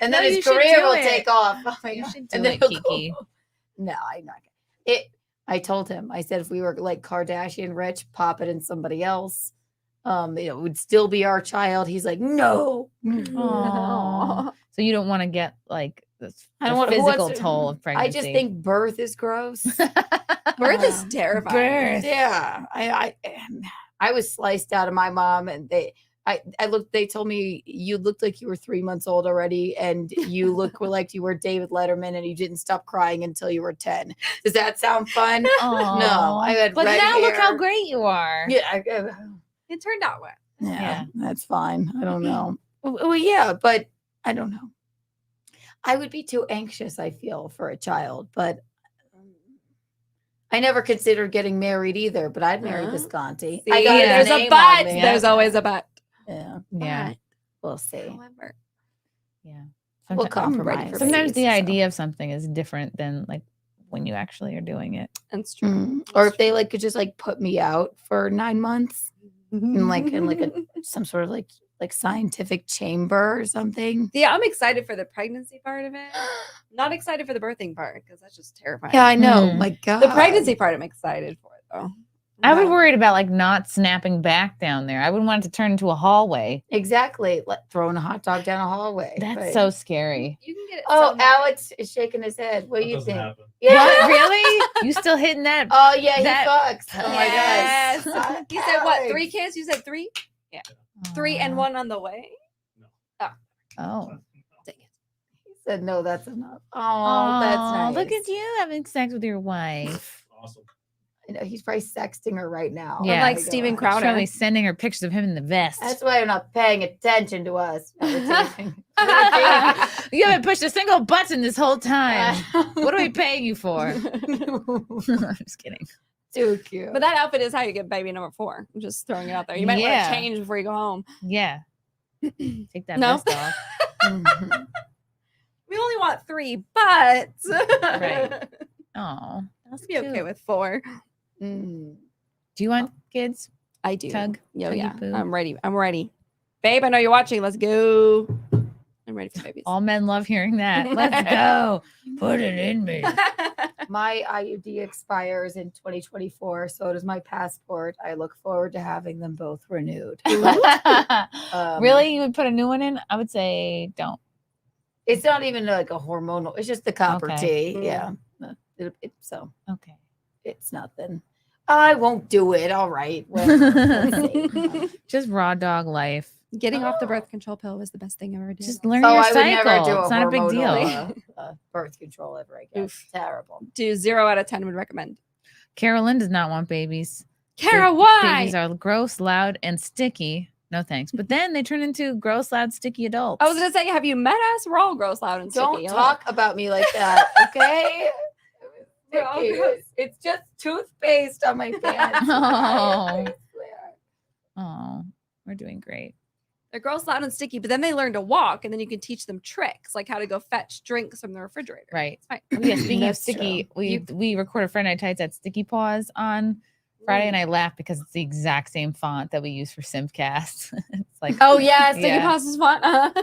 And then No, his you should career do will it. take off. Oh my You God. should And do then it, he'll go- Kiki. No, I'm not. I told him. I said if we were like Kardashian rich, pop it in somebody else. It would still be our child. He's like, no. Aw. So you don't want to get like this I don't want physical toll of pregnancy. I just think birth is gross. Birth is terrifying. Birth. Yeah, I was sliced out of my mom, and they told me you looked like you were 3 months old already, and you look like you were David Letterman, and you didn't stop crying until you were 10. Does that sound fun? Aw. No, I had But red now look how hair. great you are. Yeah, It turned out well. yeah, that's fine. I don't know. Well, yeah, but I don't know. I would be too anxious, I feel, for a child, but I never considered getting married either, but I'd marry Visconti. See, I got his there's a name but. on me. There's always a but. Yeah, Yeah. we'll see. However, Yeah. We'll Sometimes, compromise. sometimes the So. idea of something is different than like when you actually are doing it. that's true. Or if they could just put me out for 9 months in like some sort of like like scientific chamber or something. Yeah, I'm excited for the pregnancy part of it. Not excited for the birthing part because that's just terrifying. Yeah, I know. My God. The pregnancy part, I'm excited for it though. I would worried about like not snapping back down there. I wouldn't want it to turn into a hallway. Exactly. Throwing a hot dog down a hallway. That's Right. so scary. You can get it. Oh, Alex is shaking his head. What do you think? happen. Yeah. What, really? You still hitting that? Oh yeah, that- he fucks. Oh my Yes. gosh. You said what? 3 kids? You said 3? Yeah. 3 and 1 on the way. Oh. He said no, that's enough. Oh, that's nice. Look at you having sex with your wife. Awesome. I know he's probably sexting her right now. Yeah. Like Steven He's Crowder. probably sending her pictures of him in the vest. That's why you're not paying attention to us. You haven't pushed a single button this whole time. What are we paying you for? I'm just kidding. Too cute. But that outfit is how you get baby number 4. I'm just throwing it out there. You might want Yeah. to change before you go home. Yeah. Take that No? vest off. We only want 3, but Right. Oh, that's be okay with 4. Do you want kids? I do. Tugg? Yo, Tuggy yeah. boo? I'm ready. I'm ready. Babe, I know you're watching. Let's go. I'm ready for babies. All men love hearing that. Let's go. Put it in me. My IUD expires in 2024. So does my passport. I look forward to having them both renewed. Really? You would put a new one in? I would say don't. It's not even like a hormonal. It's just the copper Okay. T. Yeah. So okay. It's nothing. I won't do it. All right. Let's see. Just raw dog life. Getting off the birth control pill was the best thing I ever did. Just learn your I would cycle. never do It's not a big hormonal, deal. Birth control ever again. It's terrible. Do 0 out of 10 would recommend. Carolyn does not want babies. Kara, Ba- why? Babies are gross, loud, and sticky. No thanks. But then they turn into gross, loud, sticky adults. I was gonna say, have you met us? We're all gross, loud, and Don't sticky. talk about me like that, okay? We're all Sticky. gross. It's just toothpaste on my pants. Oh. Oh, we're doing great. They're gross, loud, and sticky, but then they learn to walk, and then you can teach them tricks, like how to go fetch drinks from the refrigerator. Right. It's fine. Oh, yeah, speaking of That's sticky, true. we recorded Friday Night Tights at Sticky Paws on Friday, and I laughed because it's the exact same font that we use for SimpCast. It's like, Oh yeah, Sticky Yeah. Paws is fun.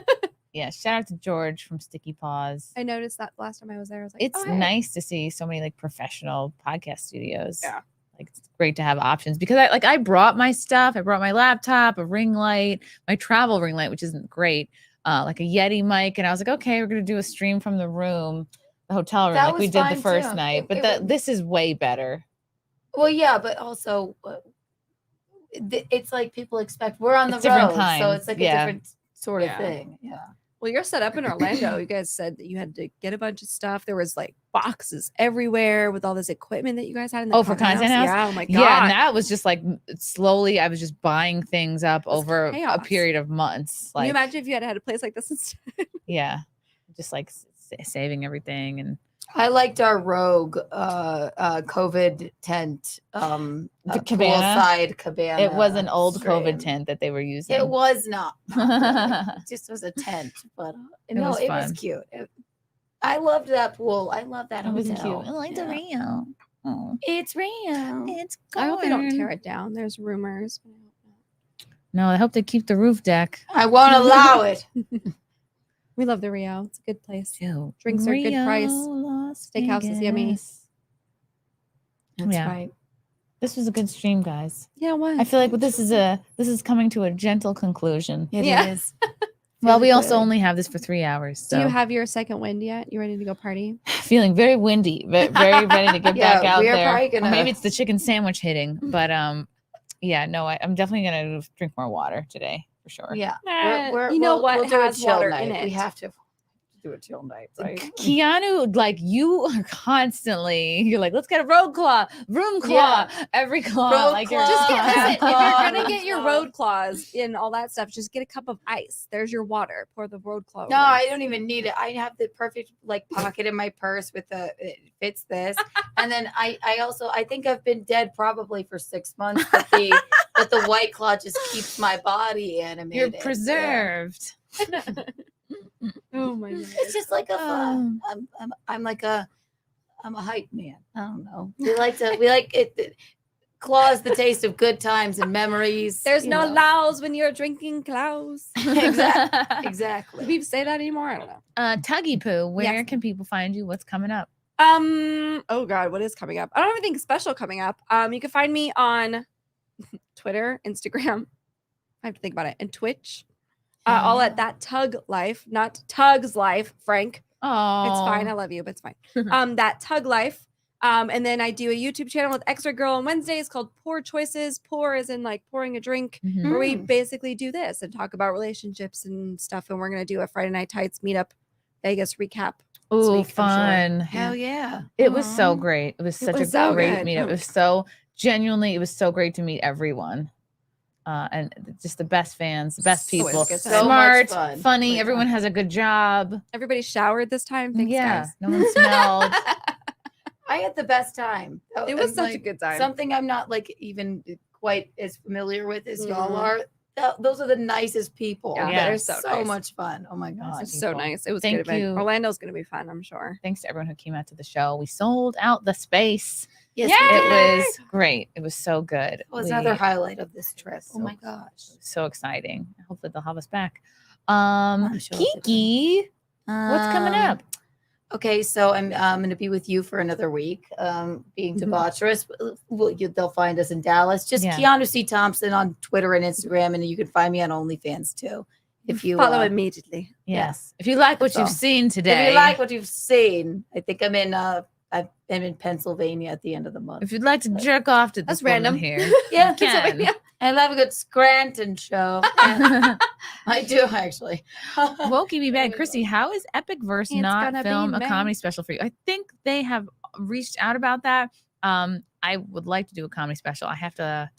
yeah, shout out to George from Sticky Paws. I noticed that last time I was there. I was like, It's oh, hey. nice to see so many like professional podcast studios. Yeah. Like it's great to have options because I brought my stuff. I brought my laptop, a ring light, my travel ring light, which isn't great, like a Yeti mic, and I was like, okay, we're gonna do a stream from the room, the hotel room, That like we was did the fine, first too. night. But It this is way better. Well, yeah, but also it's like people expect we're on the It's different road, so kinds, it's like yeah. a different sort of Yeah. thing. Yeah. Well, you're set up in Orlando. You guys said that you had to get a bunch of stuff. There was like boxes everywhere with all this equipment that you guys had in the For Content House? Yeah, oh my god. Yeah, and that was just like slowly. I was just buying things up over a chaos. period of months. Can you Like, imagine if you had had a place like this instead? yeah, just like saving everything and I liked our Rogue COVID tent, the cabana. Poolside cabana. It was an old stream. COVID tent that they were using. It was not. It just was a tent, but no, was it was fun. cute. I loved that pool. I love that It was hotel. cute. I like the Yeah. Rio. Oh, It's real. it's I hope they don't corn. tear it down. There's rumors. No, I hope they keep the roof deck. I won't allow it. We love the Rio. It's a good place. Too. Drinks are a good price. Las Steakhouse is yummy. Vegas. That's Yeah. right. This was a good stream, guys. Yeah, what? I feel like this is coming to a gentle conclusion. It Yeah. is. Well, we really also good. only have this for 3 hours. So Do you have your second wind yet? You ready to go party? feeling very windy, very ready to get Yeah, back out we are there. probably Or gonna- maybe it's the chicken sandwich hitting, but yeah, no, I'm definitely gonna drink more water today for sure. Yeah. You know what We'll do a has chill water night. in it? We have to do a chill night, right? Keanu, like you are constantly, you're like, let's get a road claw, room claw, every claw. Road like claw. you're Just get, Claw. listen, if you're Claw. gonna get your road claws and all that stuff, just get a cup of ice. There's your water. Pour the road claw. No, over I it. don't even need it. I have the perfect like pocket in my purse with it fits this. And then I also I think I've been dead probably for 6 months, but the White Claw just keeps my body animated. You're preserved. Oh my god. It's just like a fun. I'm like I'm a hype man. I don't know. We like it. claws the taste of good times and memories. There's you no know. lows when you're drinking clows. Exactly. Do people say that anymore? I don't know. Tuggy Poo, where can people find you? What's coming up? Oh God, what is coming up? I don't have anything special coming up. You can find me on Twitter, Instagram. I have to think about it. And Twitch. All at that Tugg Life, not Tuggs Life, Frank. Oh, it's fine. I love you, but it's fine. That Tugg Life. And then I do a YouTube channel with Extra Girl on Wednesdays called Pour Choices. Pour is in like pouring a drink, where we basically do this and talk about relationships and stuff. And we're gonna do a Friday Night Tights meetup Vegas recap. this Ooh, week, I'm fun. sure. Hell yeah. It was so great. It was such was a so great good. meetup. It was so genuinely, it was so great to meet everyone. And just the best fans, the best So people. good. So Smart, much fun. funny. Everyone has a good job. Everybody showered this time. Thanks, guys. No one smelled. I had the best time. It was And, such a like, good time. Something I'm not like even quite as familiar with as y'all Mhm. are. Those are the nicest people. Yeah, They're they're so, so nice. much fun. Oh my god, It's so nice. It was Thank good event. you. Orlando's going to be fun, I'm sure. Thanks to everyone who came out to the show. We sold out the space. Yes, it we did. was great. It was so good. It was another highlight of this trip. Oh my So- gosh. So exciting. Hopefully they'll have us back. sure Kiki, what's coming up? Okay, so I'm going to be with you for another week. Being debaucherous, they'll find us in Dallas. Just Yeah. Keanu C. Thompson on Twitter and Instagram, and you can find me on OnlyFans too. If you Follow immediately. Yes. If you like what So, you've seen today. If you like what you've seen, I think I'm in Pennsylvania at the end of the month. If you'd like to jerk off to this That's random. woman here, Yeah, you can. Pennsylvania. I love a good Scranton show. I do actually. Wokey be back. Chrissy, how is Epic Verse It's not gonna be film a May. comedy special for you? I think they have reached out about that. I would like to do a comedy special. I have to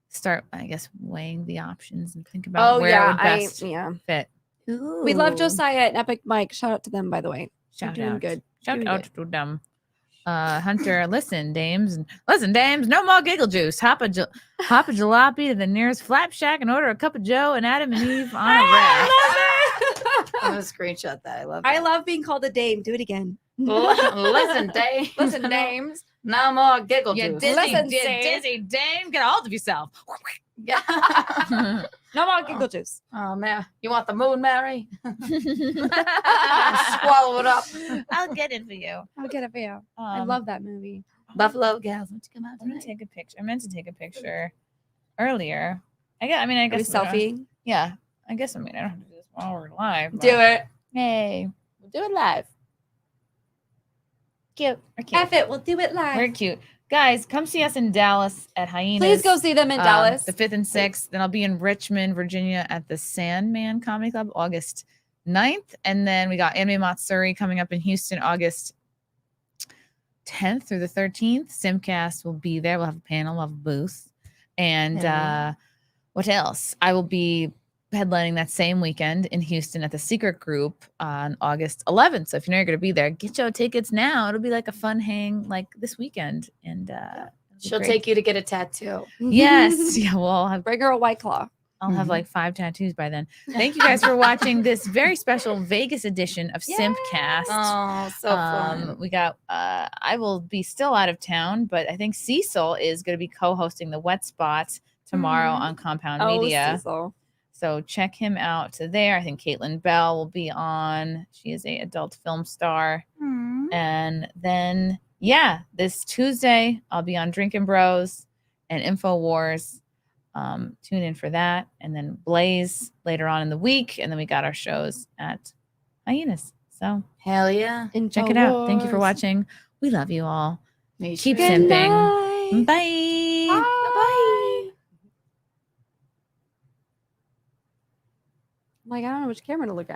start, I guess, weighing the options and think about where it would best fit. We love Josiah and Epic Mike. Shout out to them, by the way. They're Shout doing out. good. Shout Doing out good. to them. Hunter, listen, dames, no more giggle juice. Hop a jalopy to the nearest flap shack and order a cup of Joe and Adam and Eve on a raft. I'm gonna screenshot that. I love. I love being called a dame. Do it again. Listen, Dame. Listen, dames. No more giggle You juice. dizzy dame, get a hold of yourself. No more giggle juice. Oh man, you want the moon, Mary? Swallow it up. I'll get it for you. I'll get it for you. I love that movie. Buffalo Gals. Why don't you come out I'm gonna tonight? take a picture. I meant to take a picture earlier. I guess we selfie? Yeah. I guess I don't have to do this while we're live. Do but- it. Hey, we'll do it live. Cute. We're cute. F it. We'll do it live. We're cute. Guys, come see us in Dallas at Hyenas. Please go see them in Dallas. The 5th and 6th. Then I'll be in Richmond, Virginia at the Sandman Comedy Club August 9th. And then we got Anime Matsuri coming up in Houston August 10th through the 13th. SimpCast will be there. We'll have a panel, we'll have a booth. And what else? I will be headlining that same weekend in Houston at the Secret Group on August 11th. So if you know you're going to be there, get your tickets now. It'll be like a fun hang like this weekend. And She'll take you to get a tattoo. Yes. Yeah. Well, I'll have, Bring her a White Claw. I'll have like 5 tattoos by then. Thank you guys for watching this very special Vegas edition of SimpCast. Oh, so fun. We got, I will be still out of town, but I think Cecil is going to be co-hosting the Wet Spot tomorrow on Compound Media. Cecil. So check him out there. I think Caitlin Bell will be on. She is a adult film star. And then, this Tuesday, I'll be on Drinkin' Bros and InfoWars. Tune in for that. And then Blaze later on in the week. And then we got our shows at Hyenas. So hell yeah. Check it out. Thank you for watching. We love you all. Keep Good simping. night. Bye. Bye. Like, I don't know which camera to look at.